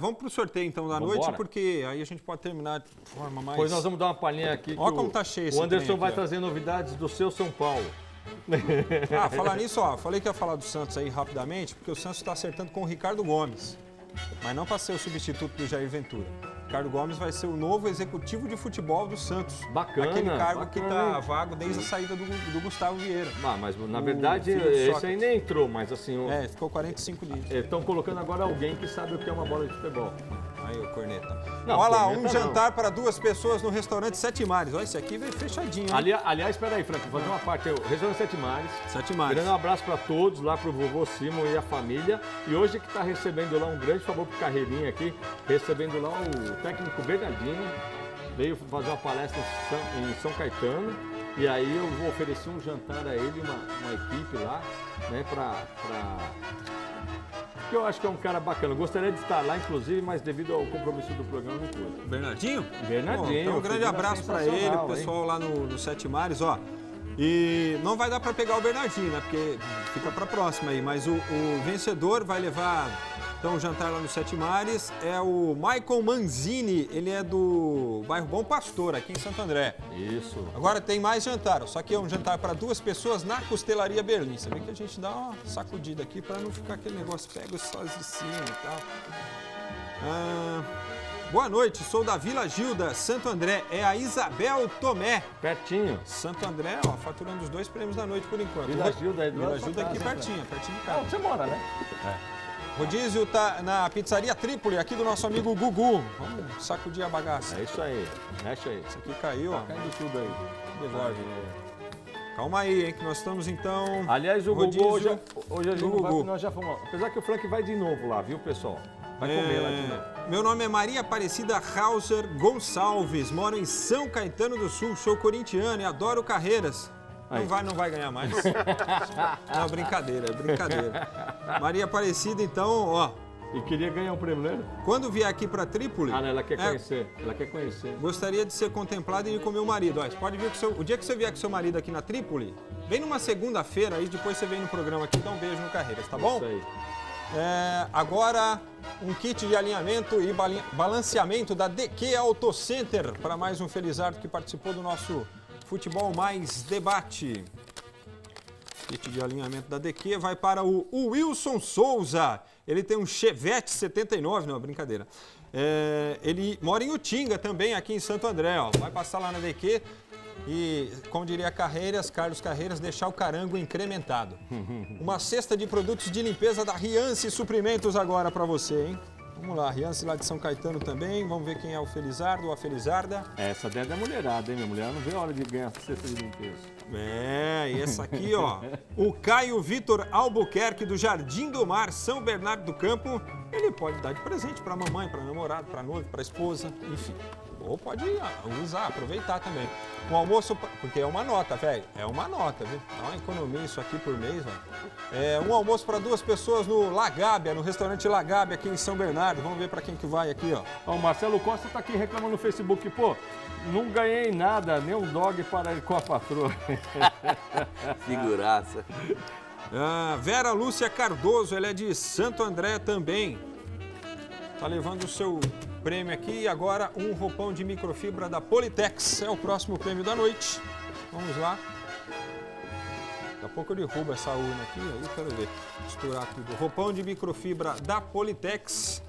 vamos para o sorteio então da noite, porque aí a gente pode terminar de forma mais... Pois nós vamos dar uma palhinha aqui. Olha como tá cheio esse O Anderson trem vai aqui, trazer novidades do seu São Paulo. Falar nisso, falei que ia falar do Santos aí rapidamente, porque o Santos está acertando com o Ricardo Gomes, mas não para ser o substituto do Jair Ventura. Ricardo Gomes vai ser o novo executivo de futebol do Santos. Bacana. Aquele cargo bacana, que está vago desde a saída do Gustavo Vieira. Mas na verdade filho de esse Sócrates. aí nem entrou, mas assim... Ficou 45 dias. Estão colocando agora alguém que sabe o que é uma bola de futebol. Aí, o corneta. Não, Olha lá, corneta um jantar para 2 pessoas no restaurante Sete Mares. Olha, esse aqui veio fechadinho, hein? Aliás, espera aí, Frank, vou fazer uma parte. O Restaurante Sete Mares. Sete Mares. Querendo um abraço para todos, lá pro vovô Simon e a família. E hoje que está recebendo lá um grande favor pro Carreirinha aqui, recebendo lá o técnico Bernardinho. Veio fazer uma palestra em São Caetano. E aí eu vou oferecer um jantar a ele, uma equipe lá, né, que eu acho que é um cara bacana. Eu gostaria de estar lá, inclusive, mas devido ao compromisso do programa não pude. Bernardinho? Bernardinho. Então um grande abraço para ele, o pessoal lá no Sete Mares, ó. E não vai dar para pegar o Bernardinho, né? Porque fica para próxima aí. Mas o vencedor vai levar então o jantar lá no Sete Mares. É o Michael Manzini, ele é do bairro Bom Pastor, aqui em Santo André. Isso. Agora tem mais jantar, só que é um jantar para 2 pessoas na Costelaria Berlim. Você vê que a gente dá uma sacudida aqui para não ficar aquele negócio pega só de cima e tal. Boa noite, sou da Vila Gilda, Santo André. É a Isabel Tomé. Pertinho. Santo André, faturando os 2 prêmios da noite por enquanto. Vila Gilda é do Vila lado da Gilda sua aqui casa, pertinho de casa. Você mora, né? Rodízio tá na pizzaria Trípoli, aqui do nosso amigo Gugu. Vamos sacudir a bagaça. É isso aí. Mexe aí. Esse aqui caiu, ó. Caindo tudo aí. Devolve. Calma aí, hein, que nós estamos então... Aliás, o Gugu, hoje a gente do vai, Gugu. nós já fomos... Apesar que o Frank vai de novo lá, viu, pessoal? Vai comer lá de novo. Meu nome é Maria Aparecida Hauser Gonçalves, moro em São Caetano do Sul, sou corintiano e adoro Carreiras. Não vai ganhar mais. Não, brincadeira. Maria Aparecida, então, ó. E queria ganhar um prêmio, né? Quando vier aqui para Trípoli... Ah, não, ela quer conhecer. Ela quer conhecer. Gostaria de ser contemplada e ir com meu marido. Ó, você pode vir o dia que você vier com seu marido aqui na Trípoli, vem numa segunda-feira, aí depois você vem no programa aqui e dá um beijo no Carreiras, tá bom? Isso aí. Agora, um kit de alinhamento e balanceamento da DQ Auto Center para mais um felizardo que participou do nosso Futebol Mais Debate. Kit de alinhamento da DQ vai para o Wilson Souza. Ele tem um Chevette 79, não, brincadeira. Ele mora em Utinga também, aqui em Santo André. Ó. Vai passar lá na DQ e, como diria Carlos Carreiras, deixar o carango incrementado. Uma cesta de produtos de limpeza da Riance Suprimentos agora para você, hein? Vamos lá, Riance lá de São Caetano também. Vamos ver quem é o Felizardo ou a Felizarda. Essa deve é mulherada, hein? Minha mulher não vê a hora de ganhar essa cesta de limpeza. E essa aqui, ó. O Caio Vitor Albuquerque, do Jardim do Mar, São Bernardo do Campo. Ele pode dar de presente para a mamãe, para namorado, para noivo, para esposa, enfim. Ou pode usar, aproveitar também. Um almoço, porque é uma nota, velho. É uma nota, viu? Dá uma economia isso aqui por mês, velho. Um almoço para 2 pessoas no Lagábia, no restaurante Lagábia, aqui em São Bernardo. Vamos ver para quem que vai aqui, ó. Ó, o Marcelo Costa tá aqui reclamando no Facebook. Pô, não ganhei nada, nem um dog para ir com a patroa. Figuraça. Vera Lúcia Cardoso, ela é de Santo André também. Tá levando o seu prêmio aqui e agora um roupão de microfibra da Politex. É o próximo prêmio da noite. Vamos lá. Daqui a pouco eu derrubo essa urna aqui, aí eu quero ver. Misturar tudo. Roupão de microfibra da Politex.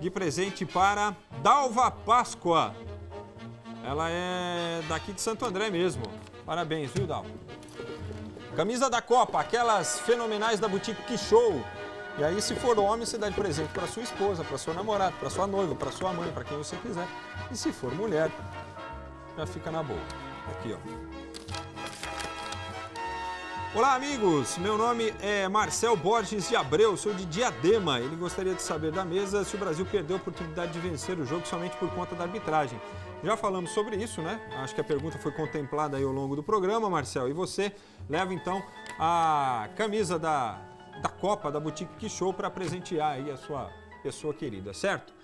De presente para Dalva Páscoa. Ela é daqui de Santo André mesmo. Parabéns, viu, Dalva? Camisa da Copa, aquelas fenomenais da Boutique Que Show. E aí, se for homem, você dá de presente para sua esposa, para sua namorada, para sua noiva, para sua mãe, para quem você quiser. E se for mulher, já fica na boa. Aqui, ó. Olá, amigos! Meu nome é Marcel Borges de Abreu, sou de Diadema. Ele gostaria de saber da mesa se o Brasil perdeu a oportunidade de vencer o jogo somente por conta da arbitragem. Já falamos sobre isso, né? Acho que a pergunta foi contemplada aí ao longo do programa, Marcel. E você leva, então, a camisa da Copa da Boutique Show para presentear aí a sua pessoa querida, certo?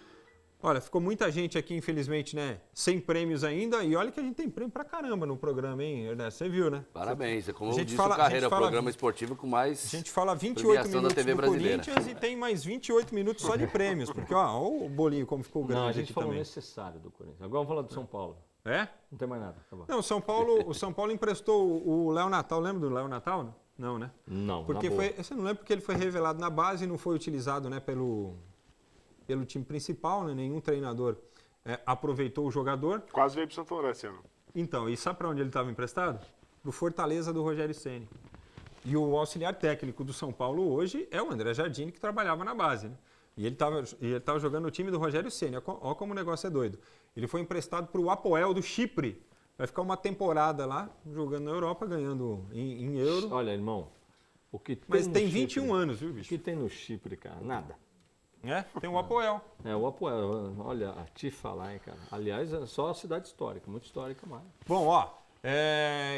Olha, ficou muita gente aqui, infelizmente, né? Sem prêmios ainda. E olha que a gente tem prêmio pra caramba no programa, hein, Ernesto? Você viu, né? Parabéns. Como A eu gente disse, fala- o Carreira é a o gente fala- programa esportivo com mais A gente fala 28 premiação da minutos TV do brasileira. Corinthians e tem mais 28 minutos só de prêmios. Porque, ó o bolinho como ficou grande Não, a gente aqui falou também. necessário do Corinthians. Agora vamos falar do São Paulo. É? Não tem mais nada. Acabou. Não, o São Paulo emprestou o Léo Natal. Lembra do Léo Natal? Não, né? Não, Porque na boa. você não lembra porque ele foi revelado na base e não foi utilizado, né, pelo time principal, né? Nenhum treinador aproveitou o jogador. Quase veio pro Santo André esse ano. Então, e sabe para onde ele estava emprestado? Pro Fortaleza do Rogério Ceni. E o auxiliar técnico do São Paulo hoje é o André Jardine, que trabalhava na base, né? E ele estava jogando no time do Rogério Ceni. Olha como o negócio é doido. Ele foi emprestado para o Apoel do Chipre. Vai ficar uma temporada lá, jogando na Europa, ganhando em euro. Olha, irmão, o que tem Mas no tem 21 Chipre- anos, viu, O bicho? que tem no Chipre, cara? Nada. Tem o Apoel. O Apoel, olha, a te falar, hein, cara. Aliás, é só a cidade histórica, muito histórica mais. Bom, ó,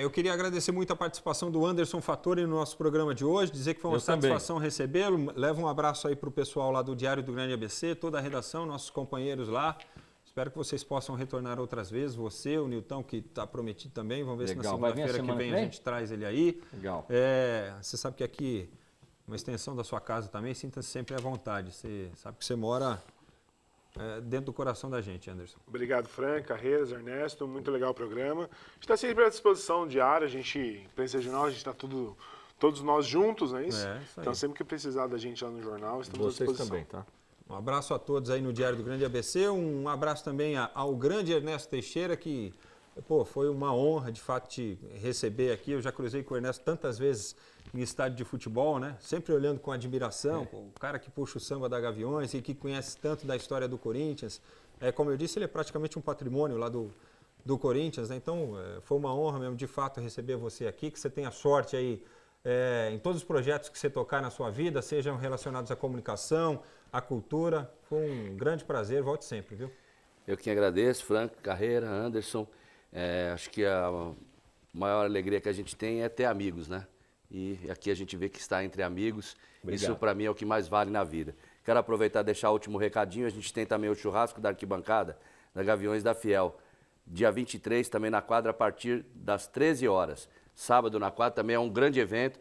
eu queria agradecer muito a participação do Anderson Fattori no nosso programa de hoje, dizer que foi uma Eu também. satisfação recebê-lo. Leva um abraço aí para o pessoal lá do Diário do Grande ABC, toda a redação, nossos companheiros lá. Espero que vocês possam retornar outras vezes. Você, o Nilton, que está prometido também. Vamos ver se Legal. na Vai vir a segunda-feira que semana vem que a vem? gente traz ele aí. Legal. Você sabe que aqui uma extensão da sua casa também, sinta-se sempre à vontade. Você sabe que você mora dentro do coração da gente, Anderson. Obrigado, Frank, Carreiras, Ernesto. Muito legal o programa. A gente está sempre à disposição diária. A gente, imprensa regional, a gente está todos nós juntos, não é isso? É, isso aí. Então, sempre que precisar da gente lá no jornal, estamos à Vocês disposição. também, tá? Um abraço a todos aí no Diário do Grande ABC, um abraço também ao grande Ernesto Teixeira, que foi uma honra de fato te receber aqui. Eu já cruzei com o Ernesto tantas vezes em estádio de futebol, né? Sempre olhando com admiração, o cara que puxa o samba da Gaviões e que conhece tanto da história do Corinthians. Como eu disse, ele é praticamente um patrimônio lá do Corinthians, né? Então foi uma honra mesmo de fato receber você aqui, que você tenha sorte aí em todos os projetos que você tocar na sua vida, sejam relacionados à comunicação, à cultura. Foi um grande prazer, volte sempre, viu? Eu que agradeço, Frank, Carreira, Anderson. Acho que a maior alegria que a gente tem é ter amigos, né? E aqui a gente vê que está entre amigos. Obrigado. Isso para mim é o que mais vale na vida. Quero aproveitar e deixar o último recadinho. A gente tem também o churrasco da arquibancada da Gaviões da Fiel. Dia 23, também na quadra, a partir das 13 horas. Sábado na quadra também é um grande evento.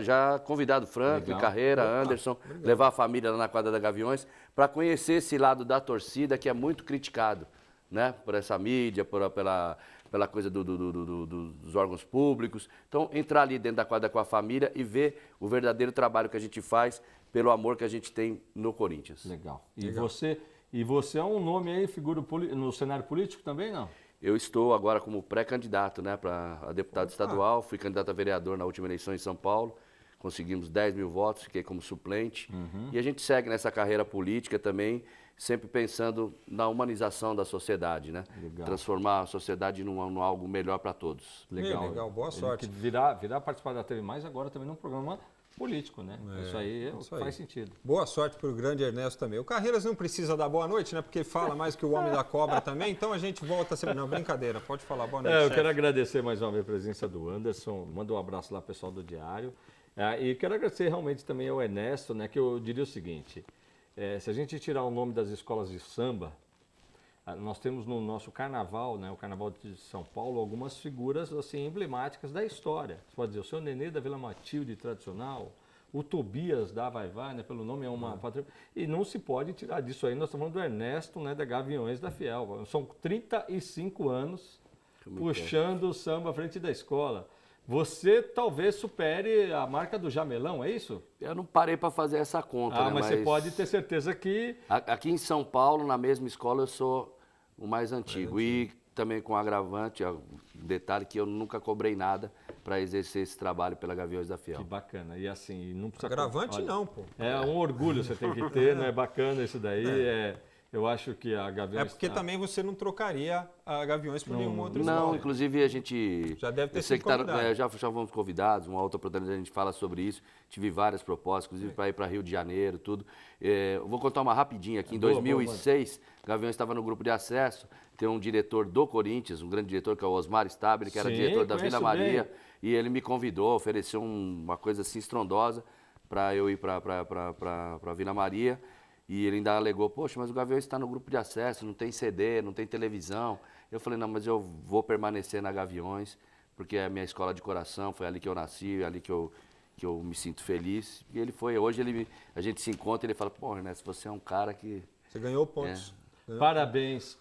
Já convidado Frank, Legal. Carreira, Anderson, levar a família lá na quadra da Gaviões para conhecer esse lado da torcida que é muito criticado, né? Por essa mídia, pela coisa dos órgãos públicos. Então, entrar ali dentro da quadra com a família e ver o verdadeiro trabalho que a gente faz pelo amor que a gente tem no Corinthians. Legal. E você é um nome aí, figura no cenário político também, não? Eu estou agora como pré-candidato, né, para deputado estadual. Fui candidato a vereador na última eleição em São Paulo. Conseguimos 10 mil votos, fiquei como suplente. E a gente segue nessa carreira política também, sempre pensando na humanização da sociedade, né? Legal. Transformar a sociedade num algo melhor para todos. Legal, boa sorte. Ele virar participar da TV Mais agora também num programa político, né? Isso aí faz sentido. Boa sorte para o grande Ernesto também. O Carreiras não precisa dar boa noite, né? Porque fala mais que o Homem da Cobra também. Então a gente volta sempre. Não, brincadeira. Pode falar. Boa noite, Eu chefe. quero agradecer mais uma vez a presença do Anderson. Manda um abraço lá, pessoal do Diário. E quero agradecer realmente também ao Ernesto, né? Que eu diria o seguinte: se a gente tirar o nome das escolas de samba, nós temos no nosso carnaval, né? O Carnaval de São Paulo, algumas figuras assim emblemáticas da história. Você pode dizer, o seu Nenê da Vila Matilde tradicional, o Tobias da Vai-Vai, né? Pelo nome é uma patrícia. E não se pode tirar disso aí. Nós estamos falando do Ernesto, né? Da Gaviões da Fiel. São 35 anos puxando o samba à frente da escola. Você talvez supere a marca do Jamelão, é isso? Eu não parei para fazer essa conta, né? Mas você pode ter certeza que... Aqui em São Paulo, na mesma escola, eu sou o mais antigo. E também com agravante, detalhe que eu nunca cobrei nada para exercer esse trabalho pela Gaviões da Fiel. Que bacana. E assim, não precisa... Agravante não, pô. É um orgulho você tem que ter, né? É bacana isso daí. Eu acho que a Gaviões... É porque também você não trocaria a Gaviões por nenhum outro Não, esporte. inclusive a gente... Já deve ter eu sei sido que convidado. já fomos convidados, uma outra oportunidade a gente fala sobre isso. Tive várias propostas, inclusive para ir para Rio de Janeiro, tudo. Eu vou contar uma rapidinha aqui. Em 2006, Gaviões estava no grupo de acesso, tem um diretor do Corinthians, um grande diretor que é o Osmar Stabile, que era Sim, diretor da Vila conheço Maria, bem. e ele me convidou, ofereceu uma coisa assim estrondosa para eu ir para Vila Maria. E ele ainda alegou, poxa, mas o Gaviões está no grupo de acesso, não tem CD, não tem televisão. Eu falei, não, mas eu vou permanecer na Gaviões, porque é a minha escola de coração, foi ali que eu nasci, é ali que eu me sinto feliz. E ele foi, hoje a gente se encontra e ele fala, pô, Ernesto, você é um cara que... Você ganhou pontos. Parabéns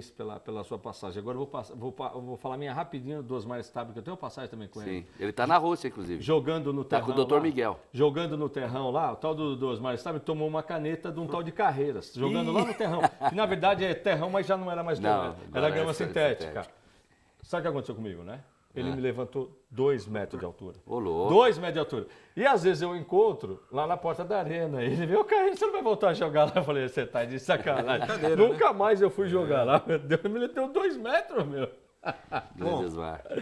pela sua passagem. Agora eu vou falar minha rapidinho do Osmar Stabile, que eu tenho passagem também com ele. Sim, ele está na Rússia, inclusive. Jogando no Tá terrão com o Dr. lá, Miguel. Jogando no terrão lá, o tal do Osmar Stabile tomou uma caneta de um tal de Carreiras, jogando lá no terrão. Que na verdade é terrão, mas já não era mais terrão, era grama sintética. Sabe o que aconteceu comigo, né? Ele me levantou 2 metros de altura. Ô, louco. 2 metros de altura. E às vezes eu encontro lá na porta da arena. Ele veio, Carreira, você não vai voltar a jogar lá? Eu falei, você tá de sacanagem. Nunca mais eu fui jogar lá. Meu Deus, ele deu 2 metros, meu. Bom,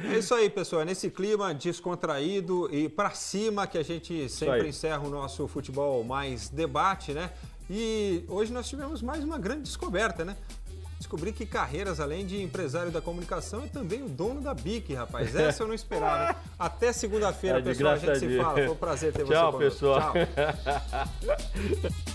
é isso aí, pessoal. É nesse clima descontraído e pra cima que a gente sempre encerra o nosso futebol mais debate, né? E hoje nós tivemos mais uma grande descoberta, né? Descobri que Carreiras, além de empresário da comunicação, é também o dono da BIC, rapaz. Essa eu não esperava, né? Até segunda-feira, pessoal, a gente se fala. Foi um prazer ter você conosco. Tchau, pessoal. Tchau.